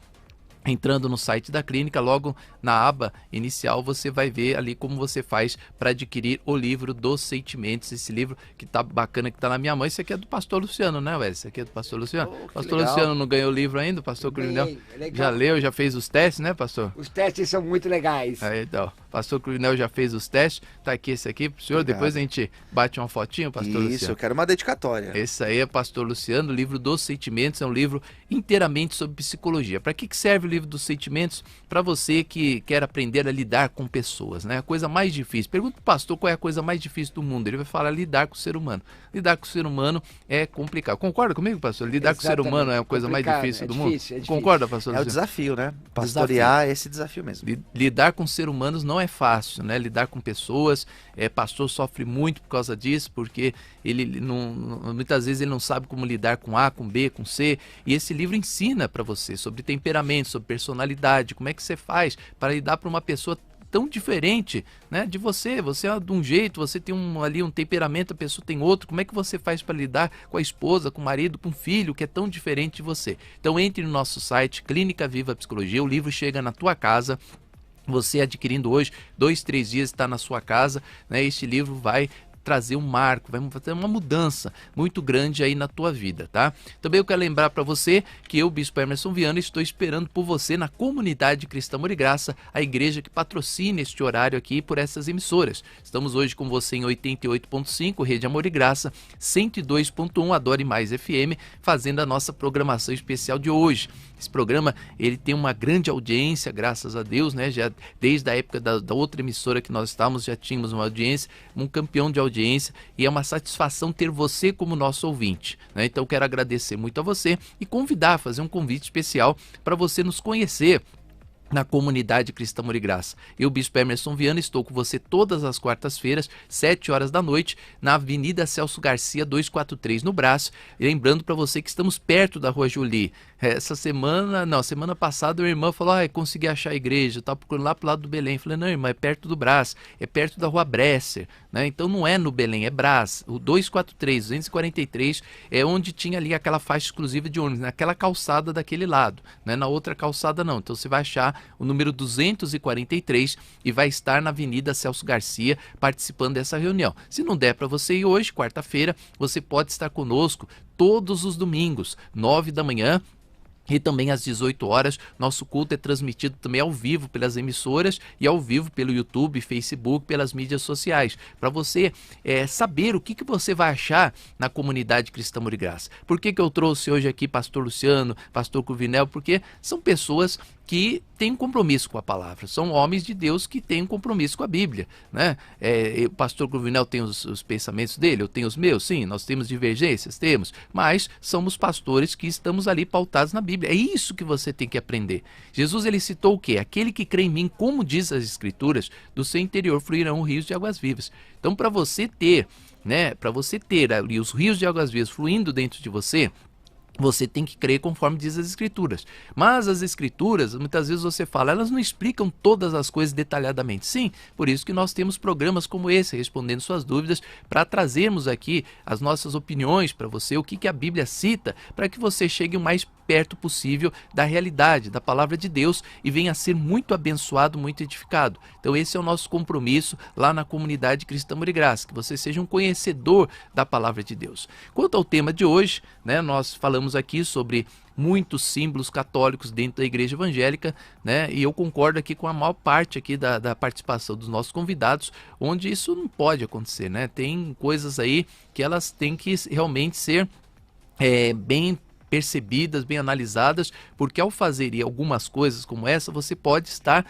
Entrando no site da clínica, logo na aba inicial, você vai ver ali como você faz para adquirir o livro dos sentimentos. Esse livro que tá bacana, que tá na minha mão. Esse aqui é do pastor Luciano, né, Wes? Esse aqui é do pastor Luciano. Pastor legal. Luciano não ganhou o livro ainda, o pastor Cruvinel já leu, já fez os testes, né, pastor? Os testes são muito legais. Aí, então, pastor Cruvinel já fez os testes. Tá aqui esse aqui pro senhor. Obrigado. Depois a gente bate uma fotinho, pastor Luciano. Isso, eu quero uma dedicatória. Esse aí é pastor Luciano, o livro dos sentimentos. É um livro inteiramente sobre psicologia. Para que serve o livro dos sentimentos? Para você que quer aprender a lidar com pessoas, né? A coisa mais difícil. Pergunta pro pastor qual é a coisa mais difícil do mundo. Ele vai falar lidar com o ser humano. Lidar com o ser humano é complicado. Concorda comigo, pastor? Lidar com o ser humano é a coisa mais difícil do mundo? Concorda, pastor? É o desafio, né? Pastorear é esse desafio mesmo. Lidar com seres humanos não é fácil, né? Lidar com pessoas, pastor sofre muito por causa disso, porque ele muitas vezes ele não sabe como lidar com A, com B, com C. E esse livro ensina para você sobre temperamento, sobre personalidade, como é que você faz para lidar para uma pessoa tão diferente, né, de você. Você é de um jeito, você tem ali um temperamento, a pessoa tem outro. Como é que você faz para lidar com a esposa, com o marido, com o filho, que é tão diferente de você? Então entre no nosso site, Clínica Viva Psicologia, o livro chega na tua casa. Você adquirindo hoje, 2, 3 dias está na sua casa, né? Este livro vai trazer um marco, vai fazer uma mudança muito grande aí na tua vida, tá? Também eu quero lembrar para você que eu, Bispo Emerson Viana, estou esperando por você na Comunidade Cristã Amor e Graça, a igreja que patrocina este horário aqui por essas emissoras. Estamos hoje com você em 88.5, Rede Amor e Graça, 102.1, Adore Mais FM, fazendo a nossa programação especial de hoje. Esse programa, ele tem uma grande audiência, graças a Deus, né? Já desde a época da outra emissora que nós estávamos, já tínhamos uma audiência, um campeão de audiência, e é uma satisfação ter você como nosso ouvinte, né? Então quero agradecer muito a você e fazer um convite especial para você nos conhecer na Comunidade Cristã Amor e Graça. Eu, Bispo Emerson Viana, estou com você todas as quartas-feiras, 7 horas da noite, na Avenida Celso Garcia, 243, no Brás. E lembrando para você que estamos perto da Rua Juli. Semana passada, a minha irmã falou, consegui achar a igreja, eu estava procurando lá pro lado do Belém. Eu falei, não, irmã, é perto do Brás, é perto da Rua Bresser, né? Então não é no Belém, é Brás. O 243 é onde tinha ali aquela faixa exclusiva de ônibus, naquela calçada daquele lado, né? Na outra calçada não. Então você vai achar o número 243 e vai estar na Avenida Celso Garcia participando dessa reunião. Se não der para você ir hoje, quarta-feira, você pode estar conosco todos os domingos, 9 da manhã, e também às 18 horas, nosso culto é transmitido também ao vivo pelas emissoras e ao vivo pelo YouTube, Facebook, pelas mídias sociais, para você saber o que você vai achar na comunidade Cristã Amor e Graça. Por que eu trouxe hoje aqui pastor Luciano, pastor Cruvinel? Porque são pessoas que têm um compromisso com a palavra, são homens de Deus que têm um compromisso com a Bíblia, né? O pastor Cruvinel tem os pensamentos dele, eu tenho os meus, sim, nós temos divergências, temos, mas somos pastores que estamos ali pautados na Bíblia. É isso que você tem que aprender. Jesus, ele citou o quê? Aquele que crê em mim, como diz as Escrituras, do seu interior fluirão rios de águas vivas. Então, para você ter ali os rios de águas vivas fluindo dentro de você, você tem que crer conforme diz as Escrituras. Mas as Escrituras, muitas vezes você fala, elas não explicam todas as coisas detalhadamente. Sim, por isso que nós temos programas como esse, respondendo suas dúvidas, para trazermos aqui as nossas opiniões para você, o que a Bíblia cita, para que você chegue o mais perto possível da realidade, da palavra de Deus e venha a ser muito abençoado, muito edificado. Então esse é o nosso compromisso lá na comunidade Cristã Amor e Graça, que você seja um conhecedor da palavra de Deus. Quanto ao tema de hoje, né, nós falamos aqui sobre muitos símbolos católicos dentro da igreja evangélica, né? E eu concordo aqui com a maior parte aqui da participação dos nossos convidados, onde isso não pode acontecer, né? Tem coisas aí que elas têm que realmente ser bem percebidas, bem analisadas, porque ao fazer algumas coisas como essa, você pode estar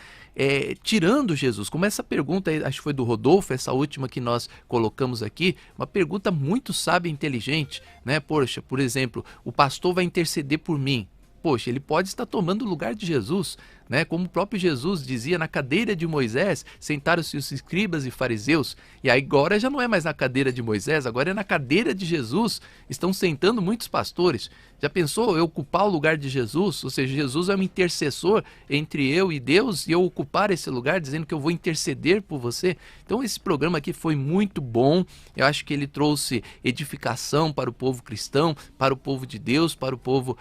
tirando Jesus. Como essa pergunta, acho que foi do Rodolfo, essa última que nós colocamos aqui, uma pergunta muito sábia e inteligente, né? Poxa, por exemplo, o pastor vai interceder por mim. Poxa, ele pode estar tomando o lugar de Jesus, né? Como o próprio Jesus dizia, na cadeira de Moisés sentaram-se os escribas e fariseus, e aí agora já não é mais na cadeira de Moisés, agora é na cadeira de Jesus, estão sentando muitos pastores. Já pensou eu ocupar o lugar de Jesus? Ou seja, Jesus é um intercessor entre eu e Deus, e eu ocupar esse lugar dizendo que eu vou interceder por você? Então esse programa aqui foi muito bom, eu acho que ele trouxe edificação para o povo cristão, para o povo de Deus, para o povo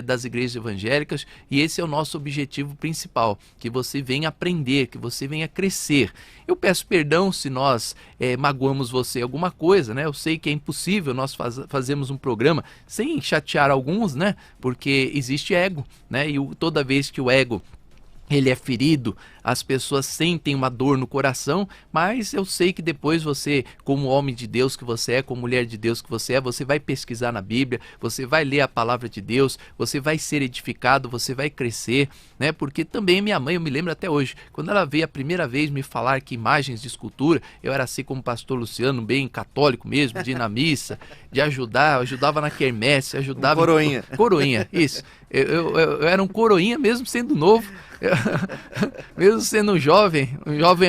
das igrejas evangélicas, e esse é o nosso objetivo principal, que você venha aprender, que você venha crescer. Eu peço perdão se nós magoamos você alguma coisa, né? Eu sei que é impossível nós fazermos um programa sem chatear alguns, né? Porque existe ego, né? E toda vez que o ego ele é ferido, as pessoas sentem uma dor no coração, mas eu sei que depois você, como homem de Deus que você é, como mulher de Deus que você é, você vai pesquisar na Bíblia, você vai ler a palavra de Deus, você vai ser edificado, você vai crescer, né? Porque também minha mãe, eu me lembro até hoje, quando ela veio a primeira vez me falar que imagens de escultura, eu era assim como pastor Luciano, bem católico mesmo, de ir na missa, de ajudar, eu ajudava na quermesse, ajudava... Coroinha. Coroinha, isso. Eu era um coroinha mesmo sendo novo, mesmo sendo um jovem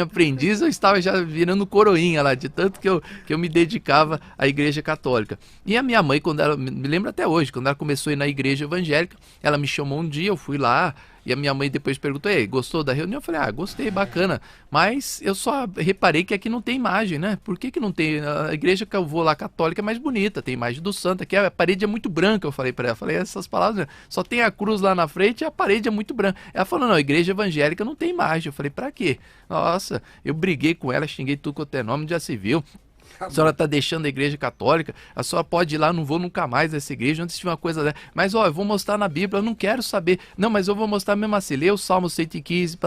aprendiz, eu estava já virando coroinha lá, de tanto que eu me dedicava à igreja católica. E a minha mãe, quando ela, me lembro até hoje, quando ela começou a ir na igreja evangélica, ela me chamou um dia, eu fui lá, e a minha mãe depois perguntou, ei, gostou da reunião? Eu falei, gostei, bacana, mas eu só reparei que aqui não tem imagem, né? Por que não tem? A igreja que eu vou lá, católica, é mais bonita, tem imagem do santo, aqui a parede é muito branca, eu falei para ela, falei essas palavras, só tem a cruz lá na frente e a parede é muito branca. Ela falou, não, a igreja evangélica não tem imagem. Eu falei, pra quê? Nossa, eu briguei com ela, xinguei tudo quanto é nome, já se viu. A senhora está deixando a igreja católica, a senhora pode ir lá, não vou nunca mais nessa igreja, antes de uma coisa dessa. Mas, eu vou mostrar na Bíblia, eu não quero saber. Não, mas eu vou mostrar mesmo assim, ler o Salmo 115,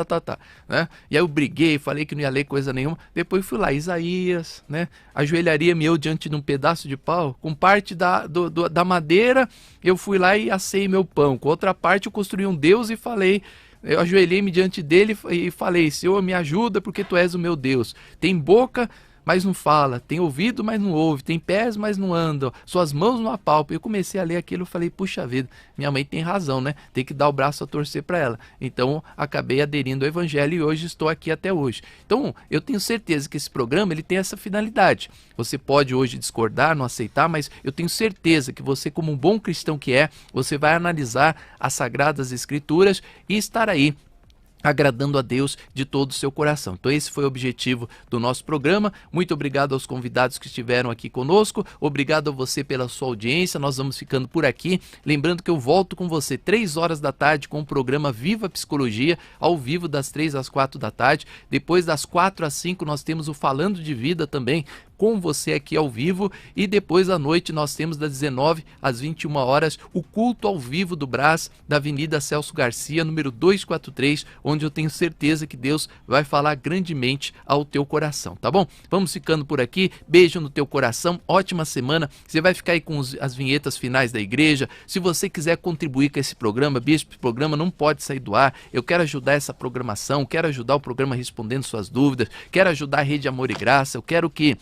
né? E aí eu briguei, falei que não ia ler coisa nenhuma. Depois fui lá, Isaías, né? Ajoelharia-me eu diante de um pedaço de pau, com parte da madeira, eu fui lá e assei meu pão. Com outra parte eu construí um Deus e falei... Eu ajoelhei-me diante dele e falei, Senhor, me ajuda porque tu és o meu Deus. Tem boca, mas não fala, tem ouvido, mas não ouve, tem pés, mas não anda, suas mãos não apalpam. Eu comecei a ler aquilo e falei, puxa vida, minha mãe tem razão, né? Tem que dar o braço a torcer para ela. Então, acabei aderindo ao evangelho e hoje estou aqui até hoje. Então, eu tenho certeza que esse programa ele tem essa finalidade. Você pode hoje discordar, não aceitar, mas eu tenho certeza que você, como um bom cristão que é, você vai analisar as Sagradas Escrituras e estar aí agradando a Deus de todo o seu coração. Então esse foi o objetivo do nosso programa. Muito obrigado aos convidados que estiveram aqui conosco. Obrigado a você pela sua audiência. Nós vamos ficando por aqui. Lembrando que eu volto com você 3 horas da tarde com o programa Viva Psicologia, ao vivo das 3 às 4 da tarde. Depois das 4 às 5 nós temos o Falando de Vida também, com você aqui ao vivo, e depois à noite nós temos das 19 às 21 horas o culto ao vivo do Brás, da Avenida Celso Garcia, número 243, onde eu tenho certeza que Deus vai falar grandemente ao teu coração, tá bom? Vamos ficando por aqui, beijo no teu coração, ótima semana. Você vai ficar aí com as vinhetas finais da igreja. Se você quiser contribuir com esse programa, bispo, o programa não pode sair do ar, eu quero ajudar essa programação, quero ajudar o programa Respondendo Suas Dúvidas, quero ajudar a Rede Amor e Graça, eu quero que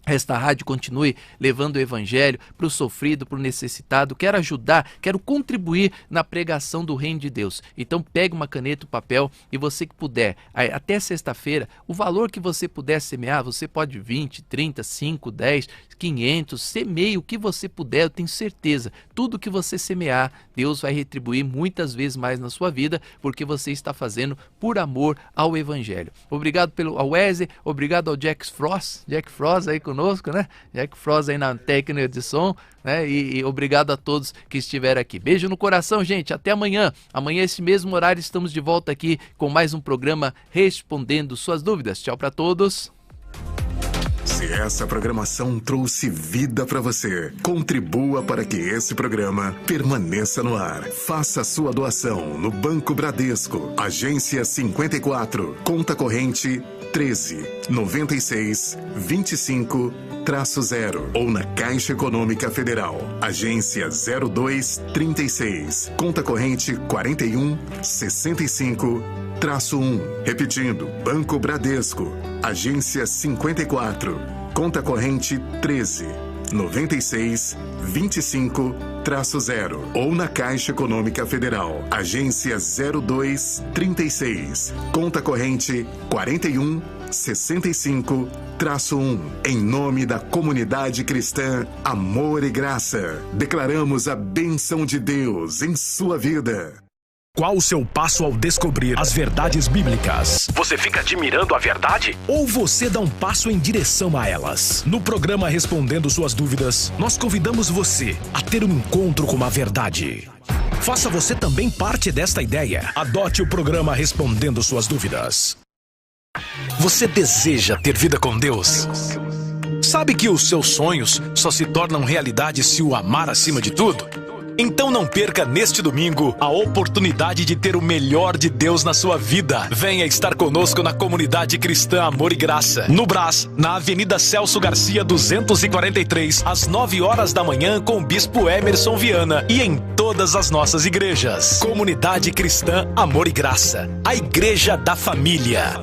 esta rádio continue levando o evangelho para o sofrido, para o necessitado. Quero ajudar, quero contribuir na pregação do reino de Deus. Então pegue uma caneta e um papel, e você que puder, até sexta-feira, o valor que você puder semear, você pode 20, 30, 5, 10, 500, semeie o que você puder. Eu tenho certeza, tudo que você semear, Deus vai retribuir muitas vezes mais na sua vida, porque você está fazendo por amor ao evangelho. Obrigado ao Wesley, obrigado ao Jack Frost aí conosco, né? Jack Frost aí na técnica de som, né? E obrigado a todos que estiveram aqui. Beijo no coração, gente. Até amanhã. Amanhã, esse mesmo horário, estamos de volta aqui com mais um programa Respondendo Suas Dúvidas. Tchau para todos. Se essa programação trouxe vida para você, contribua para que esse programa permaneça no ar. Faça sua doação no Banco Bradesco, agência 54, conta corrente 139625-0 ou na Caixa Econômica Federal, agência 0236, conta corrente 4165-1. Repetindo, Banco Bradesco, agência 54, conta corrente 139625-0 ou na Caixa Econômica Federal, agência 0236, conta corrente 4165-1. Em nome da comunidade cristã Amor e Graça, declaramos a bênção de Deus em sua vida. Qual o seu passo ao descobrir as verdades bíblicas? Você fica admirando a verdade? Ou você dá um passo em direção a elas? No programa Respondendo Suas Dúvidas, nós convidamos você a ter um encontro com a verdade. Faça você também parte desta ideia. Adote o programa Respondendo Suas Dúvidas. Você deseja ter vida com Deus? Sabe que os seus sonhos só se tornam realidade se o amar acima de tudo? Então não perca neste domingo a oportunidade de ter o melhor de Deus na sua vida. Venha estar conosco na comunidade cristã Amor e Graça, no Brás, na Avenida Celso Garcia 243, às 9 horas da manhã, com o Bispo Emerson Viana, e em todas as nossas igrejas. Comunidade cristã Amor e Graça, a igreja da família.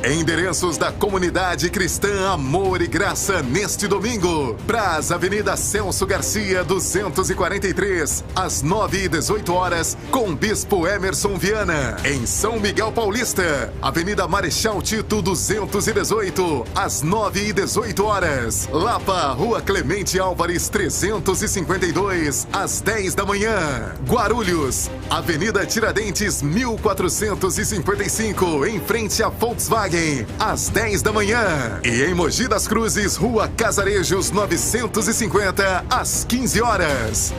Endereços da comunidade cristã Amor e Graça neste domingo. Brás, Avenida Celso Garcia 243, às 9 e 18 horas, com Bispo Emerson Viana. Em São Miguel Paulista, Avenida Marechal Tito 218, às 9 e 18 horas. Lapa, Rua Clemente Álvares 352, às 10 da manhã. Guarulhos, Avenida Tiradentes 1455, em frente a Volkswagen, às 10 da manhã. E em Mogi das Cruzes, Rua Casarejos 950, às 15 horas.